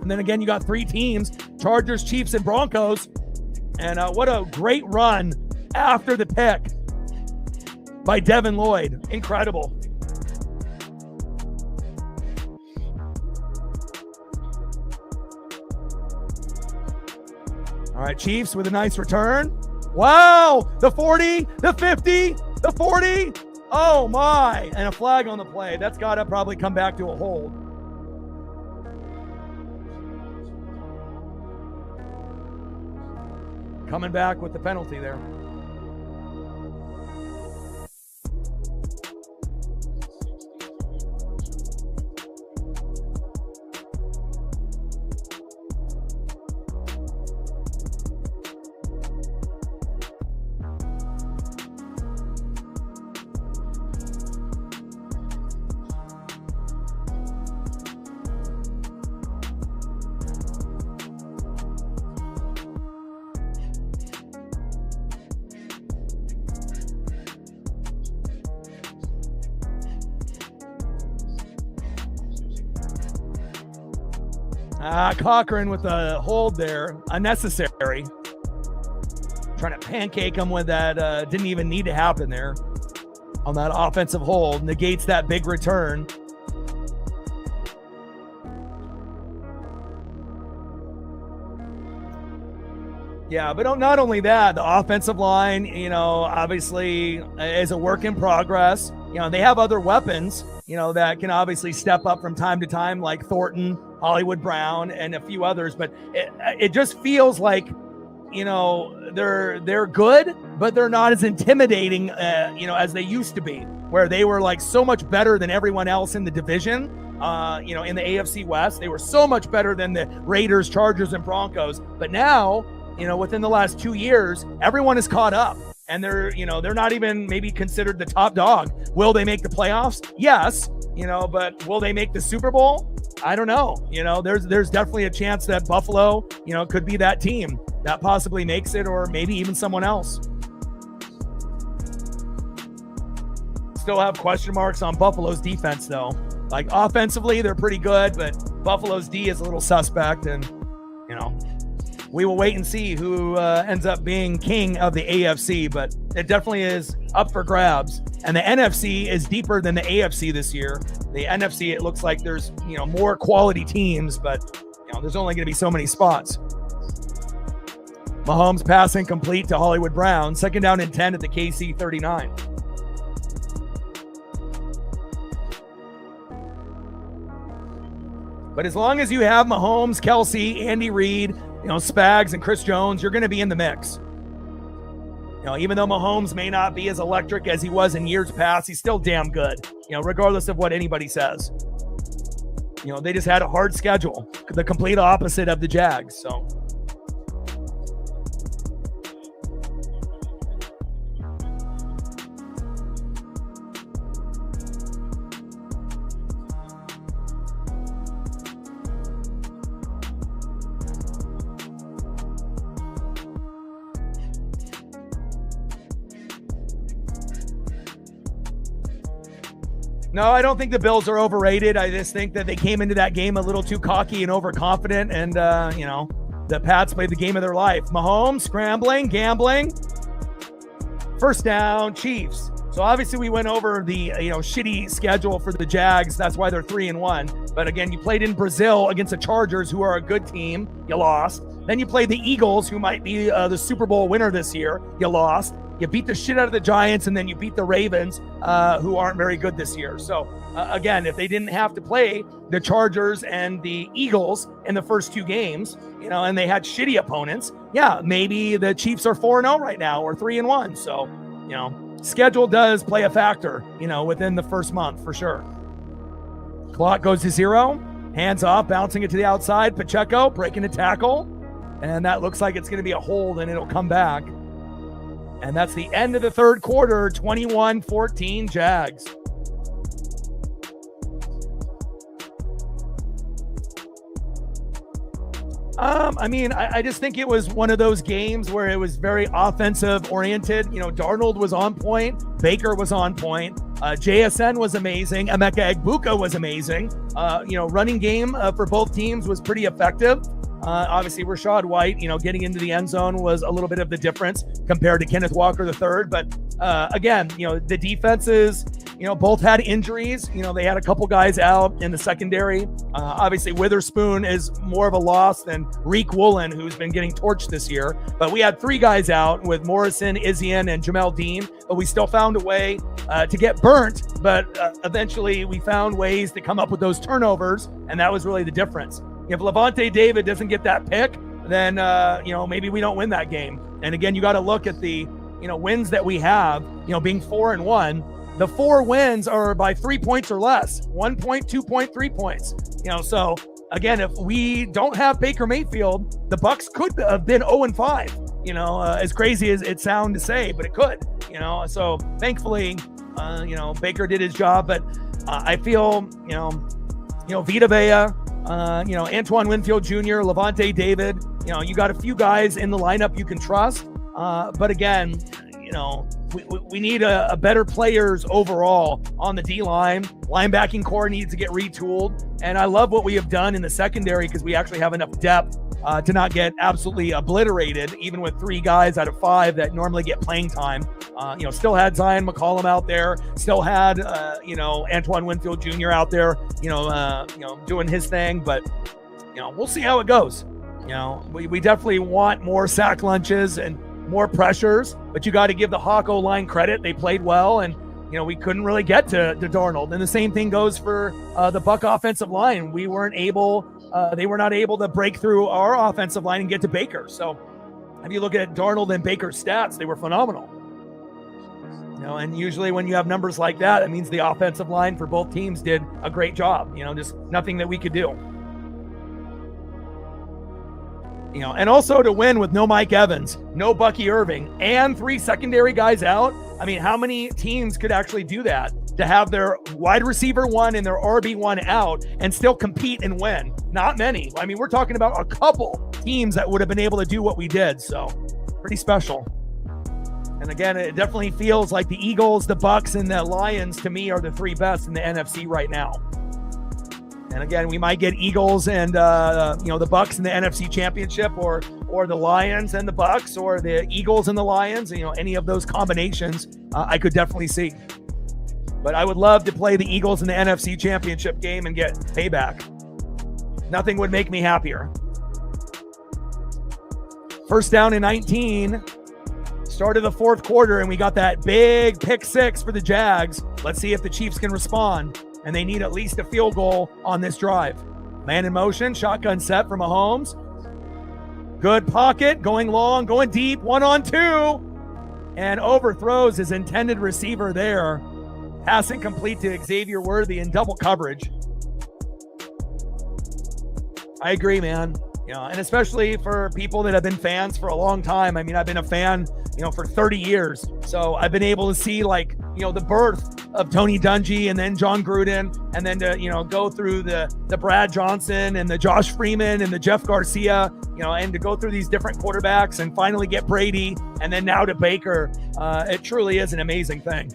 And then again, you got three teams, Chargers, Chiefs, and Broncos. And what a great run after the pick by Devin Lloyd. Incredible. All right, Chiefs with a nice return. Wow, the 40, the 50, the 40. Oh my, and a flag on the play. That's got to probably come back to a hold. Coming back with the penalty there. Cochran with a hold there, unnecessary. Trying to pancake him with that, didn't even need to happen there on that offensive hold. Negates that big return. Yeah, but not only that, the offensive line, obviously is a work in progress. They have other weapons, that can obviously step up from time to time, like Thornton, Hollywood Brown, and a few others. But it just feels like, they're good, but they're not as intimidating, as they used to be, where they were like so much better than everyone else in the division. In the AFC West, they were so much better than the Raiders, Chargers, and Broncos. But now, within the last 2 years, everyone is caught up. And they're not even maybe considered the top dog. Will they make the playoffs? Yes, but will they make the Super Bowl? I don't know. There's definitely a chance that Buffalo, could be that team that possibly makes it, or maybe even someone else. Still have question marks on Buffalo's defense, though. Like offensively, they're pretty good, but Buffalo's D is a little suspect, and we will wait and see who ends up being king of the AFC, but it definitely is up for grabs. And the NFC is deeper than the AFC this year. The NFC, it looks like there's, more quality teams, but, there's only going to be so many spots. Mahomes pass incomplete to Hollywood Brown. 2nd down and 10 at the KC 39. But as long as you have Mahomes, Kelsey, Andy Reid, Spags and Chris Jones, you're going to be in the mix. Even though Mahomes may not be as electric as he was in years past, he's still damn good, regardless of what anybody says. They just had a hard schedule, the complete opposite of the Jags. So no, I don't think the Bills are overrated. I just think that they came into that game a little too cocky and overconfident, and, the Pats played the game of their life. Mahomes, scrambling, gambling. 1st down, Chiefs. So obviously we went over the, shitty schedule for the Jags. That's why they're 3-1. But again, you played in Brazil against the Chargers, who are a good team. You lost. Then you played the Eagles, who might be the Super Bowl winner this year. You lost. You beat the shit out of the Giants, and then you beat the Ravens, who aren't very good this year. So again, if they didn't have to play the Chargers and the Eagles in the first 2 games, and they had shitty opponents, yeah, maybe the Chiefs are 4-0 right now or 3-1. So, schedule does play a factor, within the first month for sure. Clock goes to 0. Hands off, bouncing it to the outside. Pacheco breaking a tackle. And that looks like it's going to be a hold, and it'll come back. And that's the end of the third quarter, 21-14 Jags. I just think it was one of those games where it was very offensive oriented. Darnold was on point. Baker was on point. JSN was amazing. Emeka Egbuka was amazing. Running game for both teams was pretty effective. Obviously, Rashad White, getting into the end zone was a little bit of the difference compared to Kenneth Walker III. But again, the defenses, both had injuries. They had a couple guys out in the secondary. Obviously, Witherspoon is more of a loss than Reek Woolen, who's been getting torched this year. But we had 3 guys out with Morrison, Izien, and Jamel Dean. But we still found a way to get burnt. But eventually, we found ways to come up with those turnovers, and that was really the difference. If Levante David doesn't get that pick, then, maybe we don't win that game. And again, you got to look at the, wins that we have, being 4-1. The 4 wins are by 3 points or less, 1 point, 2 point, 3 points. So again, if we don't have Baker Mayfield, the Bucs could have been 0-5. As crazy as it sounds to say, but it could. So thankfully, Baker did his job. But I feel, Vita Vea, Antoine Winfield Jr., Levante David, you got a few guys in the lineup you can trust. But again, we need a better players overall on the D-line. Linebacking core needs to get retooled. And I love what we have done in the secondary because we actually have enough depth to not get absolutely obliterated, even with 3 guys out of 5 that normally get playing time. Still had Zion McCollum out there, still had, Antoine Winfield Jr. out there, doing his thing. But, we'll see how it goes. We definitely want more sack lunches and more pressures, but you got to give the Hawk O-line credit. They played well, and we couldn't really get to Darnold. And the same thing goes for the Buck offensive line. They were not able to break through our offensive line and get to Baker. So if you look at Darnold and Baker's stats, they were phenomenal. And usually when you have numbers like that, it means the offensive line for both teams did a great job. Just nothing that we could do. And also to win with no Mike Evans, no Bucky Irving, and 3 secondary guys out. How many teams could actually do that? To have their wide receiver 1 and their RB1 out and still compete and win? Not many. We're talking about a couple teams that would have been able to do what we did. So pretty special. And again, it definitely feels like the Eagles, the Bucks, and the Lions, to me, are the 3 best in the NFC right now. And again, we might get Eagles and the Bucks in the NFC Championship, or the Lions and the Bucks, or the Eagles and the Lions. Any of those combinations, I could definitely see. But I would love to play the Eagles in the NFC Championship game and get payback. Nothing would make me happier. First down and 19. Start of the fourth quarter, and we got that big pick 6 for the Jags. Let's see if the Chiefs can respond. And they need at least a field goal on this drive. Man in motion, shotgun set for Mahomes. Good pocket, going long, going deep, 1-on-2. And overthrows his intended receiver there. Passing complete to Xavier Worthy in double coverage. I agree, man. And especially for people that have been fans for a long time. I've been a fan, for 30 years. So I've been able to see the birth of Tony Dungy and then John Gruden, and then to, go through the Brad Johnson and the Josh Freeman and the Jeff Garcia, and to go through these different quarterbacks and finally get Brady, and then now to Baker. It truly is an amazing thing.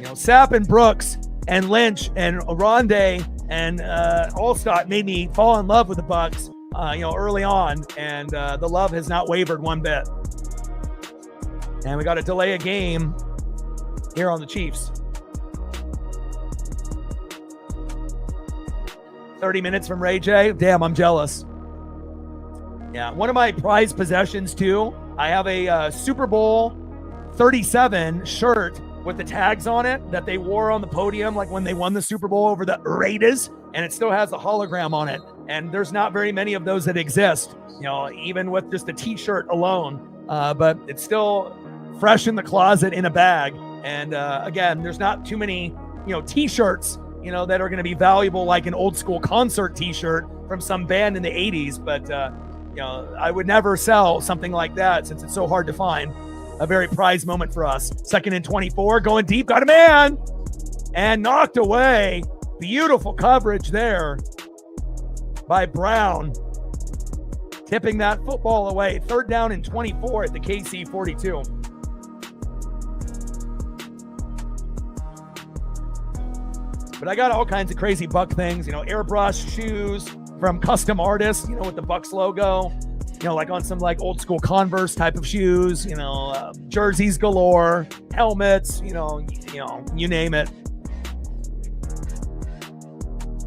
Sapp and Brooks and Lynch and Rondé and Allstott made me fall in love with the Bucs, early on, and the love has not wavered one bit. And we got to delay a game here on the Chiefs. 30 minutes from Ray J. Damn, I'm jealous. Yeah, one of my prized possessions too I have a Super Bowl 37 shirt with the tags on it that they wore on the podium, like when they won the Super Bowl over the Raiders, and it still has a hologram on it. And there's not very many of those that exist, even with just a t-shirt alone. But it's still fresh in the closet in a bag. And again, there's not too many, t-shirts, that are going to be valuable like an old school concert t-shirt from some band in the 80s. But, I would never sell something like that since it's so hard to find. A very prized moment for us. 2nd and 24, going deep, got a man, and knocked away. Beautiful coverage there by Brown, tipping that football away. 3rd down and 24 at the KC 42. But I got all kinds of crazy Buck things, airbrush shoes from custom artists, with the Bucks logo, like on some like old school Converse type of shoes, jerseys galore, helmets, you name it.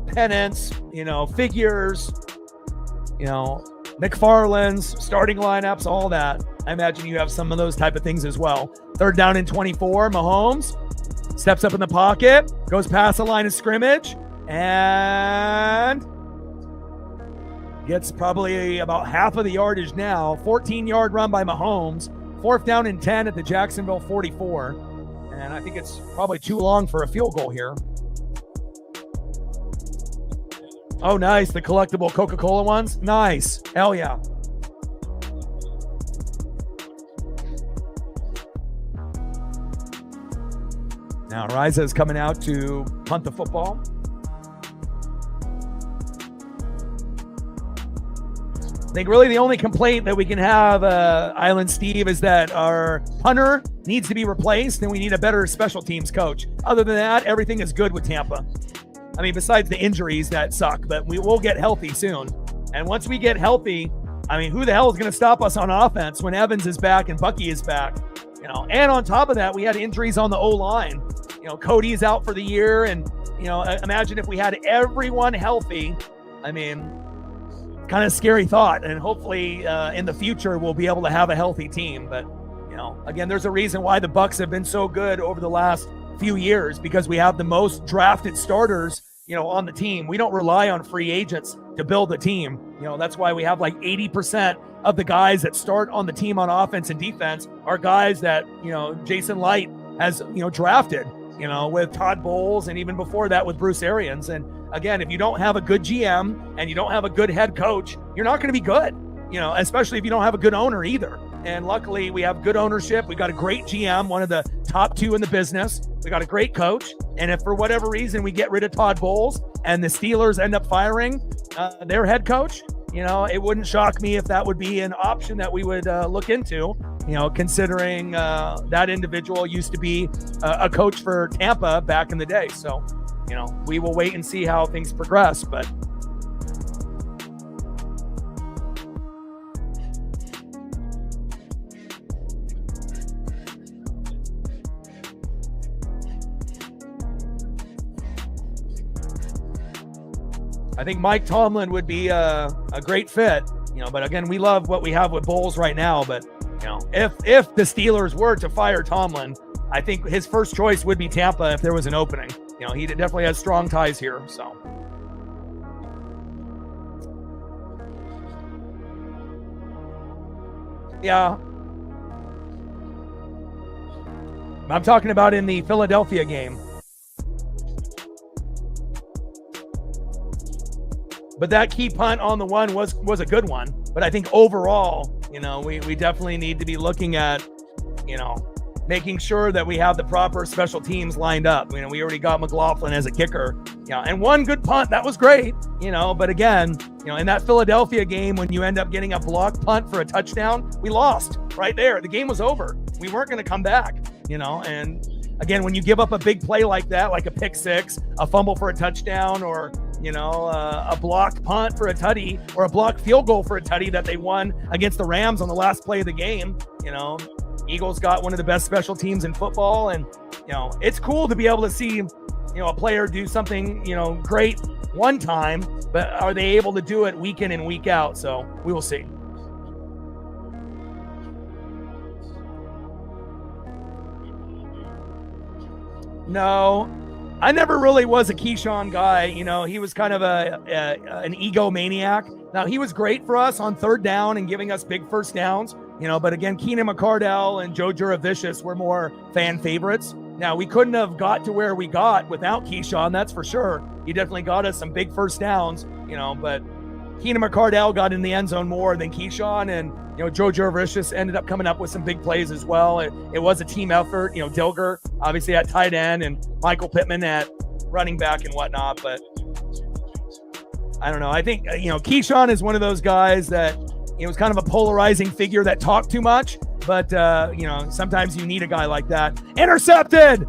Pennants, figures, McFarlane's, starting lineups, all that. I imagine you have some of those type of things as well. 3rd down and 24, Mahomes steps up in the pocket, goes past the line of scrimmage, and gets probably about half of the yardage now. 14-yard run by Mahomes. 4th down and 10 at the Jacksonville 44. And I think it's probably too long for a field goal here. Oh, nice. The collectible Coca-Cola ones. Nice. Hell yeah. Now Riza is coming out to punt the football. I think really the only complaint that we can have, Island Steve, is that our punter needs to be replaced and we need a better special teams coach. Other than that, everything is good with Tampa. I mean, besides the injuries that suck, but we will get healthy soon. And once we get healthy, who the hell is going to stop us on offense when Evans is back and Bucky is back? And on top of that, we had injuries on the O-line. Cody's out for the year, and imagine if we had everyone healthy. Kind of scary thought, and hopefully in the future we'll be able to have a healthy team. But again, there's a reason why the Bucks have been so good over the last few years, because we have the most drafted starters on the team. We don't rely on free agents to build the team. That's why we have like 80% of the guys that start on the team on offense and defense are guys that Jason Light has drafted, with Todd Bowles, and even before that with Bruce Arians. And again, if you don't have a good GM and you don't have a good head coach, you're not going to be good, especially if you don't have a good owner either. And luckily we have good ownership. We got a great GM, one of the top 2 in the business. We got a great coach. And if for whatever reason we get rid of Todd Bowles and the Steelers end up firing their head coach, it wouldn't shock me if that would be an option that we would look into, considering that individual used to be a coach for Tampa back in the day. So, we will wait and see how things progress. But I think Mike Tomlin would be a great fit, but again, we love what we have with Bowles right now. But, if the Steelers were to fire Tomlin, I think his first choice would be Tampa if there was an opening. He definitely has strong ties here. So, yeah. I'm talking about in the Philadelphia game. But that key punt on the one was a good one. But I think overall, we definitely need to be looking at, making sure that we have the proper special teams lined up. We already got McLaughlin as a kicker, and one good punt. That was great, but again, in that Philadelphia game, when you end up getting a block punt for a touchdown, we lost right there. The game was over. We weren't going to come back, and again, when you give up a big play like that, like a pick six, a fumble for a touchdown, or a blocked punt for a tutty, or a blocked field goal for a tutty that they won against the Rams on the last play of the game. Eagles got one of the best special teams in football, and it's cool to be able to see a player do something great one time, but are they able to do it week in and week out? So we will see. No, I never really was a Keyshawn guy. You know, he was kind of an egomaniac. Now, he was great for us on third down and giving us big first downs, you know, but again, Keenan McCardell and Joe Juravicius were more fan favorites. Now, we couldn't have got to where we got without Keyshawn, that's for sure. He definitely got us some big first downs, you know, but Keenan McCardell got in the end zone more than Keyshawn, and, you know, Joe Juravicius ended up coming up with some big plays as well. It was a team effort, you know, Dilger obviously at tight end and Michael Pittman at running back and whatnot, but I don't know. I think, you know, Keyshawn is one of those guys that, you know, was kind of a polarizing figure that talked too much, but, you know, sometimes you need a guy like that. Intercepted!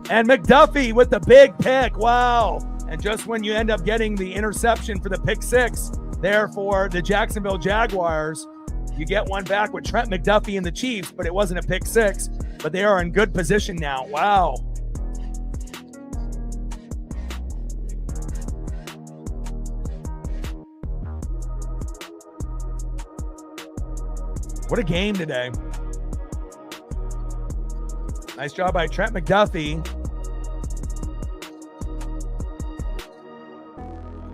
And McDuffie with the big pick. Wow. And just when you end up getting the interception for the pick six there for the Jacksonville Jaguars, you get one back with Trent McDuffie and the Chiefs, but it wasn't a pick six. But they are in good position now. Wow. What a game today. Nice job by Trent McDuffie.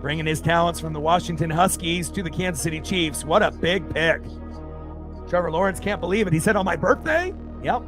Bringing his talents from the Washington Huskies to the Kansas City Chiefs. What a big pick. Trevor Lawrence can't believe it. He said, on my birthday? Yep.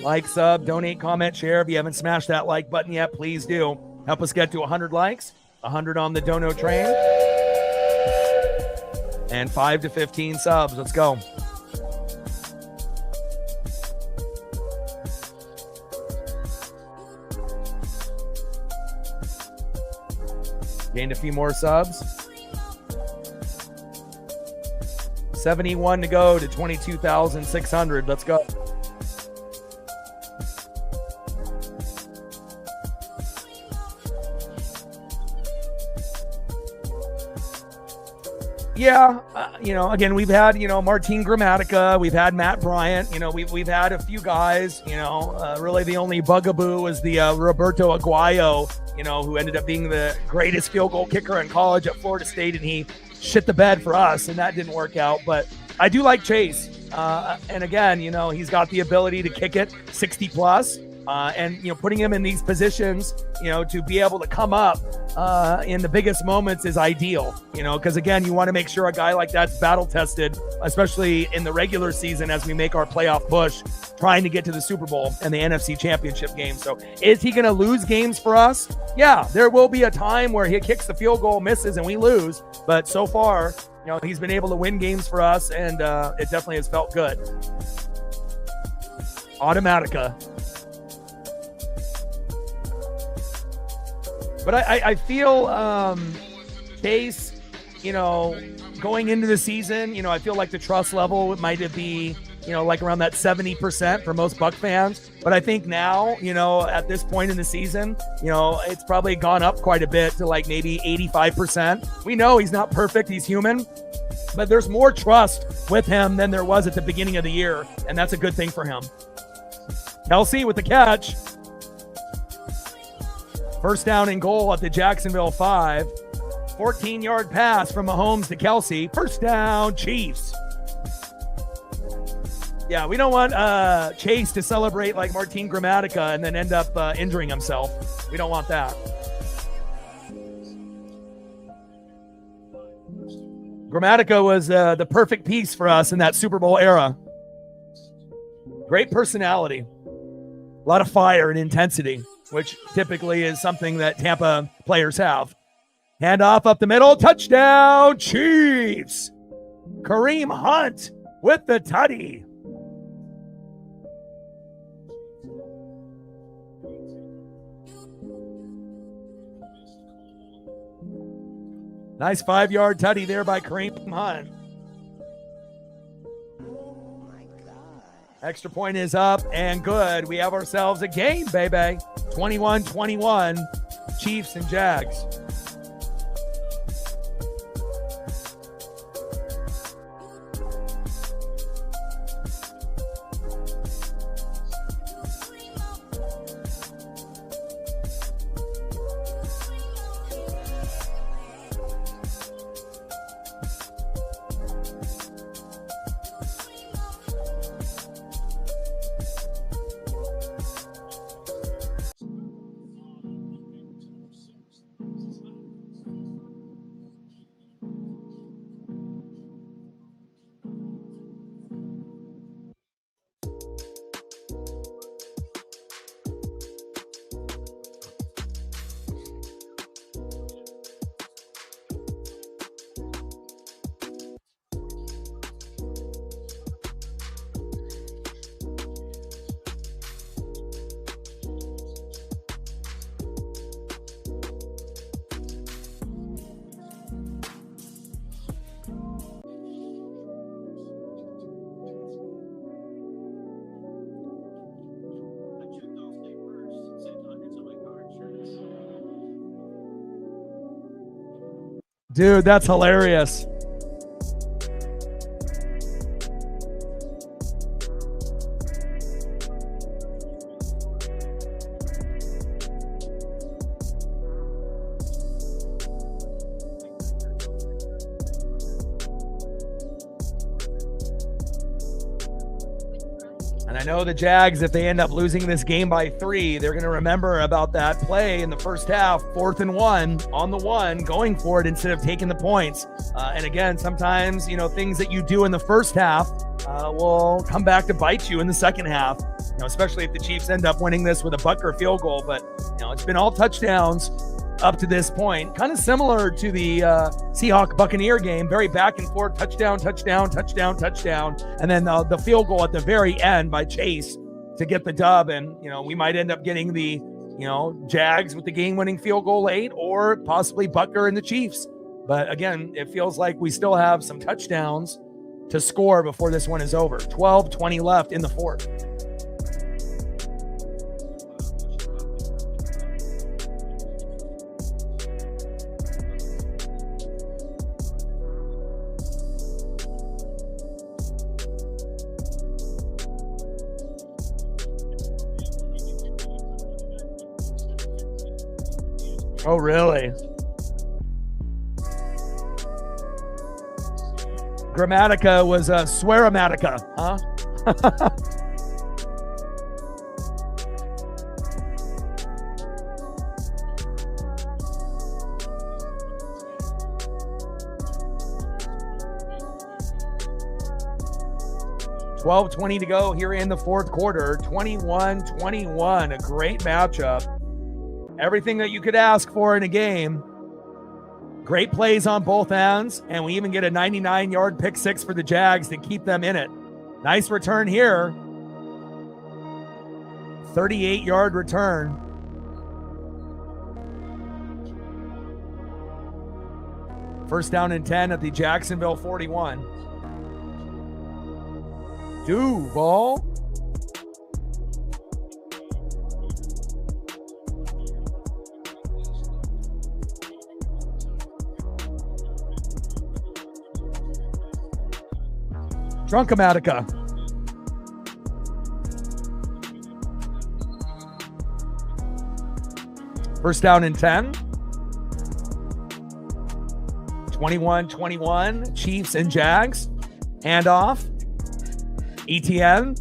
Like, sub, donate, comment, share. If you haven't smashed that like button yet, please do. Help us get to 100 likes, 100 on the dono train, and 5 to 15 subs. Let's go. Gained a few more subs. 71 to go to 22,600. Let's go. Yeah, you know, again, we've had, you know, Martin Gramatica, we've had Matt Bryant, you know, we've had a few guys, you know, really the only bugaboo was the Roberto Aguayo, you know, who ended up being the greatest field goal kicker in college at Florida State, and he shit the bed for us, and that didn't work out. But I do like Chase, and again, you know, he's got the ability to kick it 60 plus. And, you know, putting him in these positions, you know, to be able to come up in the biggest moments is ideal, you know, because, again, you want to make sure a guy like that's battle tested, especially in the regular season as we make our playoff push, trying to get to the Super Bowl and the NFC Championship game. So is he going to lose games for us? Yeah, there will be a time where he kicks the field goal, misses, and we lose. But so far, you know, he's been able to win games for us, and it definitely has felt good. Automatica. But I feel Chase, you know, going into the season, you know, I feel like the trust level might be, you know, like around that 70% for most Buck fans. But I think now, you know, at this point in the season, you know, it's probably gone up quite a bit to like maybe 85%. We know he's not perfect. He's human. But there's more trust with him than there was at the beginning of the year. And that's a good thing for him. Kelsey with the catch. First down and goal at the Jacksonville 5. 14-yard pass from Mahomes to Kelsey. First down, Chiefs. Yeah, we don't want Chase to celebrate like Martin Gramatica and then end up injuring himself. We don't want that. Gramatica was the perfect piece for us in that Super Bowl era. Great personality. A lot of fire and intensity, which typically is something that Tampa players have. Handoff up the middle. Touchdown, Chiefs. Kareem Hunt with the tutty. Nice 5-yard tutty there by Kareem Hunt. Extra point is up and good. We have ourselves a game, baby. 21-21, Chiefs and Jags. Dude, that's hilarious. And I know the Jags, if they end up losing this game by 3, they're going to remember about that play in the first half, 4th and 1 on the 1, going for it instead of taking the points. And again, sometimes, things that you do in the first half will come back to bite you in the second half, especially if the Chiefs end up winning this with a Butker field goal. But, it's been all touchdowns up to this point, kind of similar to the Seahawks Buccaneer game, very back and forth, touchdown, touchdown, touchdown, touchdown, and then the field goal at the very end by Chase to get the dub. And we might end up getting the Jags with the game-winning field goal late, or possibly Butker and the Chiefs. But again, it feels like we still have some touchdowns to score before this one is over. 12-20 left in the fourth. Oh, really? Grammatica was swearamatica, huh? $12:20 to go here in the fourth quarter. 21-21, a great matchup. Everything that you could ask for in a game. Great plays on both ends, and we even get a 99-yard pick six for the Jags to keep them in it. Nice return here. 38-yard return. First down and 10 at the Jacksonville 41. Duval. Drunkomatica. First down and 10. 21-21, Chiefs and Jags. Handoff. ETN.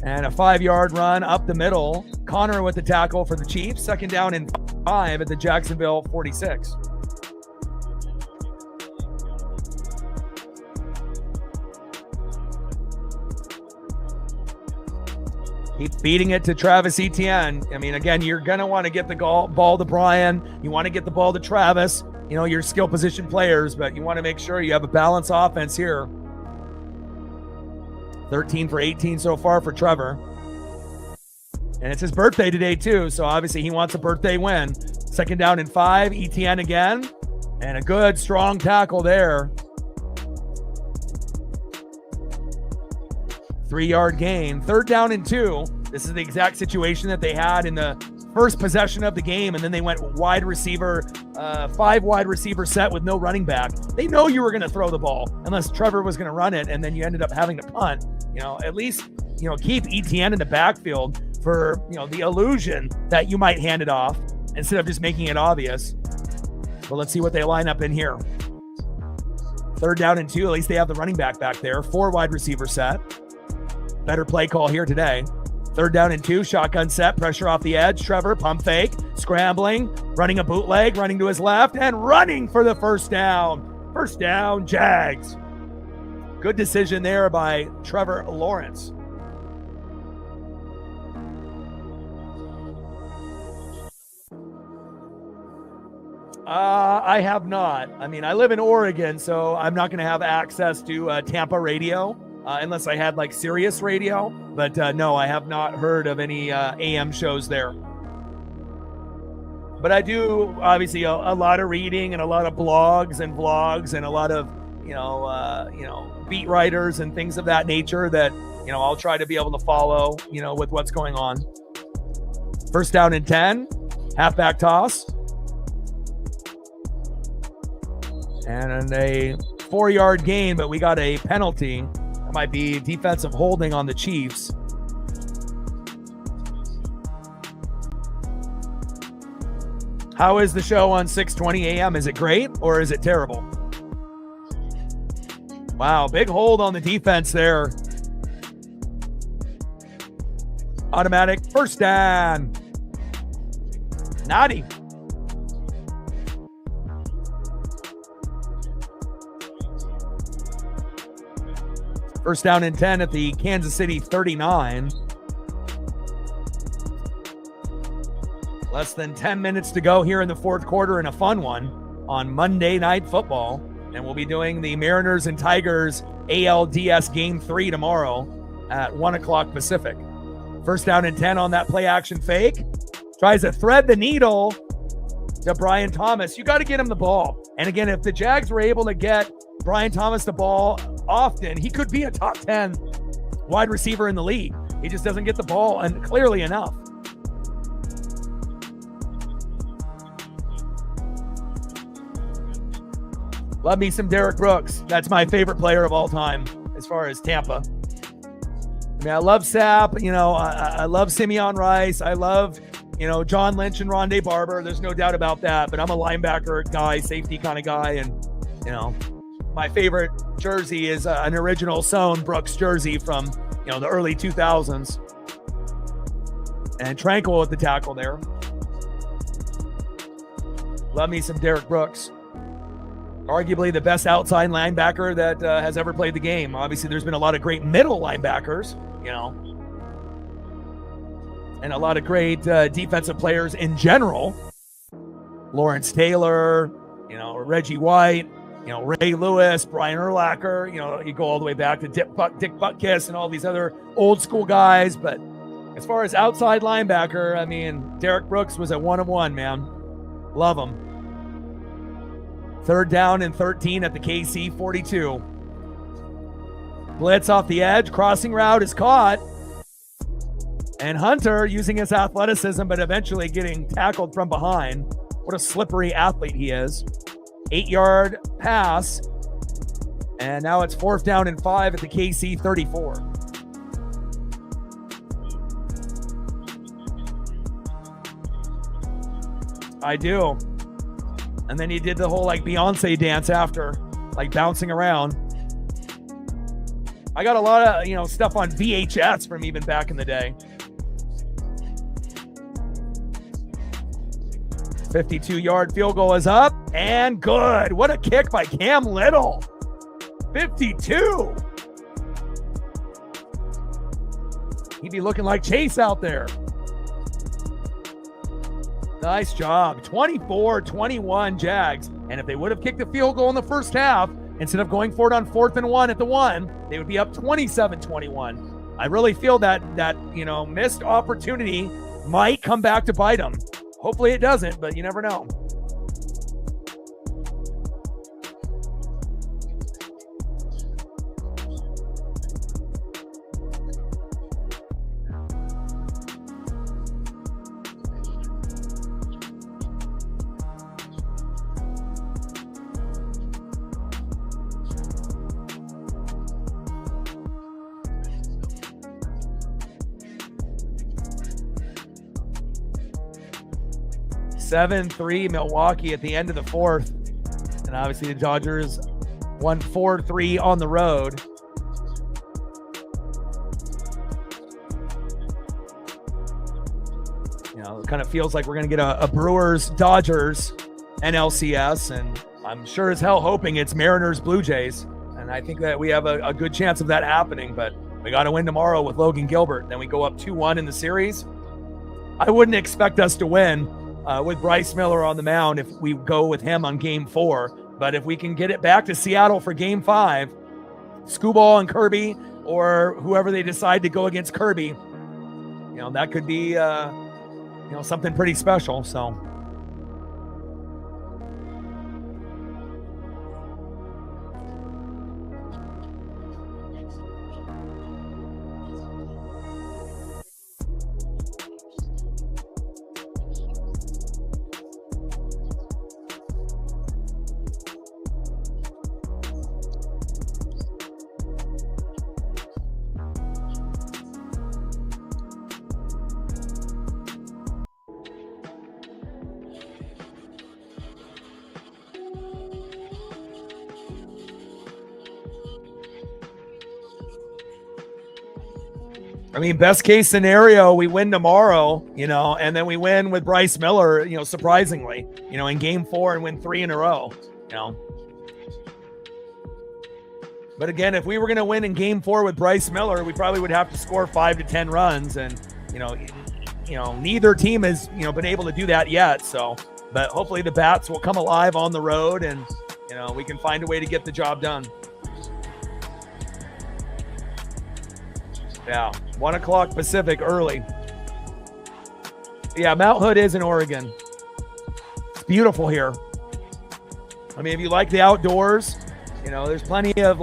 And a 5-yard run up the middle. Connor with the tackle for the Chiefs. Second down and 5 at the Jacksonville 46. Keep feeding it to Travis Etienne. I mean, again, you're going to want to get the ball to Brian. You want to get the ball to Travis, your skill position players, but you want to make sure you have a balanced offense here. 13 for 18 so far for Trevor. And it's his birthday today, too, so obviously he wants a birthday win. Second down and 5, Etienne again. And a good, strong tackle there. 3-yard gain. Third down and 2. This is the exact situation that they had in the first possession of the game, and then they went wide receiver, 5 wide receiver set with no running back. They know you were going to throw the ball unless Trevor was going to run it, and then you ended up having to punt. At least, keep Etienne in the backfield for, the illusion that you might hand it off instead of just making it obvious. But let's see what they line up in here. Third down and 2. At least they have the running back there. 4 wide receiver set. Better play call here today. Third down and 2, shotgun set, pressure off the edge. Trevor, pump fake, scrambling, running a bootleg, running to his left, and running for the first down. First down, Jags. Good decision there by Trevor Lawrence. I have not. I mean, I live in Oregon, so I'm not going to have access to Tampa radio. Unless I had like Sirius radio, but no, I have not heard of any AM shows there. But I do obviously a lot of reading and a lot of blogs and vlogs and a lot of beat writers and things of that nature that I'll try to be able to follow with what's going on. First down and 10, halfback toss. And a 4-yard gain, but we got a penalty. That might be defensive holding on the Chiefs. How is the show on 6:20 a.m.? Is it great or is it terrible? Wow, big hold on the defense there. Automatic first down. Naughty. First down and 10 at the Kansas City 39. Less than 10 minutes to go here in the fourth quarter, and a fun one on Monday Night Football. And we'll be doing the Mariners and Tigers ALDS Game 3 tomorrow at 1 o'clock Pacific. First down and 10 on that play action fake. Tries to thread the needle to Brian Thomas. You got to get him the ball. And again, if the Jags were able to get Brian Thomas the ball often, he could be a top 10 wide receiver in the league. He just doesn't get the ball, and clearly enough. Love me some Derek Brooks. That's my favorite player of all time as far as Tampa. I mean, I love Sapp. You know, I love Simeon Rice. I love, John Lynch and Rondé Barber. There's no doubt about that. But I'm a linebacker guy, safety kind of guy. And, my favorite jersey is an original sewn Brooks jersey from, the early 2000s. And Tranquil at the tackle there. Love me some Derek Brooks. Arguably the best outside linebacker that has ever played the game. Obviously, there's been a lot of great middle linebackers, and a lot of great defensive players in general. Lawrence Taylor, Reggie White, Ray Lewis, Brian Urlacher. You go all the way back to Dick Butkus and all these other old school guys. But as far as outside linebacker, I mean, Derek Brooks was a one-of-one, man. Love him. Third down and 13 at the KC 42. Blitz off the edge. Crossing route is caught. And Hunter using his athleticism, but eventually getting tackled from behind. What a slippery athlete he is. 8-yard pass. And now it's 4th down and 5 at the KC 34. I do. And then he did the whole Beyonce dance after, bouncing around. I got a lot of, stuff on VHS from even back in the day. 52-yard field goal is up and good. What a kick by Cam Little. 52. He'd be looking like Chase out there. Nice job. 24-21 Jags. And if they would have kicked the field goal in the first half, instead of going for it on 4th and 1 at the 1, they would be up 27-21. I really feel that missed opportunity might come back to bite them. Hopefully it doesn't, but you never know. (7-3) Milwaukee at the end of the 4th. And obviously the Dodgers won 4-3 on the road. It kind of feels like we're going to get a Brewers-Dodgers NLCS, and I'm sure as hell hoping it's Mariners-Blue Jays. And I think that we have a good chance of that happening, but we got to win tomorrow with Logan Gilbert. Then we go up 2-1 in the series. I wouldn't expect us to win with Bryce Miller on the mound if we go with him on Game 4. But if we can get it back to Seattle for Game 5, Skubal and Kirby, or whoever they decide to go against Kirby, that could be something pretty special. So I mean, best case scenario, we win tomorrow, and then we win with Bryce Miller, surprisingly, in game 4 and win 3 in a row, But again, if we were going to win in game 4 with Bryce Miller, we probably would have to score 5 to 10 runs. And, neither team has, been able to do that yet. So, but hopefully the Bats will come alive on the road and, we can find a way to get the job done. Yeah, 1 o'clock Pacific early. Yeah, Mount Hood is in Oregon. It's beautiful here. I mean, if you like the outdoors, there's plenty of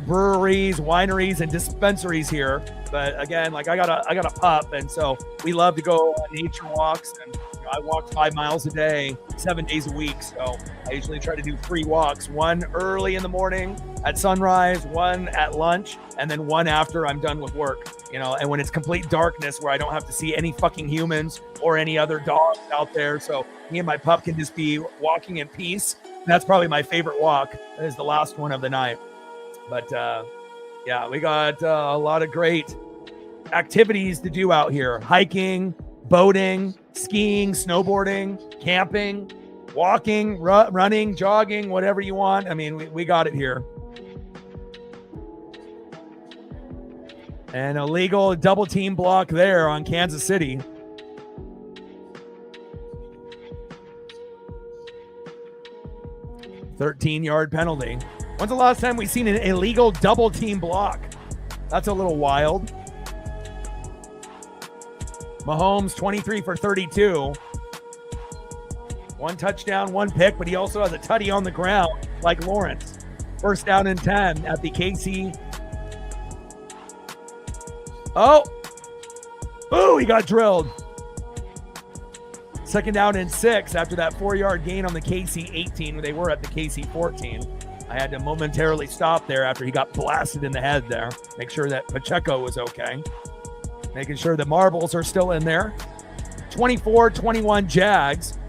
breweries, wineries, and dispensaries here. But again, I got a pup, and so we love to go on nature walks. And I walk 5 miles a day, 7 days a week. So I usually try to do 3 walks: one early in the morning at sunrise, one at lunch, and then one after I'm done with work. And when it's complete darkness, where I don't have to see any fucking humans or any other dogs out there, so me and my pup can just be walking in peace. That's probably my favorite walk. That is the last one of the night. But yeah, we got a lot of great activities to do out here: hiking, boating, skiing, snowboarding, camping, walking, running, jogging, whatever you want. I mean, we got it here. And a legal double team block there on Kansas City. $13-yard penalty. When's the last time we've seen an illegal double team block? That's a little wild. Mahomes, 23 for 32. 1 touchdown, 1 pick, but he also has a tutty on the ground like Lawrence. First down and 10 at the KC. Oh, he got drilled. Second down and 6 after that 4-yard gain on the KC 18 when they were at the KC 14. I had to momentarily stop there after he got blasted in the head there. Make sure that Pacheco was okay. Making sure the marbles are still in there. 24-21 Jags.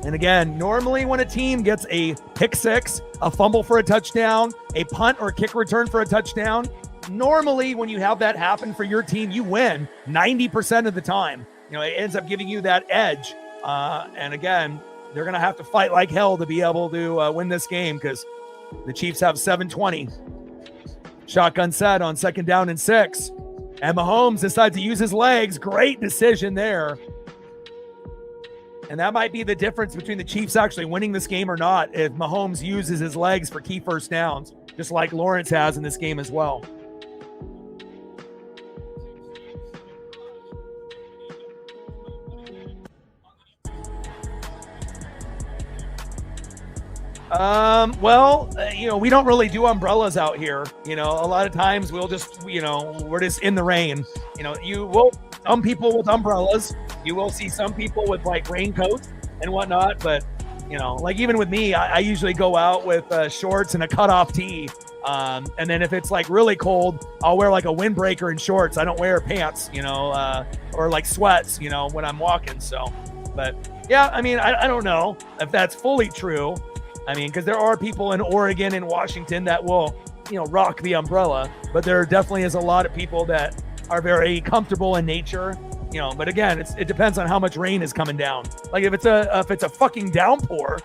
And again, normally when a team gets a pick 6, a fumble for a touchdown, a punt or kick return for a touchdown, normally when you have that happen for your team, you win 90% of the time. It ends up giving you that edge. And again, they're going to have to fight like hell to be able to win this game because the Chiefs have 7:20. Shotgun set on second down and 6. And Mahomes decides to use his legs. Great decision there. And that might be the difference between the Chiefs actually winning this game or not if Mahomes uses his legs for key first downs, just like Lawrence has in this game as well. We don't really do umbrellas out here. A lot of times we'll just, we're just in the rain. You will, some people with umbrellas, you will see some people with raincoats and whatnot. But, even with me, I usually go out with shorts and a cutoff tee. And then if it's really cold, I'll wear a windbreaker and shorts. I don't wear pants, or sweats, when I'm walking. So, but yeah, I mean, I don't know if that's fully true. I mean, because there are people in Oregon and Washington that will, rock the umbrella, but there definitely is a lot of people that are very comfortable in nature, but again, it depends on how much rain is coming down. If it's a fucking downpour,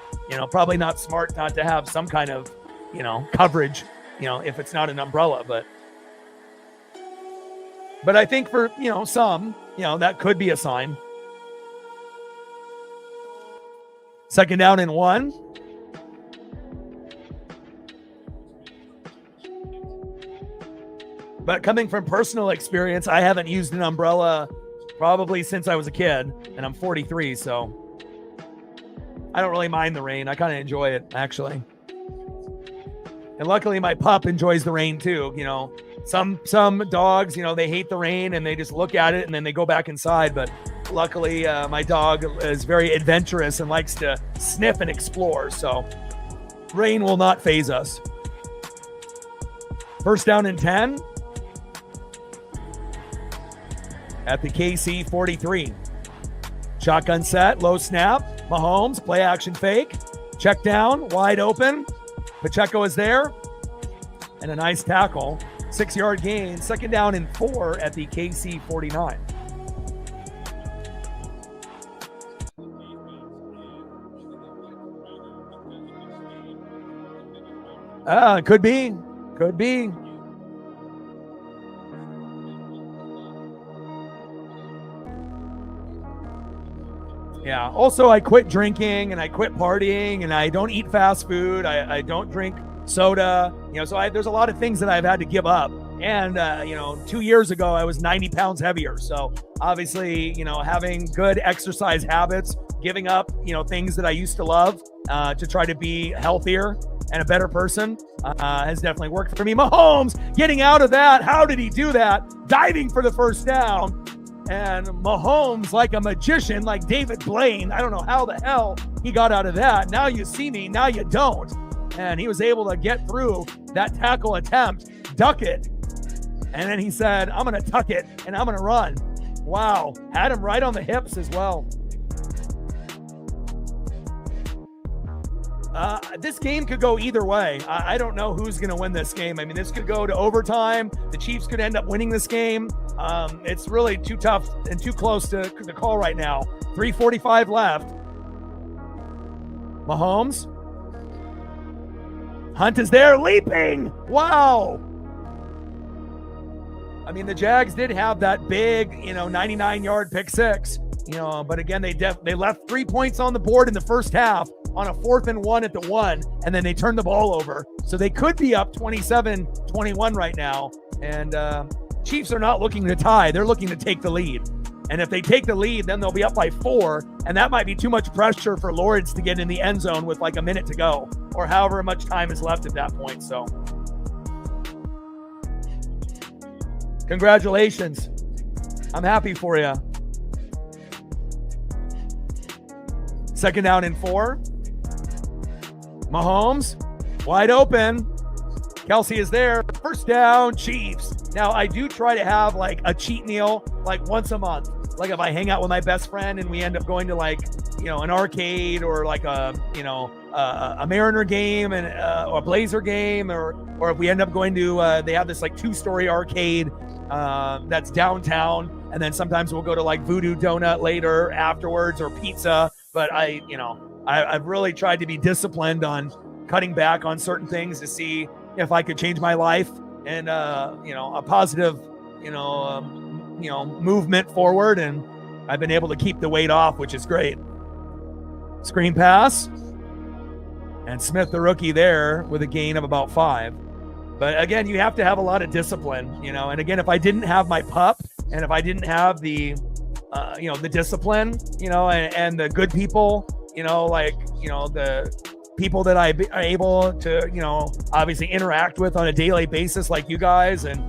probably not smart not to have some kind of, coverage, if it's not an umbrella, but I think for, some, that could be a sign. Second down and 1. But coming from personal experience, I haven't used an umbrella probably since I was a kid, and I'm 43, so I don't really mind the rain. I kind of enjoy it, actually. And luckily, my pup enjoys the rain, too. Some dogs, they hate the rain, and they just look at it, and then they go back inside. But luckily, my dog is very adventurous and likes to sniff and explore, so rain will not faze us. First down and 10. At the KC 43. Shotgun set, low snap. Mahomes, play action fake. Check down, wide open. Pacheco is there. And a nice tackle. 6-yard gain, 2nd down and 4 at the KC 49. Could be. Yeah. Also, I quit drinking and I quit partying and I don't eat fast food. I don't drink soda. So there's a lot of things that I've had to give up. And, 2 years ago, I was 90 pounds heavier. So obviously, having good exercise habits, giving up, things that I used to love to try to be healthier and a better person has definitely worked for me. Mahomes getting out of that. How did he do that? Diving for the first down. And Mahomes, like a magician, like David Blaine, I don't know how the hell he got out of that. Now you see me, now you don't. And he was able to get through that tackle attempt, duck it. And then he said, I'm going to tuck it and I'm going to run. Wow. Had him right on the hips as well. This game could go either way. I don't know who's going to win this game. I mean, this could go to overtime. The Chiefs could end up winning this game. It's really too tough and too close to call right now. 3:45 left. Mahomes. Hunt is there, leaping. Wow. I mean, the Jags did have that big, 99-yard pick six, but again, they left 3 points on the board in the first half on a 4th and 1 at the 1, and then they turned the ball over. So they could be up 27-21 right now. And Chiefs are not looking to tie. They're looking to take the lead. And if they take the lead, then they'll be up by 4, and that might be too much pressure for Lawrence to get in the end zone with like a minute to go or however much time is left at that point. So congratulations. I'm happy for you. 2nd down and 4. Mahomes, wide open. Kelsey is there. First down, Chiefs. Now, I do try to have like a cheat meal like once a month. Like if I hang out with my best friend and we end up going to like, an arcade or like a Mariner game and or a Blazer game, or if we end up going to, they have this like 2-story arcade that's downtown. And then sometimes we'll go to like Voodoo Donut later afterwards or pizza. But I've really tried to be disciplined on cutting back on certain things to see if I could change my life and, a positive, movement forward. And I've been able to keep the weight off, which is great. Screen pass. And Smith, the rookie, there with a gain of about 5. But again, you have to have a lot of discipline, and again, if I didn't have my pup and if I didn't have the discipline, and the good people, the people that I are able to, obviously interact with on a daily basis, like you guys, and,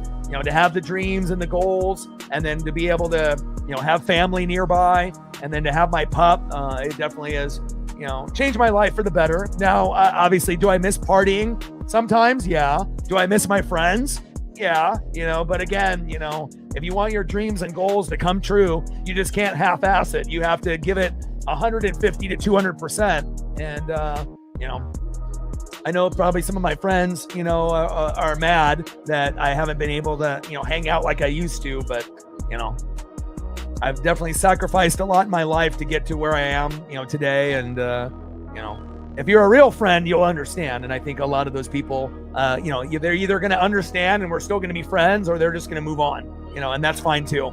to have the dreams and the goals, and then to be able to, have family nearby, and then to have my pup, it definitely has, changed my life for the better. Now, obviously, do I miss partying? Sometimes, yeah. Do I miss my friends? Yeah, but again, if you want your dreams and goals to come true, you just can't half-ass it. You have to give it 150 to 200%. And, I know probably some of my friends, are mad that I haven't been able to, hang out like I used to, but, I've definitely sacrificed a lot in my life to get to where I am, today. And, if you're a real friend, you'll understand. And I think a lot of those people, they're either going to understand and we're still going to be friends, or they're just going to move on, and that's fine too.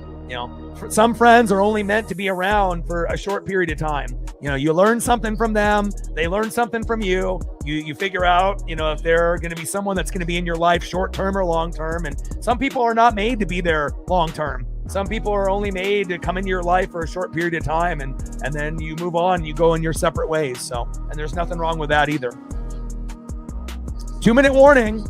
Some friends are only meant to be around for a short period of time. You learn something from them. They learn something from you. You figure out, if they're going to be someone that's going to be in your life short-term or long-term. And some people are not made to be there long-term. Some people are only made to come into your life for a short period of time, and then you move on, you go in your separate ways. So, and there's nothing wrong with that either. 2-minute warning.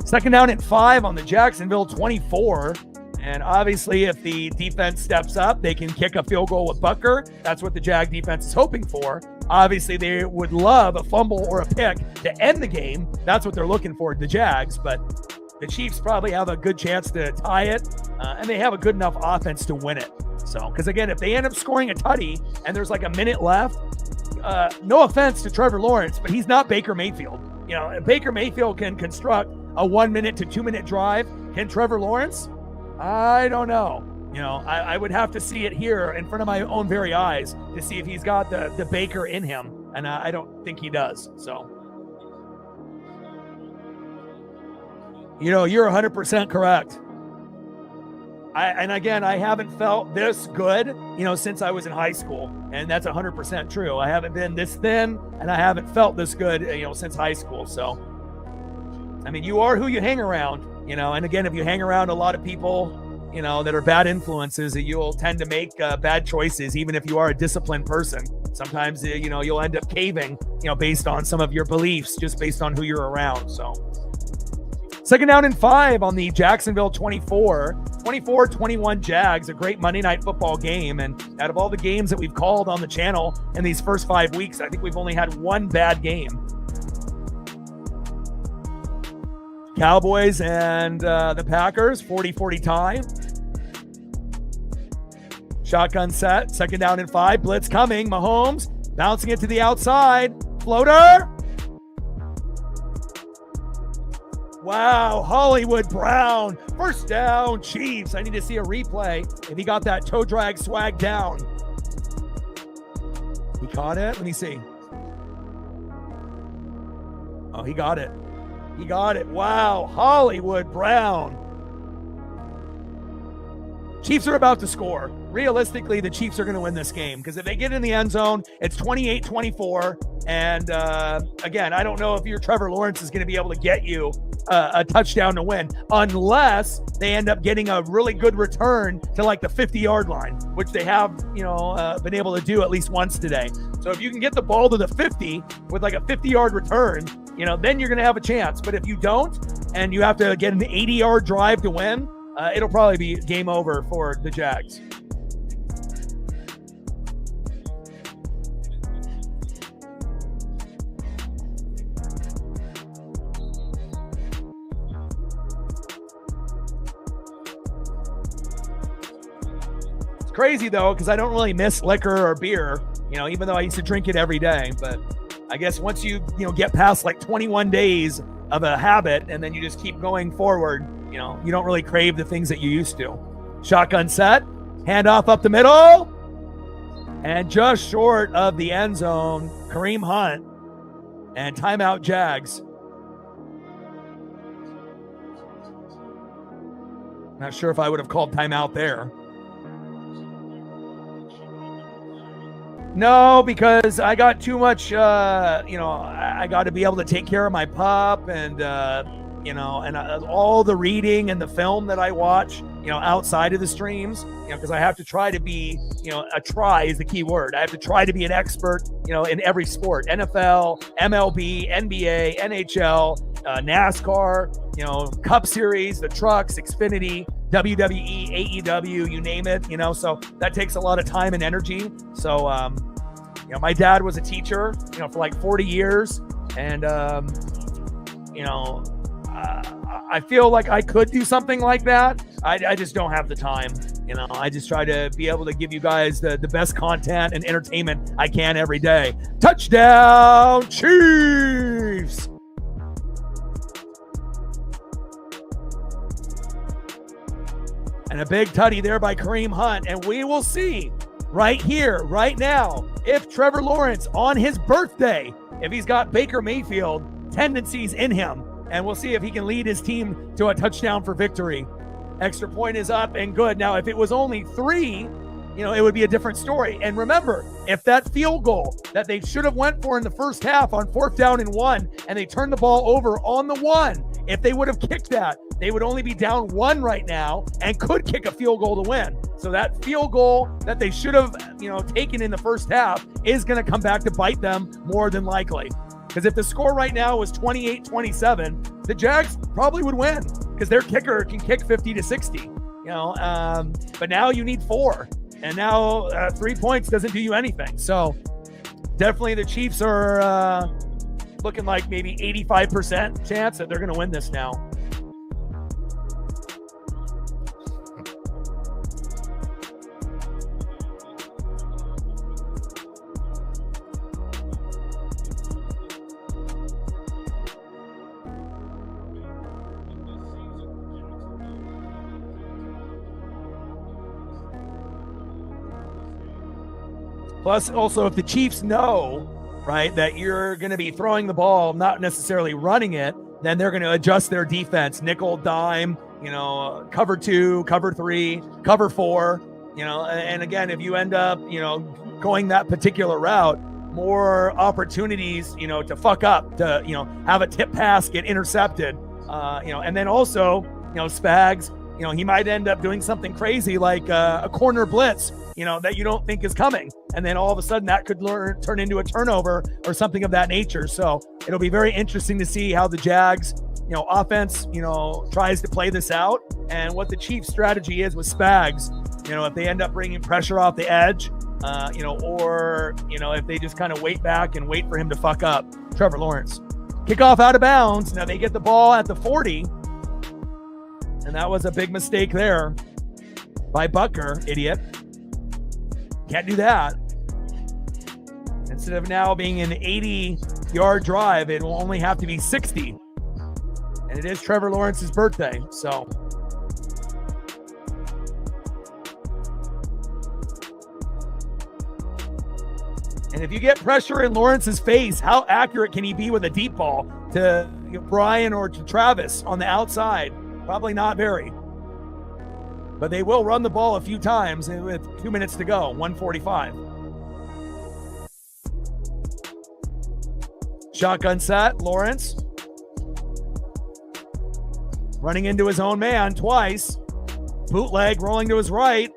2nd down and 5 on the Jacksonville 24. And obviously, if the defense steps up, they can kick a field goal with Butker. That's what the Jag defense is hoping for. Obviously, they would love a fumble or a pick to end the game. That's what they're looking for, the Jags. But the Chiefs probably have a good chance to tie it, and they have a good enough offense to win it. So, because again, if they end up scoring a tutty and there's like a minute left, no offense to Trevor Lawrence, but he's not Baker Mayfield. Baker Mayfield can construct a 1 minute to 2 minute drive. Can Trevor Lawrence? I don't know. You know, I would have to see it here in front of my own very eyes to see if he's got the Baker in him. And I don't think he does. So, you know, you're 100% correct. And again, I haven't felt this good, you know, since I was in high school. And that's 100% true. I haven't been this thin and I haven't felt this good, you know, since high school. So, I mean, you are who you hang around, you know, and again, if you hang around a lot of people, you know, that are bad influences, you'll tend to make bad choices, even if you are a disciplined person. Sometimes, you know, you'll end up caving, you know, based on some of your beliefs, just based on who you're around. So 2nd down and 5 on the Jacksonville 24-21 Jags, a great Monday Night Football game. And out of all the games that we've called on the channel in these first 5 weeks, I think we've only had one bad game. Cowboys and the Packers, 40-40 tie. Shotgun set, 2nd down and 5, blitz coming. Mahomes bouncing it to the outside. Floater. Wow, Hollywood Brown. 1st down, Chiefs. I need to see a replay if he got that toe drag swag down. He caught it. Let me see. Oh, he got it. He got it. Wow, Hollywood Brown. Chiefs are about to score. Realistically, the Chiefs are going to win this game because if they get in the end zone, it's 28-24. And again, I don't know if your Trevor Lawrence is going to be able to get you a touchdown to win unless they end up getting a really good return to like the 50-yard line, which they have, you know, been able to do at least once today. So if you can get the ball to the 50 with like a 50-yard return, you know, then you're going to have a chance. But if you don't and you have to get an 80-yard drive to win, it'll probably be game over for the Jags. It's crazy, though, because I don't really miss liquor or beer, you know, even though I used to drink it every day. But I guess once you get past like 21 days of a habit and then you just keep going forward, you know, you don't really crave the things that you used to. Shotgun set, handoff up the middle, and just short of the end zone, Kareem Hunt, and timeout Jags. Not sure if I would have called timeout there. No, because I got too much, I got to be able to take care of my pup and, all the reading and the film that I watch, you know, outside of the streams, you know, because I have to try to be, you know, a try is the key word. I have to try to be an expert, you know, in every sport, NFL, MLB, NBA, NHL, NASCAR, you know, Cup Series, the trucks, Xfinity, WWE, AEW, you name it, you know, so that takes a lot of time and energy. So, my dad was a teacher, you know, for like 40 years. And, I feel like I could do something like that. I just don't have the time. You know, I just try to be able to give you guys the best content and entertainment I can every day. Touchdown, Chiefs! And a big tutty there by Kareem Hunt. And we will see right here, right now, if Trevor Lawrence on his birthday, if he's got Baker Mayfield tendencies in him. And we'll see if he can lead his team to a touchdown for victory. Extra point is up and good. Now, if it was only 3, you know, it would be a different story. And remember, if that field goal that they should have went for in the first half on 4th down and 1, and they turned the ball over on the 1, if they would have kicked that, they would only be down 1 right now and could kick a field goal to win. So that field goal that they should have, you know, taken in the first half is going to come back to bite them more than likely. Because if the score right now was 28-27, the Jags probably would win because their kicker can kick 50 to 60. You know, but now you need 4, and now 3 points doesn't do you anything. So definitely the Chiefs are looking like maybe 85% chance that they're going to win this now. Plus, also, if the Chiefs know, right, that you're going to be throwing the ball, not necessarily running it, then they're going to adjust their defense, nickel, dime, cover 2, cover 3, cover 4, and again, if you end up, going that particular route, more opportunities, to fuck up, to, have a tip pass get intercepted, and then also, Spags, he might end up doing something crazy like a corner blitz, that you don't think is coming. And then all of a sudden that could turn into a turnover or something of that nature. So it'll be very interesting to see how the Jags, offense, tries to play this out and what the Chiefs' strategy is with Spags, if they end up bringing pressure off the edge, or, if they just kind of wait back and wait for him to fuck up Trevor Lawrence. Kickoff out of bounds. Now they get the ball at the 40. And that was a big mistake there by Butker, idiot. Can't do that. Instead of now being an 80-yard drive, it will only have to be 60. And it is Trevor Lawrence's birthday, so. And if you get pressure in Lawrence's face, how accurate can he be with a deep ball to Brian or to Travis on the outside? Probably not very. But they will run the ball a few times with 2 minutes to go, 1:45. Shotgun set, Lawrence. Running into his own man twice. Bootleg rolling to his right.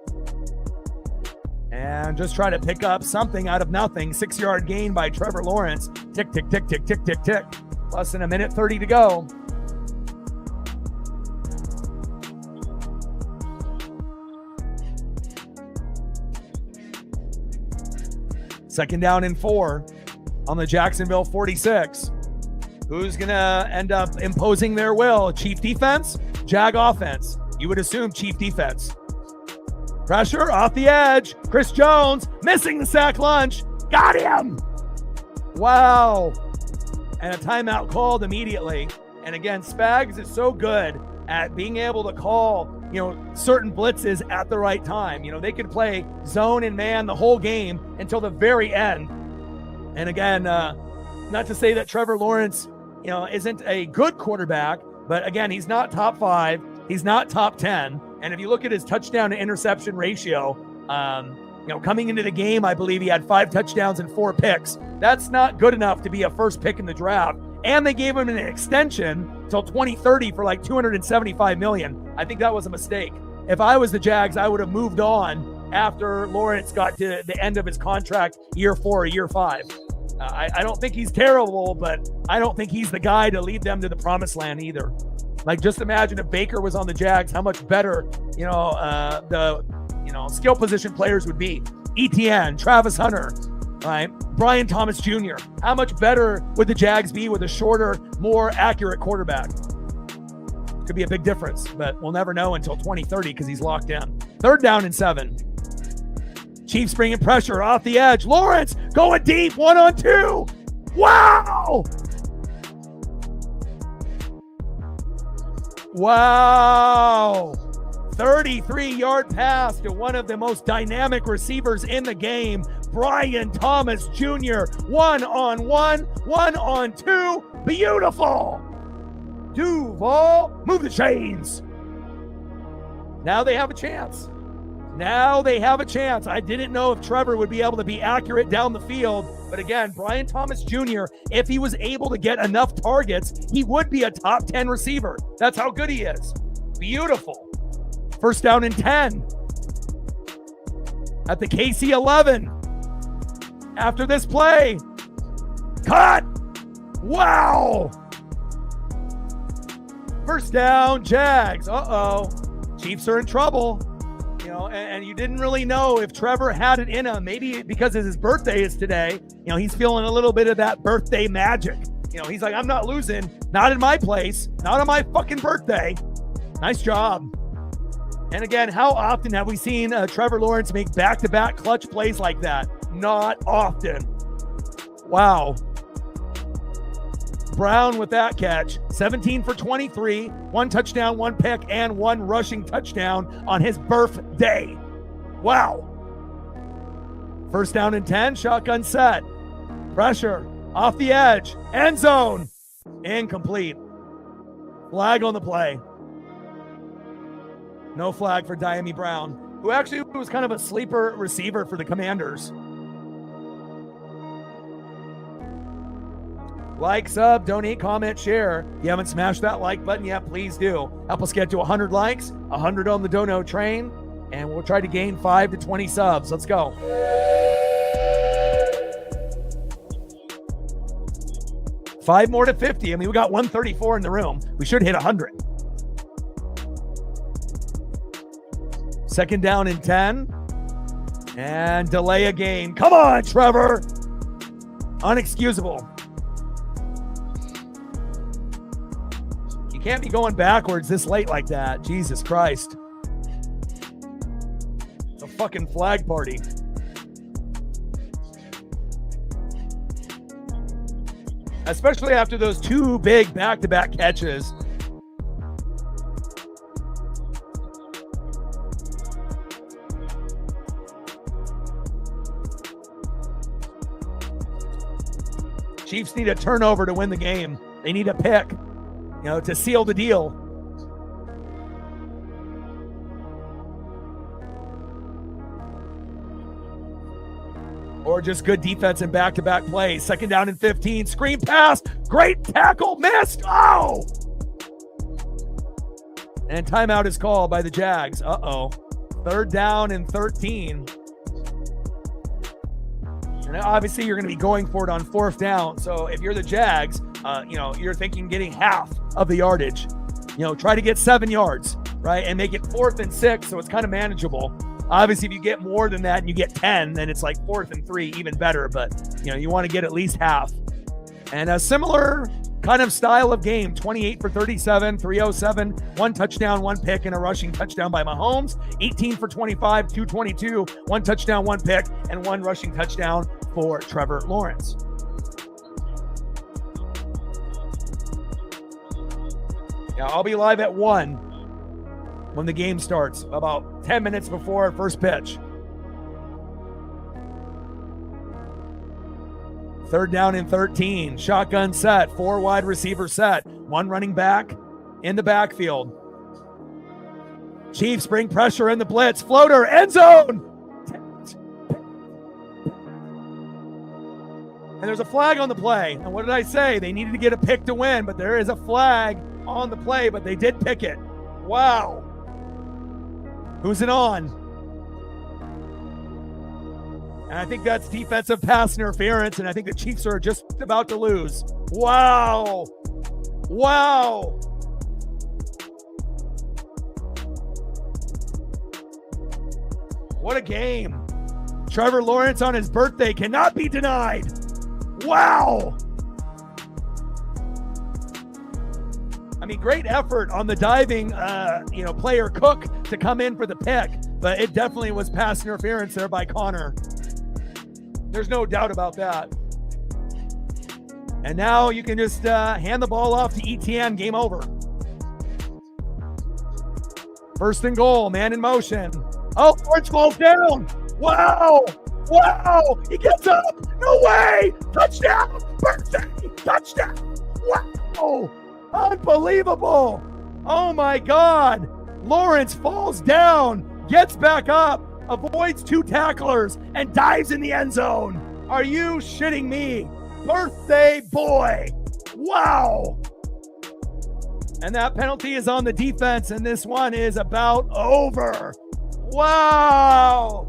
And just try to pick up something out of nothing. 6-yard gain by Trevor Lawrence. Tick, tick, tick, tick, tick, tick, tick. Less than a minute 30 to go. Second down and 4 on the Jacksonville 46. Who's going to end up imposing their will? Chief defense, Jag offense. You would assume Chief defense. Pressure off the edge. Chris Jones missing the sack lunch. Got him. Wow. And a timeout called immediately. And again, Spags is so good at being able to call, certain blitzes at the right time. They could play zone and man the whole game until the very end. And again, not to say that Trevor Lawrence, isn't a good quarterback, but again, he's not top 5. He's not top 10. And if you look at his touchdown to interception ratio, coming into the game, I believe he had 5 touchdowns and 4 picks. That's not good enough to be a first pick in the draft. And they gave him an extension till 2030 for like $275 million. I think that was a mistake. If I was the Jags, I would have moved on after Lawrence got to the end of his contract, year 4 or year 5. I don't think he's terrible, but I don't think he's the guy to lead them to the promised land either. Like, just imagine if Baker was on the Jags, how much better, the skill position players would be. ETN, Travis Hunter, right? Brian Thomas Jr. How much better would the Jags be with a shorter, more accurate quarterback? Could be a big difference, but we'll never know until 2030 because he's locked in. 3rd down and 7. Chiefs bringing pressure off the edge. Lawrence going deep, 1-on-2. Wow! Wow! 33-yard pass to one of the most dynamic receivers in the game, Brian Thomas Jr. 1-on-1, 1-on-2. Beautiful! Duval, move the chains. Now they have a chance. I didn't know if Trevor would be able to be accurate down the field. But again, Brian Thomas Jr., if he was able to get enough targets, he would be a top 10 receiver. That's how good he is. Beautiful. 1st down and 10. At the KC 11. After this play. Cut. Wow. 1st down, Jags. Uh-oh. Chiefs are in trouble. And you didn't really know if Trevor had it in him. Maybe because his birthday is today, he's feeling a little bit of that birthday magic. He's like, I'm not losing. Not in my place. Not on my fucking birthday. Nice job. And again, how often have we seen Trevor Lawrence make back-to-back clutch plays like that? Not often. Wow. Brown with that catch. 17 for 23, 1 touchdown, 1 pick, and 1 rushing touchdown on his birthday. Wow. First down and 10, shotgun set. Pressure, off the edge, end zone. Incomplete. Flag on the play. No flag for Diami Brown, who actually was kind of a sleeper receiver for the Commanders. Like, sub, donate, comment, share. If you haven't smashed that like button yet, please do. Help us get to 100 likes, 100 on the dono train, and we'll try to gain 5 to 20 subs. Let's go. Five more to 50. I mean, we got 134 in the room. We should hit 100. Second down and 10. And delay a game. Come on, Trevor. Unexcusable. You can't be going backwards this late like that. Jesus Christ. It's a fucking flag party. Especially after those two big back-to-back catches. Chiefs need a turnover to win the game. They need a pick, to seal the deal. Or just good defense and back-to-back plays. Second down and 15. Screen pass. Great tackle. Missed. Oh! And timeout is called by the Jags. Uh-oh. Third down and 13. And obviously you're going to be going for it on fourth down. So if you're the Jags, you're thinking getting half of the yardage. Try to get 7 yards, right? And make it 4th and 6 so it's kind of manageable. Obviously, if you get more than that and you get 10, then it's like 4th and 3, even better. But, you want to get at least half. And a similar kind of style of game, 28 for 37, 307, 1 touchdown, 1 pick, and a rushing touchdown by Mahomes. 18 for 25, 222, 1 touchdown, 1 pick, and 1 rushing touchdown for Trevor Lawrence. Yeah, I'll be live at 1. When the game starts, about 10 minutes before first pitch. Third down and 13. Shotgun set. 4 wide receiver set. 1 running back in the backfield. Chiefs bring pressure in the blitz. Floater, end zone. And there's a flag on the play. And what did I say? They needed to get a pick to win, but there is a flag on the play, but they did pick it. Wow. Who's it on? And I think that's defensive pass interference, and I think the Chiefs are just about to lose. Wow. Wow. What a game. Trevor Lawrence on his birthday cannot be denied. Wow. I mean, great effort on the diving, player Cook to come in for the pick, but it definitely was pass interference there by Connor. There's no doubt about that. And now you can just hand the ball off to ETN. Game over. First and goal, man in motion. Oh, Lawrence falls down. Wow. Wow. He gets up. No way. Touchdown. Birthday. Touchdown. Wow. Unbelievable. Oh my God. Lawrence falls down, gets back up, avoids 2 tacklers, and dives in the end zone. Are you shitting me? Birthday boy. Wow. And that penalty is on the defense, and this one is about over. Wow.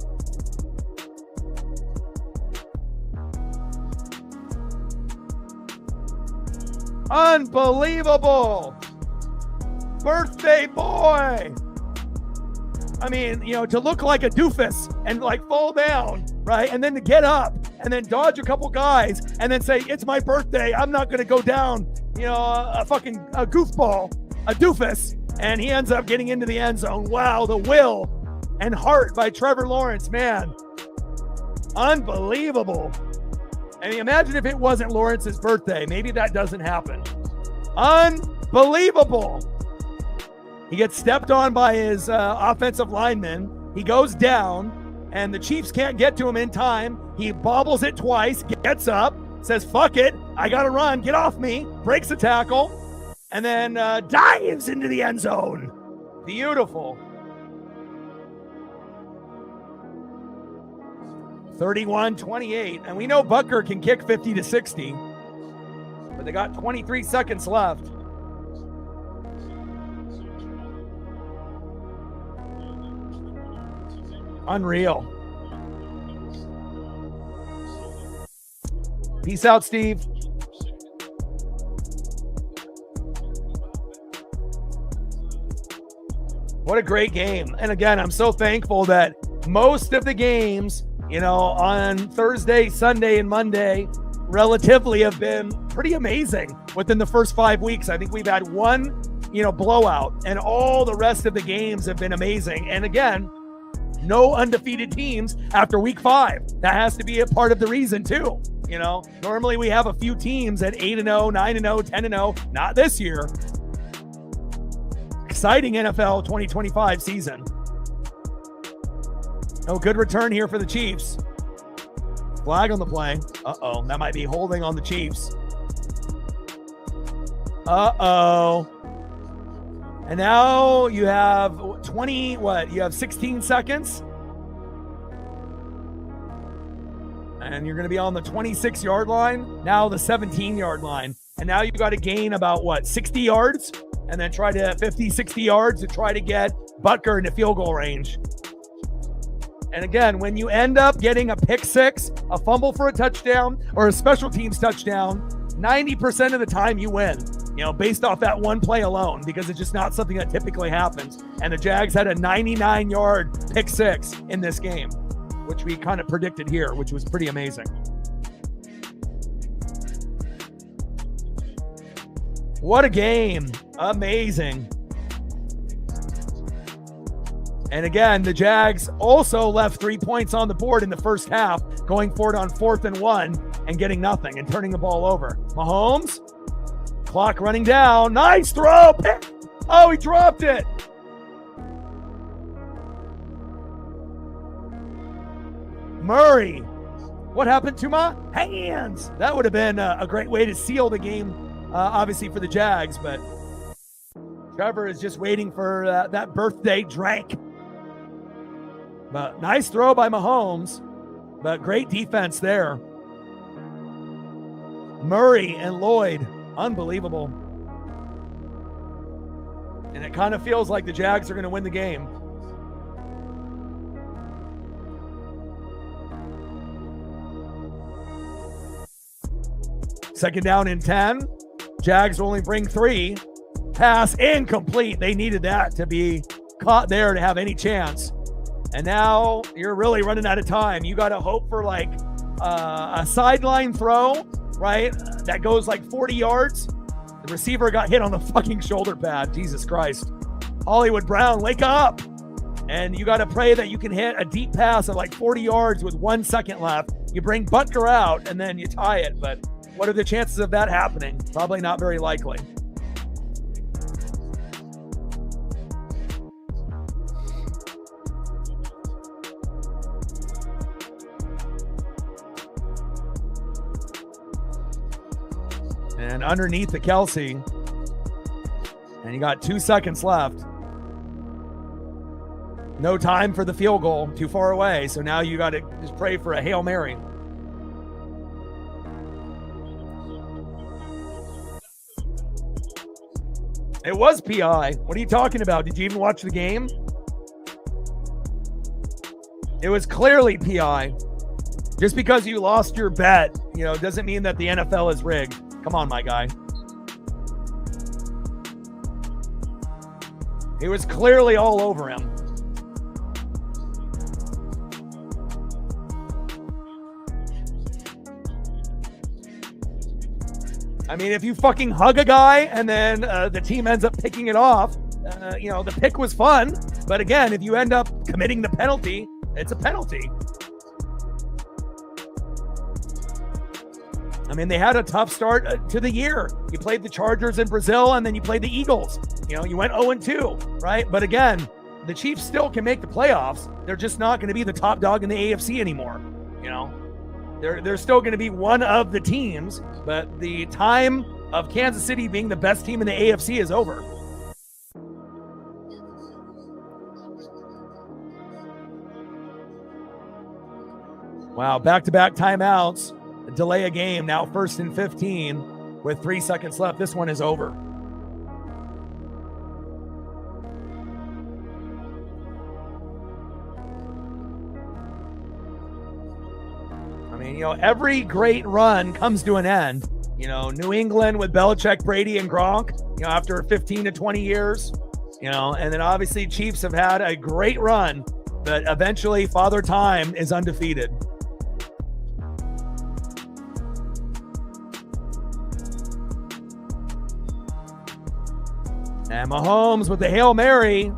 Unbelievable. Birthday boy. I mean, to look like a doofus and like fall down, right? And then to get up and then dodge a couple guys and then say, it's my birthday. I'm not going to go down, a goofball, a doofus. And he ends up getting into the end zone. Wow. The will and heart by Trevor Lawrence, man. Unbelievable. I mean, imagine if it wasn't Lawrence's birthday. Maybe that doesn't happen. Unbelievable. He gets stepped on by his offensive lineman. He goes down. and the Chiefs can't get to him in time. He bobbles it twice, gets up, says, fuck it, I got to run, get off me, breaks a tackle, and then dives into the end zone. Beautiful. 31-28, and we know Butker can kick 50 to 60, but they got 23 seconds left. Unreal. Peace out, Steve. What a great game. And again, I'm so thankful that most of the games, on Thursday, Sunday, and Monday, relatively have been pretty amazing within the first 5 weeks. I think we've had one, blowout, and all the rest of the games have been amazing. And again, no undefeated teams after week 5. That has to be a part of the reason too. Normally we have a few teams at 8-0, 9-0, 10-0. Not this year. Exciting NFL 2025 season. Oh, good return here for the Chiefs. Flag on the play. Uh-oh, that might be holding on the Chiefs. Uh-oh. And now you have you have 16 seconds. And you're going to be on the 26-yard line. Now the 17-yard line. And now you've got to gain about, 60 yards? And then try to 50, 60 yards to try to get Butker into field goal range. And again, when you end up getting a pick six, a fumble for a touchdown, or a special teams touchdown, 90% of the time you win, based off that one play alone, because it's just not something that typically happens. And the Jags had a 99-yard pick six in this game, which we kind of predicted here, which was pretty amazing. What a game. Amazing. And again, the Jags also left 3 points on the board in the first half, going forward on 4th and 1 and getting nothing and turning the ball over. Mahomes, clock running down. Nice throw. Oh, he dropped it. Murray. What happened to my hands? That would have been a great way to seal the game, obviously, for the Jags. But Trevor is just waiting for that birthday drink. But nice throw by Mahomes, but great defense there. Murray and Lloyd, unbelievable. And it kind of feels like the Jags are going to win the game. Second down and 10. Jags only bring 3. Pass incomplete. They needed that to be caught there to have any chance. And now you're really running out of time. You got to hope for a sideline throw, right? That goes 40 yards. The receiver got hit on the fucking shoulder pad. Jesus Christ. Hollywood Brown, wake up. And you got to pray that you can hit a deep pass of 40 yards with 1 second left. You bring Butker out and then you tie it. But what are the chances of that happening? Probably not very likely. And underneath the Kelsey. And you got 2 seconds left. No time for the field goal. Too far away. So now you got to just pray for a Hail Mary. It was PI. What are you talking about? Did you even watch the game? It was clearly PI. Just because you lost your bet, doesn't mean that the NFL is rigged. Come on, my guy. He was clearly all over him. I mean, if you fucking hug a guy and then the team ends up picking it off, the pick was fun. But again, if you end up committing the penalty, it's a penalty. I mean, they had a tough start to the year. You played the Chargers in Brazil, and then you played the Eagles. You went 0-2, right? But again, the Chiefs still can make the playoffs. They're just not going to be the top dog in the AFC anymore. You know, they're still going to be one of the teams, but the time of Kansas City being the best team in the AFC is over. Wow, back-to-back timeouts, delay a game, now 1st and 15 with 3 seconds left. This one is over. I mean, you know, every great run comes to an end. You know, New England with Belichick, Brady, and Gronk, you know, after 15 to 20 years, you know, and then obviously Chiefs have had a great run, but eventually Father Time is undefeated. And Mahomes with the Hail Mary.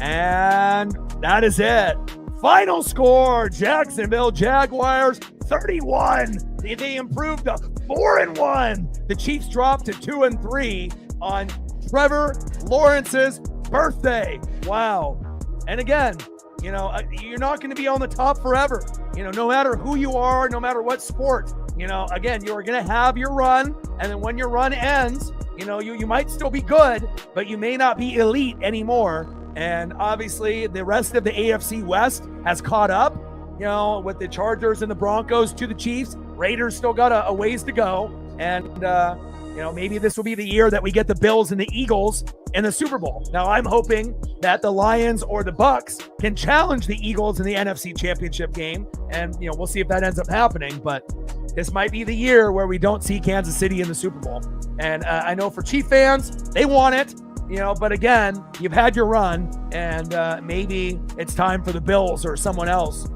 And that is it. Final score, Jacksonville Jaguars 31. They improved to 4-1. The Chiefs dropped to 2-3 on Trevor Lawrence's birthday. Wow. And again, you know, you're not going to be on the top forever. You know, no matter who you are, no matter what sport, you know, again, you're going to have your run. And then when your run ends, you know, you might still be good, but you may not be elite anymore. And obviously the rest of the AFC West has caught up, you know, with the Chargers and the Broncos to the Chiefs. Raiders still got a ways to go. And, you know, maybe this will be the year that we get the Bills and the Eagles in the Super Bowl. Now, I'm hoping that the Lions or the Bucks can challenge the Eagles in the NFC Championship game. And, you know, we'll see if that ends up happening. But this might be the year where we don't see Kansas City in the Super Bowl. And I know for Chief fans, they want it, you know, but again, you've had your run, and maybe it's time for the Bills or someone else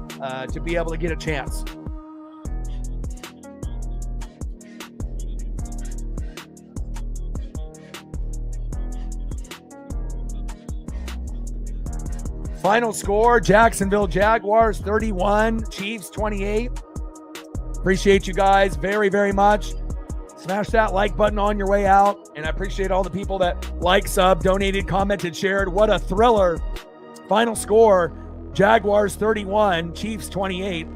to be able to get a chance. Final score, Jacksonville Jaguars 31, Chiefs 28. Appreciate you guys very, very much. Smash that like button on your way out. And I appreciate all the people that liked, sub, donated, commented, shared. What a thriller. Final score, Jaguars 31, Chiefs 28.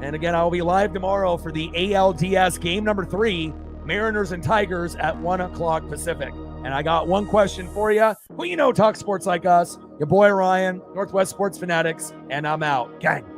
And again, I'll be live tomorrow for the ALDS game number 3, Mariners and Tigers at 1 o'clock Pacific. And I got one question for you. Who you know talks sports like us? Your boy Ryan, Northwest Sports Fanatics, and I'm out. Gang.